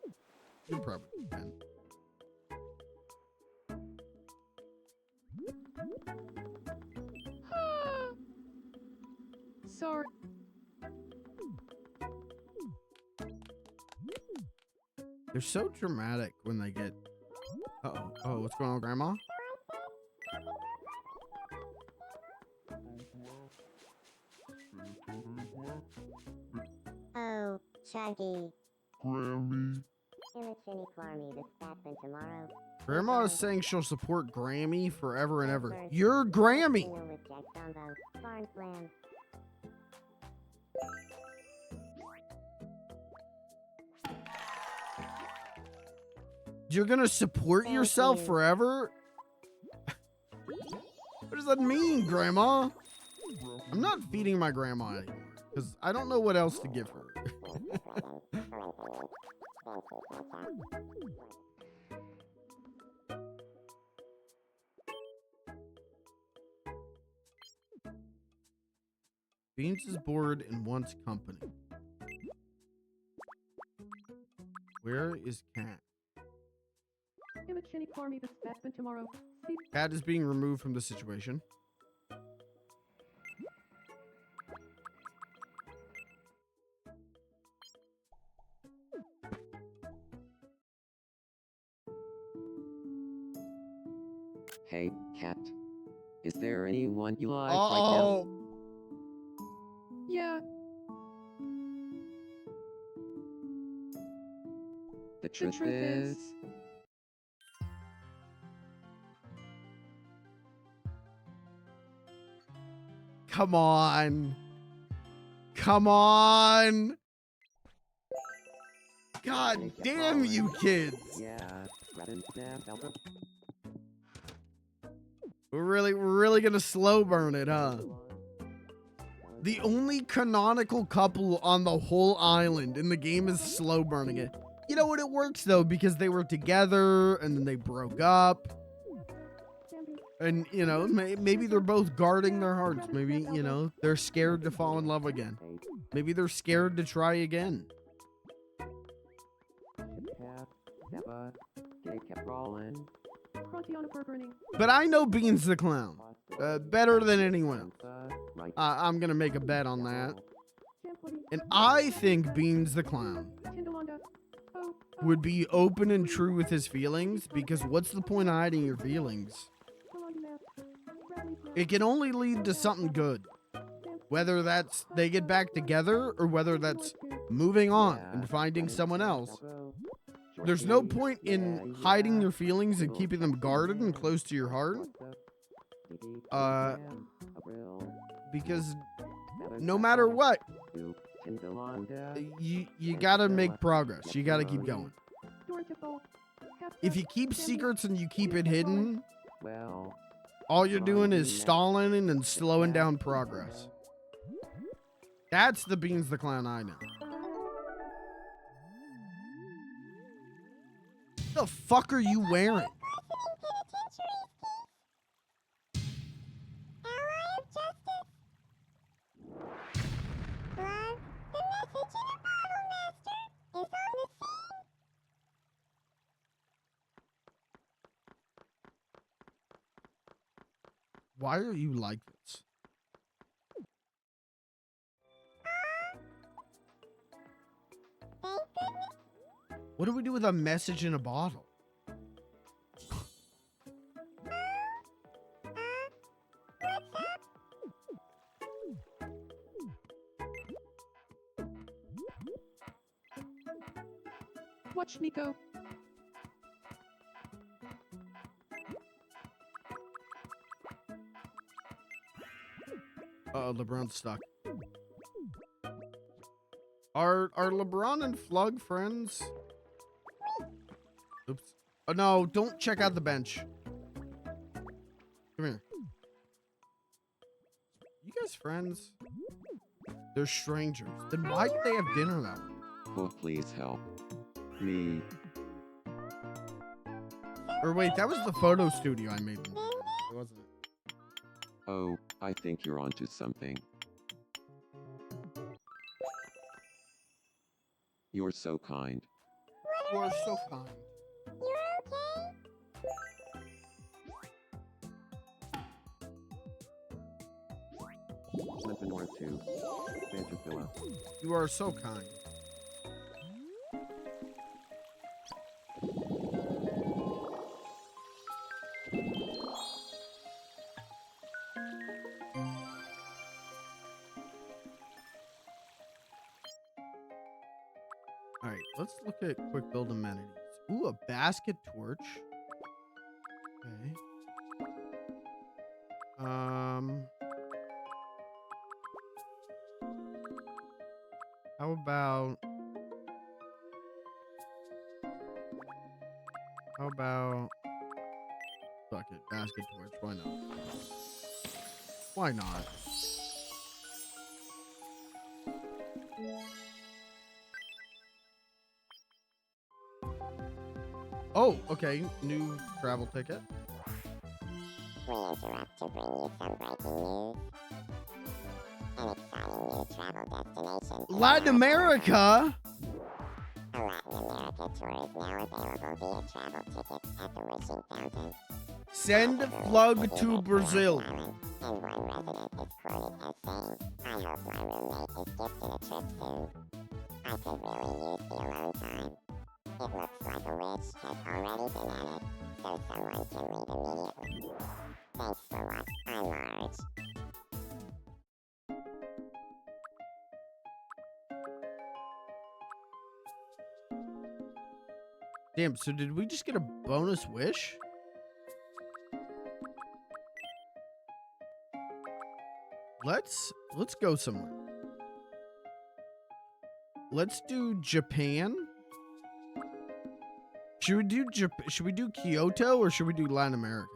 you need. You probably can. Sorry. They're so dramatic when they get. Uh-oh. Oh, what's going on, Grandma? Oh, Chuggy. Grammy. Imagine for me this happen tomorrow. Grandma is saying she'll support Grammy forever and ever. You're Grammy! With Jack Dumbo. Barn Slam. You're gonna support Thank yourself you. forever? What does that mean, Grandma? I'm not feeding my grandma anymore because I don't know what else to give her. Beans is bored and wants company. Where is Cat? Give a chinny for me this Batman tomorrow. See, Cat is being removed from the situation. Hey, cat. Is there anyone you like right now? Oh, yeah, The truth is, come on. Come on. God damn you kids. yeah, Robin Snap Alpha. We're really gonna slow burn it, huh? The only canonical couple on the whole island in the game is slow burning it. You know what? It works though because they were together and then they broke up. And, you know, maybe they're both guarding their hearts. Maybe, you know, they're scared to fall in love again. Maybe they're scared to try again. Cat, Zappa, Gay kept rolling. crunchy on a fur burning. But I know Beans the Clown better than anyone else. Right. I'm going to make a bet on that. Jam pudding. And I think Beans the Clown Tindalonda. Oh, would be open and true with his feelings, because what's the point of hiding your feelings? Tindalonda map. Bradley's map. It can only lead to something good. Whether that's they get back together or whether that's moving on and finding someone else. There's no point in hiding your feelings and keeping them guarded and close to your heart. Because no matter what, you gotta make progress. You gotta keep going. If you keep secrets and you keep it hidden, Well, all you're doing is stalling and slowing down progress. That's the Beans the Clown I know. What the fuck are you wearing? Why are you like this? What do we do with a message in a bottle? Watch me go. LeBron's stuck. Are LeBron and Flug friends? Oops. Oh no, don't check out the bench. Come here. You guys friends? They're strangers. Then why did they have dinner that way? Oh, please help me. Or wait, that was the photo studio I made them. Wasn't it? Oh, I think you're onto something. You're so kind. You are so kind. Something or two. Vanderpilla. You are so kind. All right, let's look at quick build amenities. Ooh, a basket torch. Okay. How about fuck it, basket torch, why not? Why not? Oh, okay, new travel ticket. We interrupt to bring you some breaking news. An exciting new travel destination. Latin America? A Latin America tour is now available via travel tickets at the Wishing Fountain. Send FLG to Brazil. And one resident is quoted as saying, I hope my roommate is gifted a trip soon. I could really use the alone time. It looks like a witch has already been at it, so someone can leave immediately. Thanks for watching. I'm Large. Damn, so did we just get a bonus wish? Let's go somewhere. Let's do Japan. Should we do Kyoto or should we do Latin America?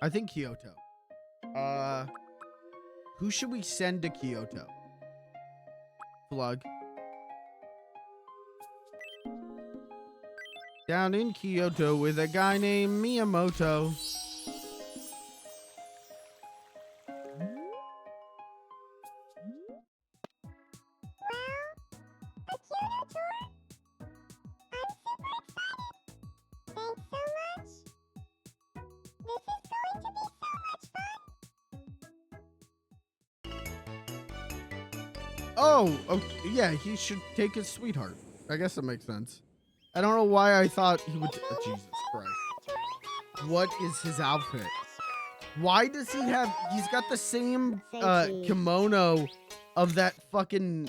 I think Kyoto. Who should we send to Kyoto? FLG. Down in Kyoto with a guy named Miyamoto. Oh, okay, yeah, he should take his sweetheart. I guess that makes sense. I don't know why I thought he would. Oh, Jesus Christ. What is his outfit? Why does he have. He's got the same kimono of that fucking.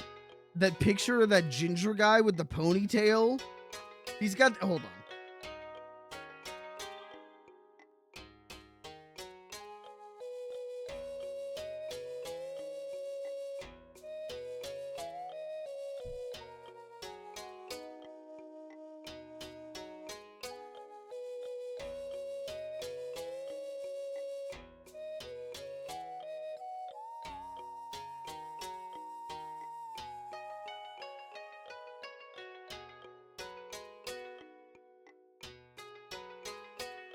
That picture of that ginger guy with the ponytail. He's got. Hold on.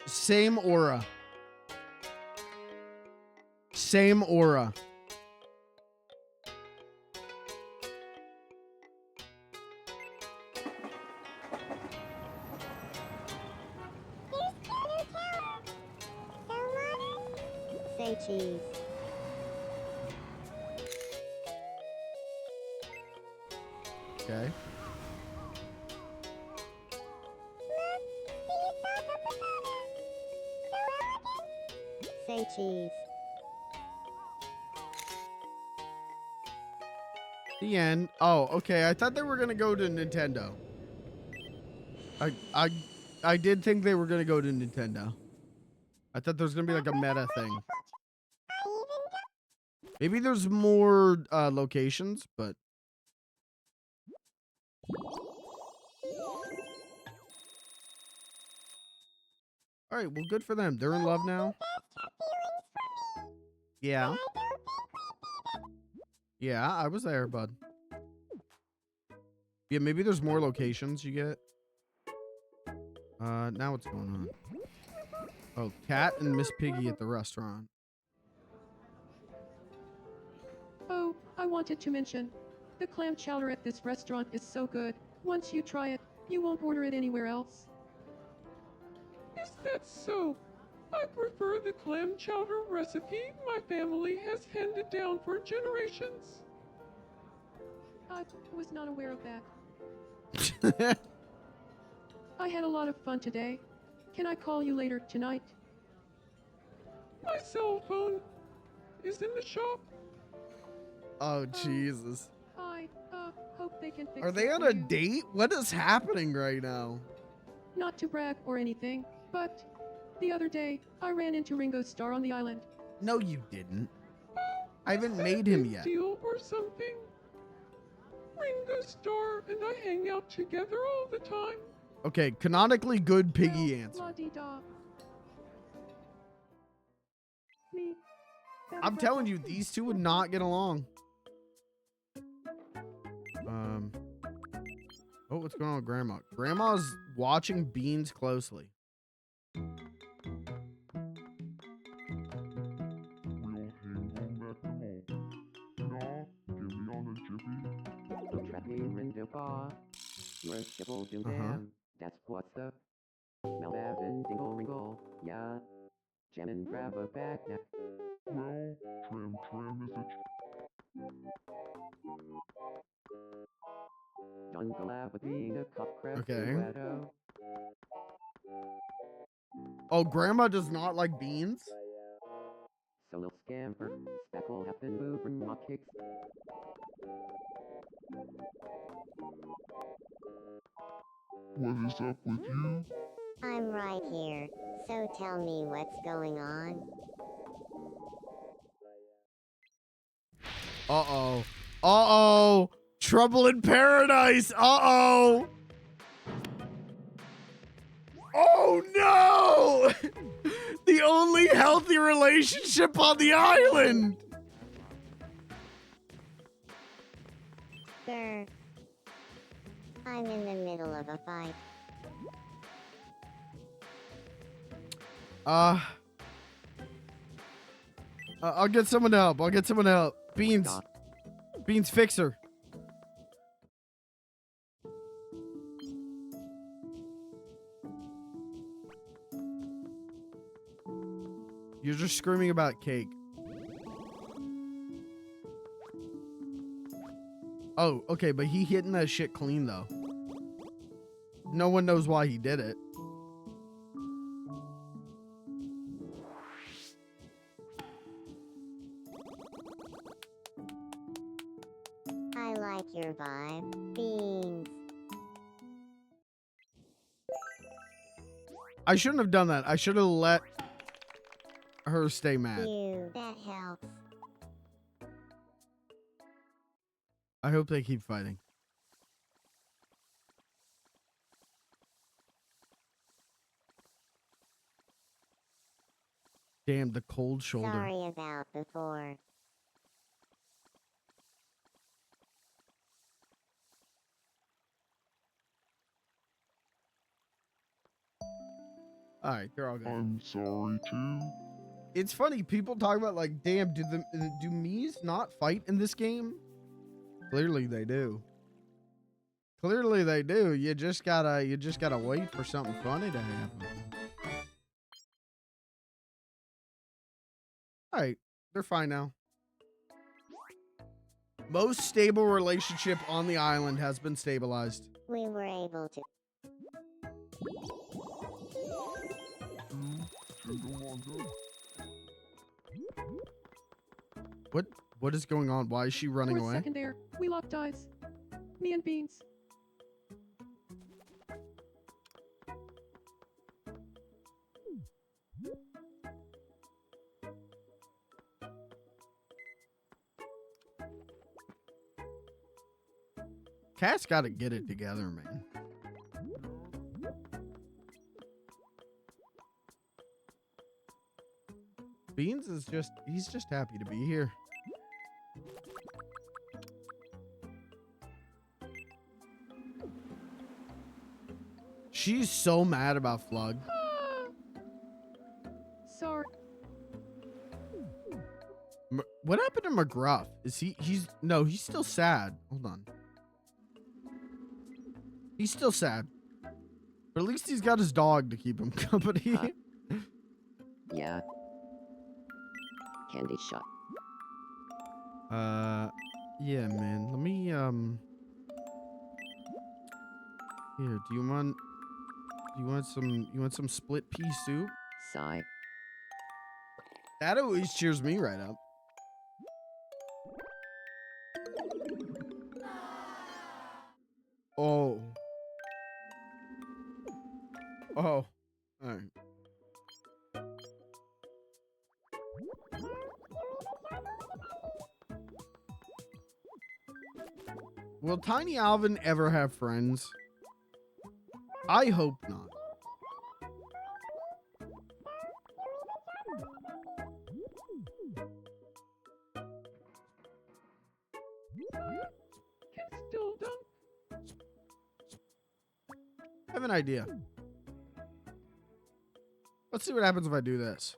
Same aura. Same aura. Say cheese. Okay. Say cheese. The end. Oh, okay. I thought they were gonna go to Nintendo. I did think they were gonna go to Nintendo. I thought there was gonna be like a meta thing. Maybe there's more locations, but all right. Well, good for them. They're in love now. Yeah. Yeah, I was there, bud. Yeah, maybe there's more locations you get. Now what's going on? Oh, Cat and Miss Piggy at the restaurant. Oh, I wanted to mention. The clam chowder at this restaurant is so good. Once you try it, you won't order it anywhere else. Is that so? I prefer the clam chowder recipe my family has handed down for generations. I was not aware of that. I had a lot of fun today. Can I call you later tonight? My cell phone is in the shop. Oh, Jesus. I hope they can fix Are they it on for a you. date? What is happening right now? Not to brag or anything, but the other day, I ran into Ringo Starr on the island. No, you didn't. I haven't Is that made a him big yet. Deal or something? Ringo Starr and I hang out together all the time. Okay, canonically good Piggy Well, answer. la-dee-da. Me. I'm telling you, these two would not get along. Oh, what's going on with Grandma? Grandma's watching Beans closely. We'll hang on back to home. Grandpa. You're a skibble doom dam. That's what's up. Mel Alvin dingle ringle. Yeah. Jam and grab a back now. Well, Tram Tram is Don't collab with being a cop crab Okay. weirdo. Oh, Grandma does not like beans? So little scamper. Speckle happen boo bring my kicks. what is up with you? I'm right here, so tell me what's going on. Uh-oh. Uh-oh. Trouble in paradise. Uh-oh. Oh, no. The only healthy relationship on the island. Grr. I'm in the middle of a fight. I'll get someone to help. I'll get someone to help. Beans. Beans, fix her. You're just screaming about cake. Oh, okay, but he hitting that shit clean, though. No one knows why he did it. I like your vibe, Beans. I shouldn't have done that. I should have let her stay mad. Phew, that helps. I hope they keep fighting. Damn, the cold shoulder. Sorry about before. All right, they're all good. I'm sorry too. It's funny, people talk about like, damn, do Miis not fight in this game? Clearly they do. Clearly they do. You just gotta wait for something funny to happen. All right, they're fine now. Most stable relationship on the island has been stabilized. We were able to. What is going on? Why is she running For a away? second there, we locked eyes. Me and Beans. Cat's got to get it together, man. Beans is he's just happy to be here. She's so mad about FLG. Sorry. What happened to McGruff? Is he's still sad. Hold on. He's still sad. But at least he's got his dog to keep him company. Yeah. Candy shot. Yeah, man. Let me, here, do you want some split pea soup? Sigh. That always cheers me right up. Oh. Oh. All right. Will Tiny Alvin ever have friends? I hope not. Can still dunk. I have an idea. Let's see what happens if I do this.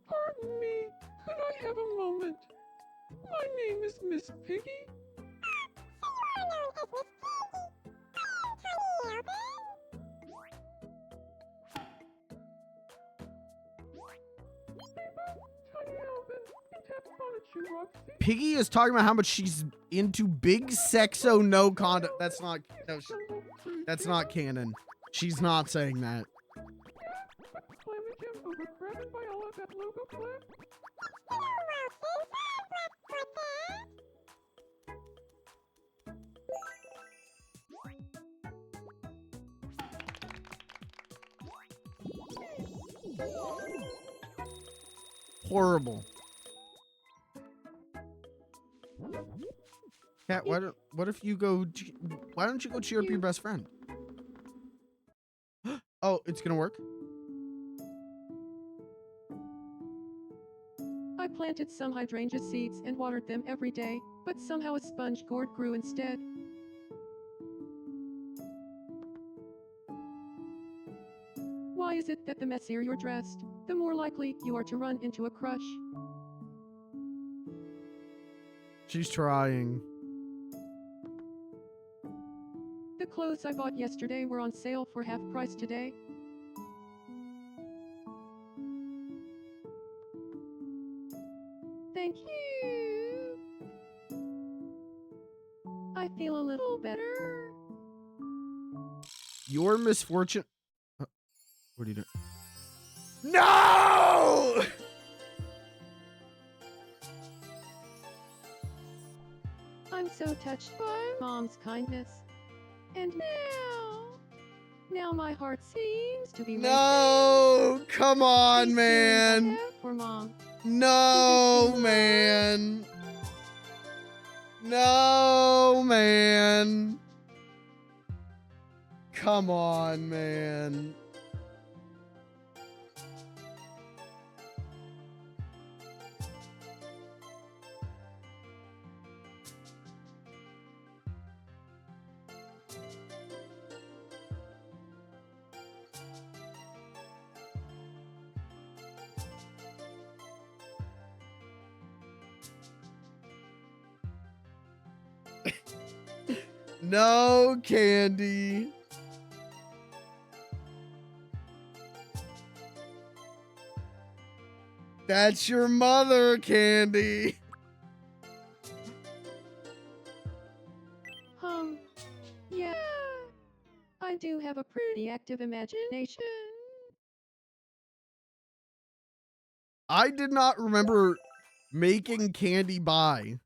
Pardon me, could I have a moment? My name is Miss Piggy. you, Roxy? Piggy is talking about how much she's into big sexo no condom. That's not no. That's not canon. She's not saying that. Climate Jam over Brad and Viola got logo clip. Horrible. Cat, what if you go? Why don't you go cheer up your best friend? Oh, it's gonna work. I planted some hydrangea seeds and watered them every day, but somehow a sponge gourd grew instead. Why is it that the messier you're dressed, the more likely you are to run into a crush? She's trying. The clothes I bought yesterday were on sale for half price today. Thank you. I feel a little better. Your misfortune. What are you doing? No! I'm so touched by Mom's kindness. And now my heart seems to be No! Come on, racing. These feelings I man. have for Mom. No, man. No, man. Come on, man. No, Candy. That's your mother, Candy. Yeah. I do have a pretty active imagination. I did not remember making Candy buy.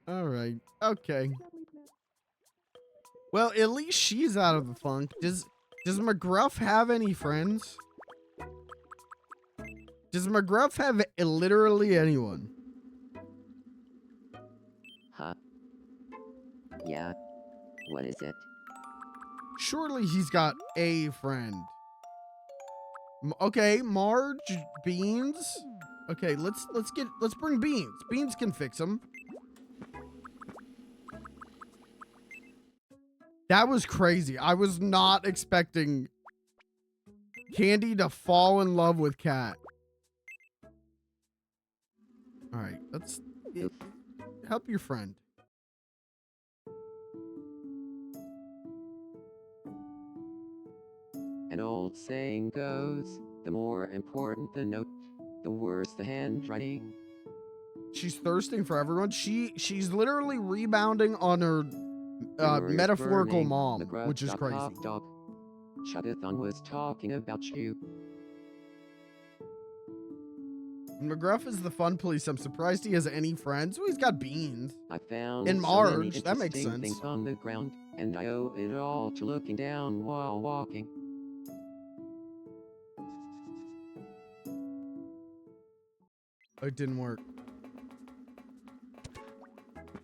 All right. Okay. Well, at least she's out of the funk. Does McGruff have any friends? Does McGruff have literally anyone? Huh? Yeah. What is it? Surely he's got a friend. Okay, Marge, Beans. Okay, let's bring Beans. Beans can fix him. That was crazy. I was not expecting Candy to fall in love with Cat. All right, let's help your friend. An old saying goes, the more important the note, the worse the handwriting. She's thirsting for everyone. She's literally rebounding on her metaphorical Burning, mom, McGruff which is dot crazy. hot dog. Chugathon was talking about you. McGruff is the fun police. I'm surprised he has any friends. Well, he's got Beans. I found And so many Marge, that makes interesting sense. things on the ground, and I owe it all to looking down while walking. It didn't work.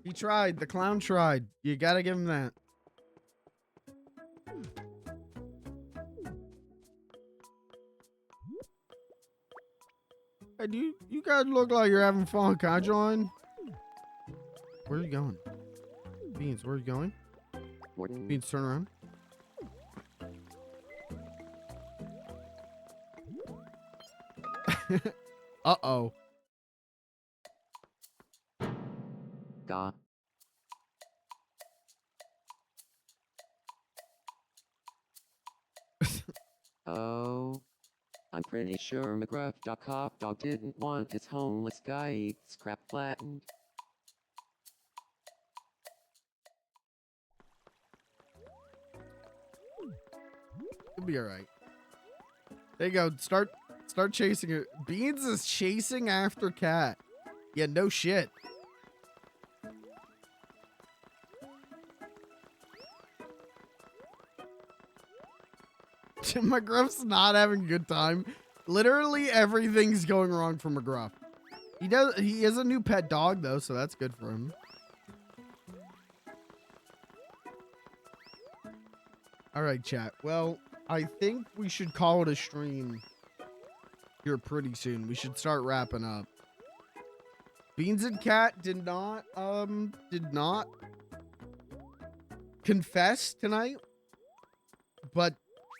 He tried. The clown tried. You gotta give him that. Hey, you guys look like you're having fun. Can I join? Where are you going? Beans, where are you going? Morton. Beans, turn around. Uh-oh. Gah. Oh, I'm pretty sure McGruff.cop didn't want his homeless guy eat scrap flattened. You'll be alright. There you go. Start chasing it. Beans is chasing after Cat. Yeah, no shit. McGruff's not having a good time. Literally everything's going wrong for McGruff. He has a new pet dog though, so that's good for him. All right, chat. Well, I think we should call it a stream here pretty soon. We should start wrapping up. Beans and Cat did not confess tonight, but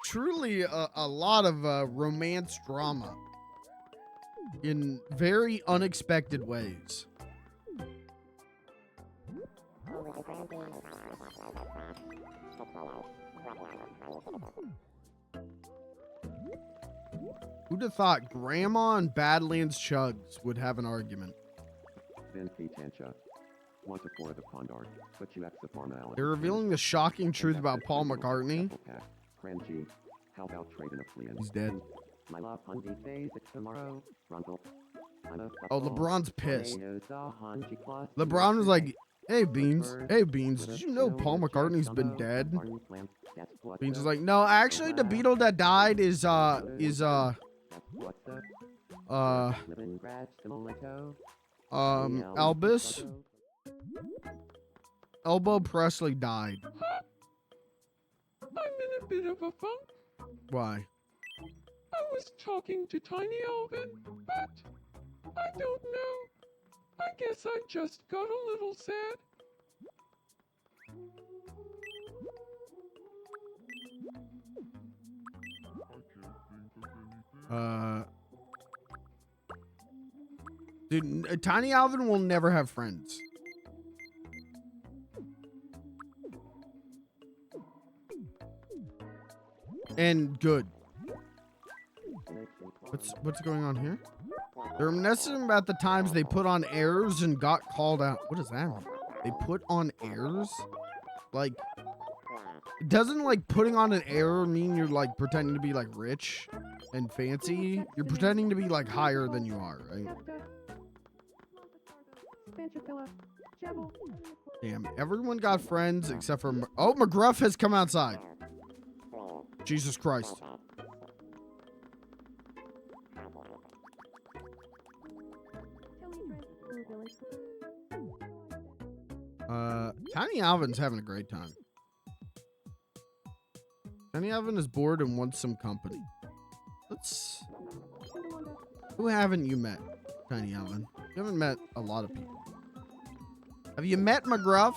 truly a lot of romance drama in very unexpected ways. Who'd have thought Grandma and Badlands Chugs would have an argument? Vinci Tancha. Want to pour the pond art, but you the formality. They're revealing the shocking truth about Paul McCartney. Crunchy. How about trading a flea? He's dead. My love Hundi phase tomorrow. Runkle. Oh, LeBron's pissed. LeBron LeBron was like, hey Beans, did you know Paul McCartney's been dead? Beans is like, no, actually the Beatle that died is Elvis. Elbow Presley died. I'm in a bit of a funk. Why? I was talking to Tiny Alvin, but I don't know. I guess I just got a little sad. Dude, Tiny Alvin will never have friends. And good. What's going on here? They're reminiscing about the times they put on airs and got called out. What does that mean? They put on airs? Like, doesn't like putting on an air mean you're like pretending to be like rich and fancy? You're pretending to be like higher than you are, right? Damn, everyone got friends except for... Oh, McGruff has come outside. Jesus Christ. Tiny Alvin's having a great time. Tiny Alvin is bored and wants some company. Let's... Who haven't you met, Tiny Alvin? You haven't met a lot of people. Have you met McGruff?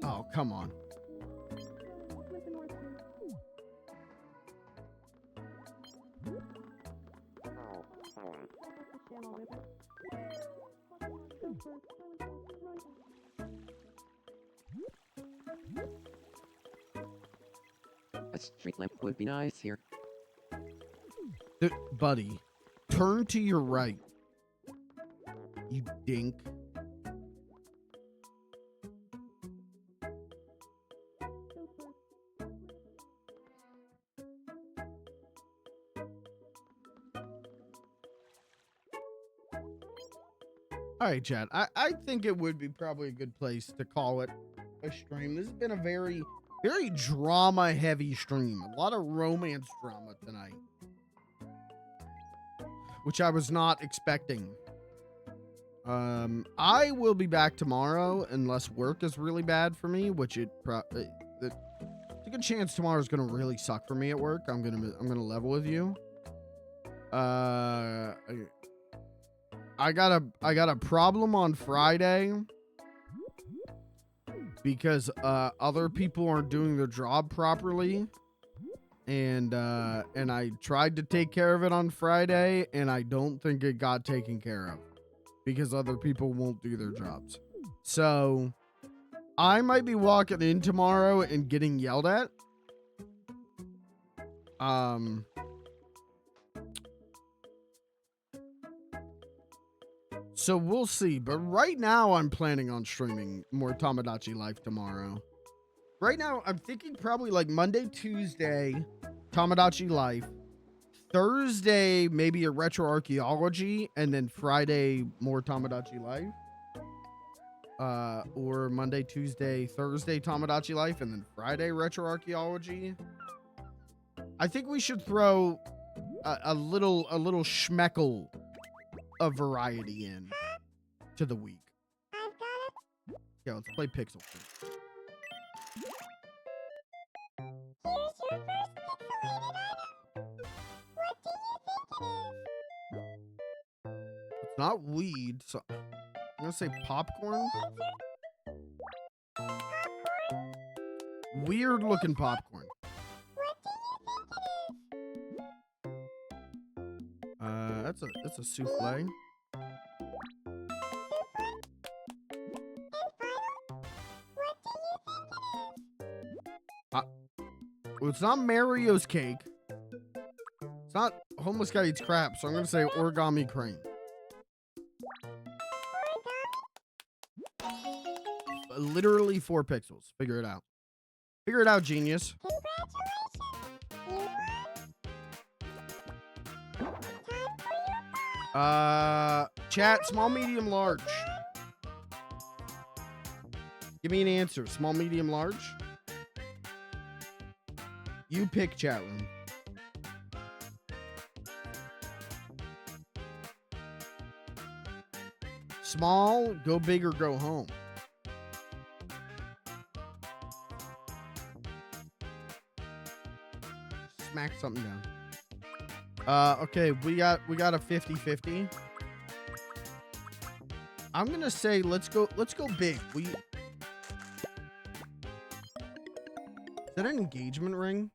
Oh, come on. A street lamp would be nice here. Buddy, turn to your right. You dink. All right, Chad. I think it would be probably a good place to call it a stream. This has been a very, very drama-heavy stream. A lot of romance drama tonight, which I was not expecting. I will be back tomorrow unless work is really bad for me, which it's a good chance tomorrow is gonna really suck for me at work. I'm gonna level with you. I got a problem on Friday because other people aren't doing their job properly, and I tried to take care of it on Friday, and I don't think it got taken care of because other people won't do their jobs. So I might be walking in tomorrow and getting yelled at So we'll see. But right now, I'm planning on streaming more Tomodachi Life tomorrow. Right now, I'm thinking probably like Monday, Tuesday, Tomodachi Life. Thursday, maybe a retro archaeology, and then Friday, more Tomodachi Life. Or Monday, Tuesday, Thursday, Tomodachi Life, and then Friday, retro archaeology. I think we should throw a little schmeckle of variety in to the week. I've got it. Yeah, let's play Pixel. Here's your first pixelated item. What do you think it is? It's not weed, so I'm gonna say popcorn. Popcorn? Weird looking popcorn. What do you think it is? That's a souffle. Well, it's not Mario's cake. It's not homeless guy eats crap, so I'm gonna say origami crane. Literally 4 pixels. Figure it out. Figure it out, genius. Chat, small, medium, large. Give me an answer. Small, medium, large. You pick, chat room. Small, go big or go home. Smack something down. Okay, we got a 50-50. I'm gonna say let's go big. Is that an engagement ring?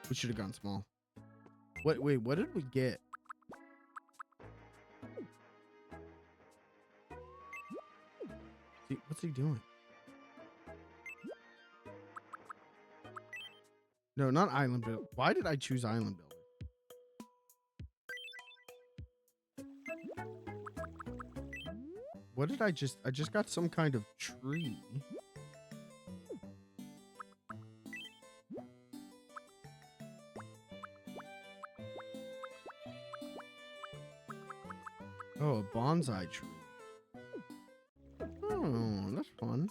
We should have gone small. Wait, what did we get? What's he doing? No, not island builder. Why did I choose island builder? What did I just got some kind of tree. Oh, a bonsai tree. Oh, that's fun.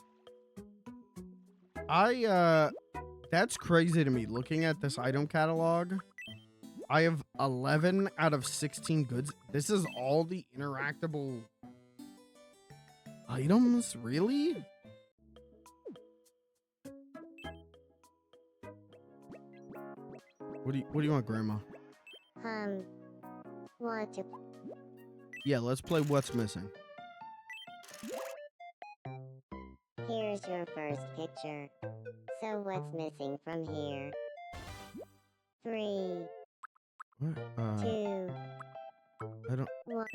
That's crazy to me. Looking at this item catalog, I have 11 out of 16 goods. This is all the interactable items? Really? What do you want, Grandma? Want to Yeah, let's play What's Missing. Here's your first picture. So what's missing from here? 3, What? 2, I don't. 1.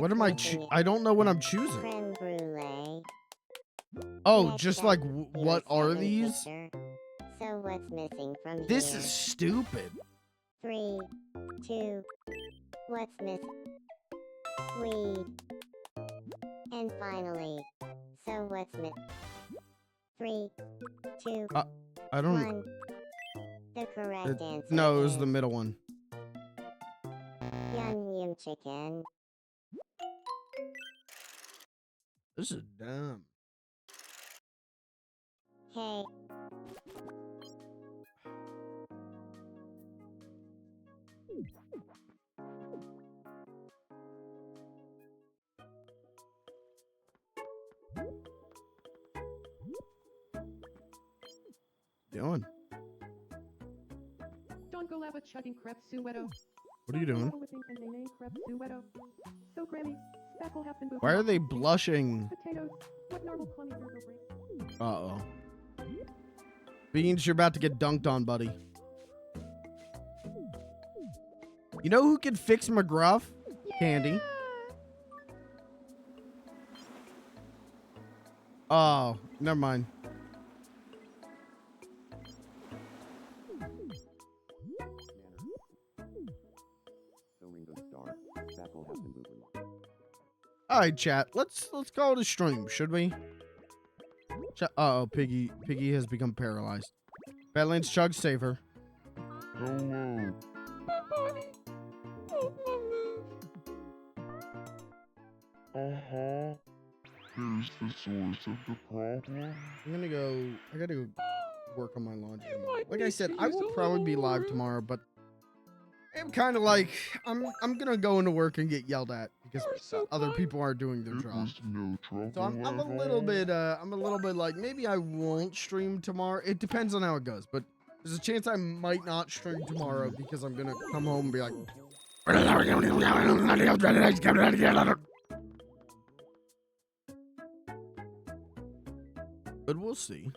What am I? I don't know what I'm choosing. Creme brulee. Oh, Next just up, like your what are second these? picture. So what's missing from This here? is stupid. 3, 2. What's missing? Weed. And finally, so what's missing? 3, 2, I don't. 1. The correct answer. No, it was is the middle one. Yum yum chicken. This is dumb. Hey. Doing? Don't go lava chugging crep sueto. What are you doing? Whipping and nay crep sueto. So Grammy, spackle have been moving. Why are they blushing? Potatoes. What normal cloney burger break? Uh-oh. Beans, you're about to get dunked on, buddy. You know who can fix McGruff? Candy. Oh, never mind. All right, chat. Let's call it a stream, should we? Uh oh, Piggy has become paralyzed. Badlands Chug, save her. Hello. My body won't move. Uh-huh. Here's the source of the problem. I gotta go work on my laundry. You might Like I need said, to I use will a probably be live little tomorrow, but I'm kind of like I'm gonna go into work and get yelled at because You're so other kind. people aren't doing their It job. was no trouble So I'm a at little all. bit like maybe I won't stream tomorrow. It depends on how it goes, but there's a chance I might not stream tomorrow because I'm gonna come home and be like, but we'll see.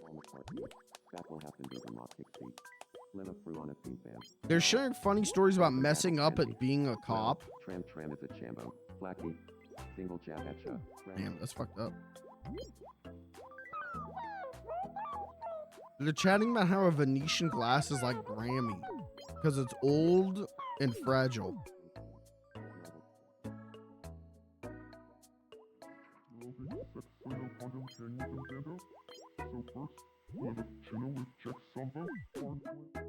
They're sharing funny stories about messing up at being a cop. Tram is a chambo. Blackie. Single jab at ya. Damn, that's fucked up. They're chatting about how a Venetian glass is like Grammy because it's old and fragile.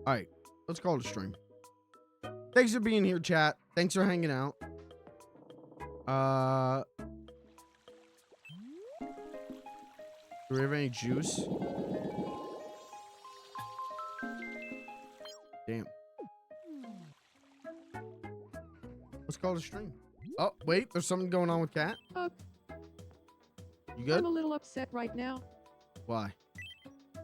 Alright, let's call it a stream. Thanks for being here, chat. Thanks for hanging out. Do we have any juice? Damn. Let's call it a stream. Oh, wait, there's something going on with Cat. You good? I'm a little upset right now. Why?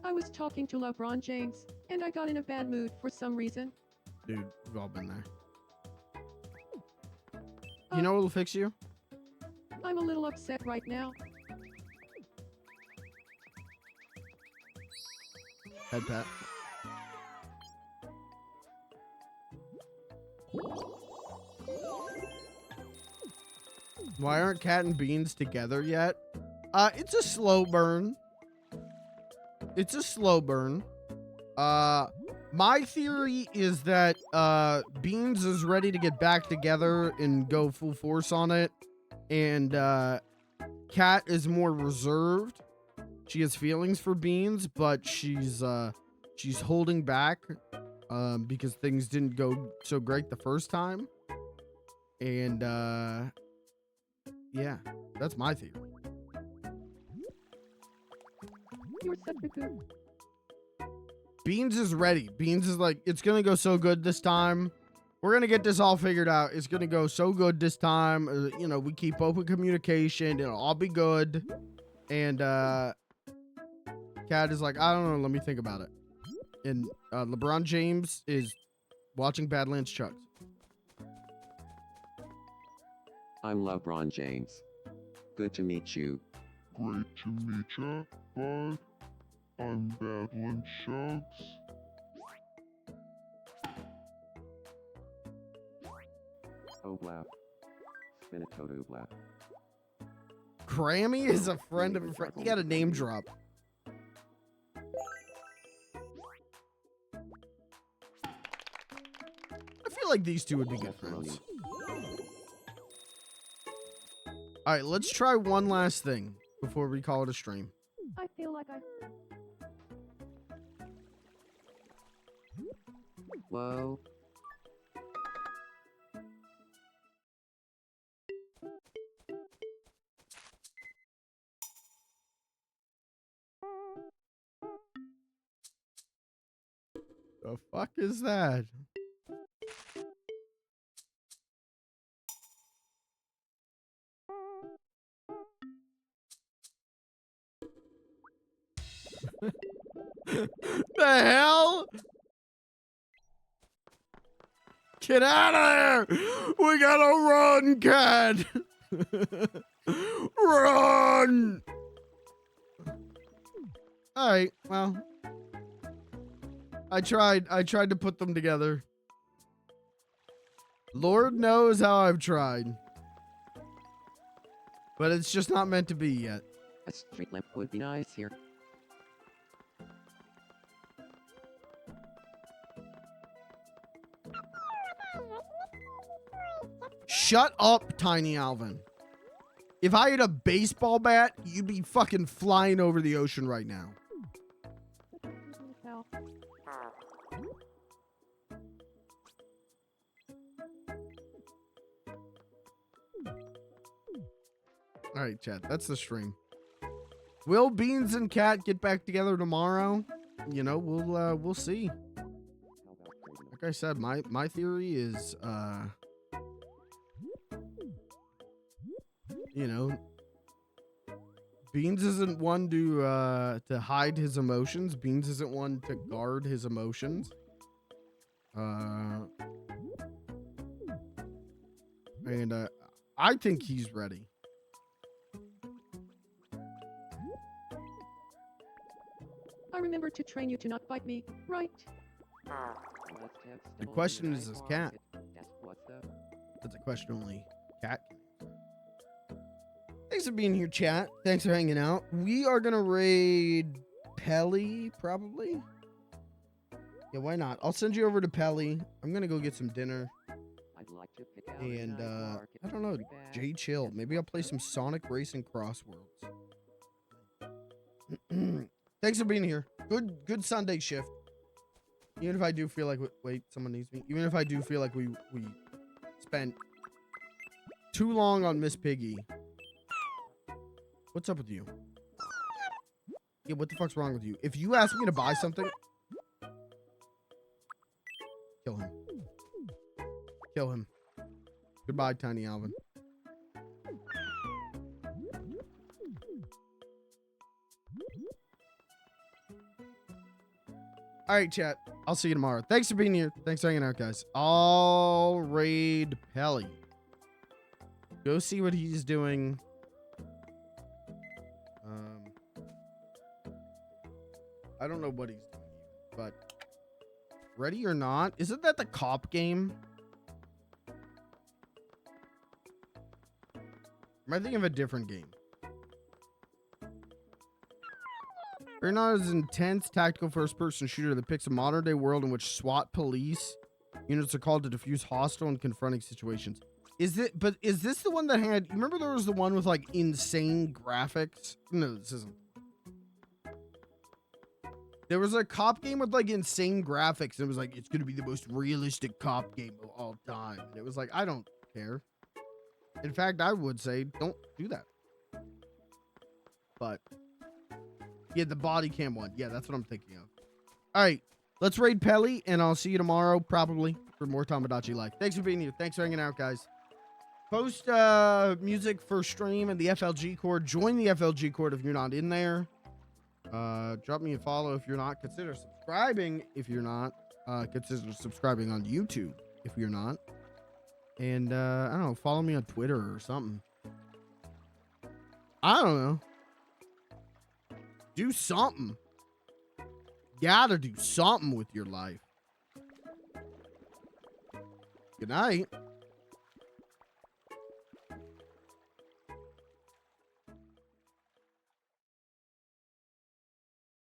I was talking to LeBron James, and I got in a bad mood for some reason. Dude, we've all been there. You know what'll fix you? I'm a little upset right now. Head pat. Why aren't Cat and Beans together yet? It's a slow burn. It's a slow burn. My theory is that Beans is ready to get back together and go full force on it, and Cat is more reserved. She has feelings for Beans, but she's holding back because things didn't go so great the first time. And yeah, that's my theory. You're such a good. Beans is ready. Beans is like, it's gonna go so good this time. We're gonna get this all figured out. It's gonna go so good this time. You know, we keep open communication. It'll all be good. And Cat is like, I don't know. Let me think about it. And LeBron James is watching Badlands Chucks. I'm LeBron James. Good to meet you. Great to meet ya, bud. I'm Badland Shugs. Oblap. Spinatoto Oblap. Grammy is a friend of a friend. You got a name drop. I feel like these two would be good friends. All right, let's try one last thing before we call it a stream. I feel like I. Whoa. The fuck is that? The hell? Get out of there! We gotta run, Cat! Run! Alright, well. I tried to put them together. Lord knows how I've tried. But it's just not meant to be yet. A street lamp would be nice here. Shut up, Tiny Alvin. If I had a baseball bat, you'd be fucking flying over the ocean right now. Hell. All right, chat. That's the stream. Will Beans and Cat get back together tomorrow? You know, we'll see. Like I said, my theory is, you know, Beans isn't one to hide his emotions. Beans isn't one to guard his emotions. And I think he's ready. I remember to train you to not bite me, right? The question is this cat. That's a question only Cat can answer. Thanks for being here, chat. Thanks for hanging out. We are gonna raid Pelly, probably. Yeah, why not? I'll send you over to Pelly. I'm gonna go get some dinner. And I don't know, Jay Chill. Maybe I'll play some Sonic Racing Crossworlds. Thanks for being here. Good Sunday shift. Even if I do feel like wait, someone needs me. Even if I do feel like we spent too long on Miss Piggy. What's up with you? Yeah, what the fuck's wrong with you? If you ask me to buy something, kill him. Kill him. Goodbye, Tiny Alvin. All right, chat. I'll see you tomorrow. Thanks for being here. Thanks for hanging out, guys. I'll raid Pelly. Go see what he's doing. I don't know what he's doing, but Ready or Not? Isn't that the cop game? Am I thinking of a different game? Ready or Not is an intense tactical first-person shooter that depicts a modern-day world in which SWAT police units are called to defuse hostile and confronting situations. Is this the one that had? You remember there was the one with like insane graphics? No, this isn't. There was a cop game with like insane graphics, and it was like, it's gonna be the most realistic cop game of all time. And it was like, I don't care. In fact, I would say don't do that. But yeah, the body cam one. Yeah, that's what I'm thinking of. All right, let's raid Pelly, and I'll see you tomorrow probably for more Tomodachi Life. Thanks for being here. Thanks for hanging out, guys. Post music for stream and the FLG Cord. Join the FLG Cord if you're not in there. Drop me a follow if you're not. Consider subscribing if you're not. Consider subscribing on YouTube if you're not. And I don't know, follow me on Twitter or something. I don't know. Do something. You gotta do something with your life. Good night.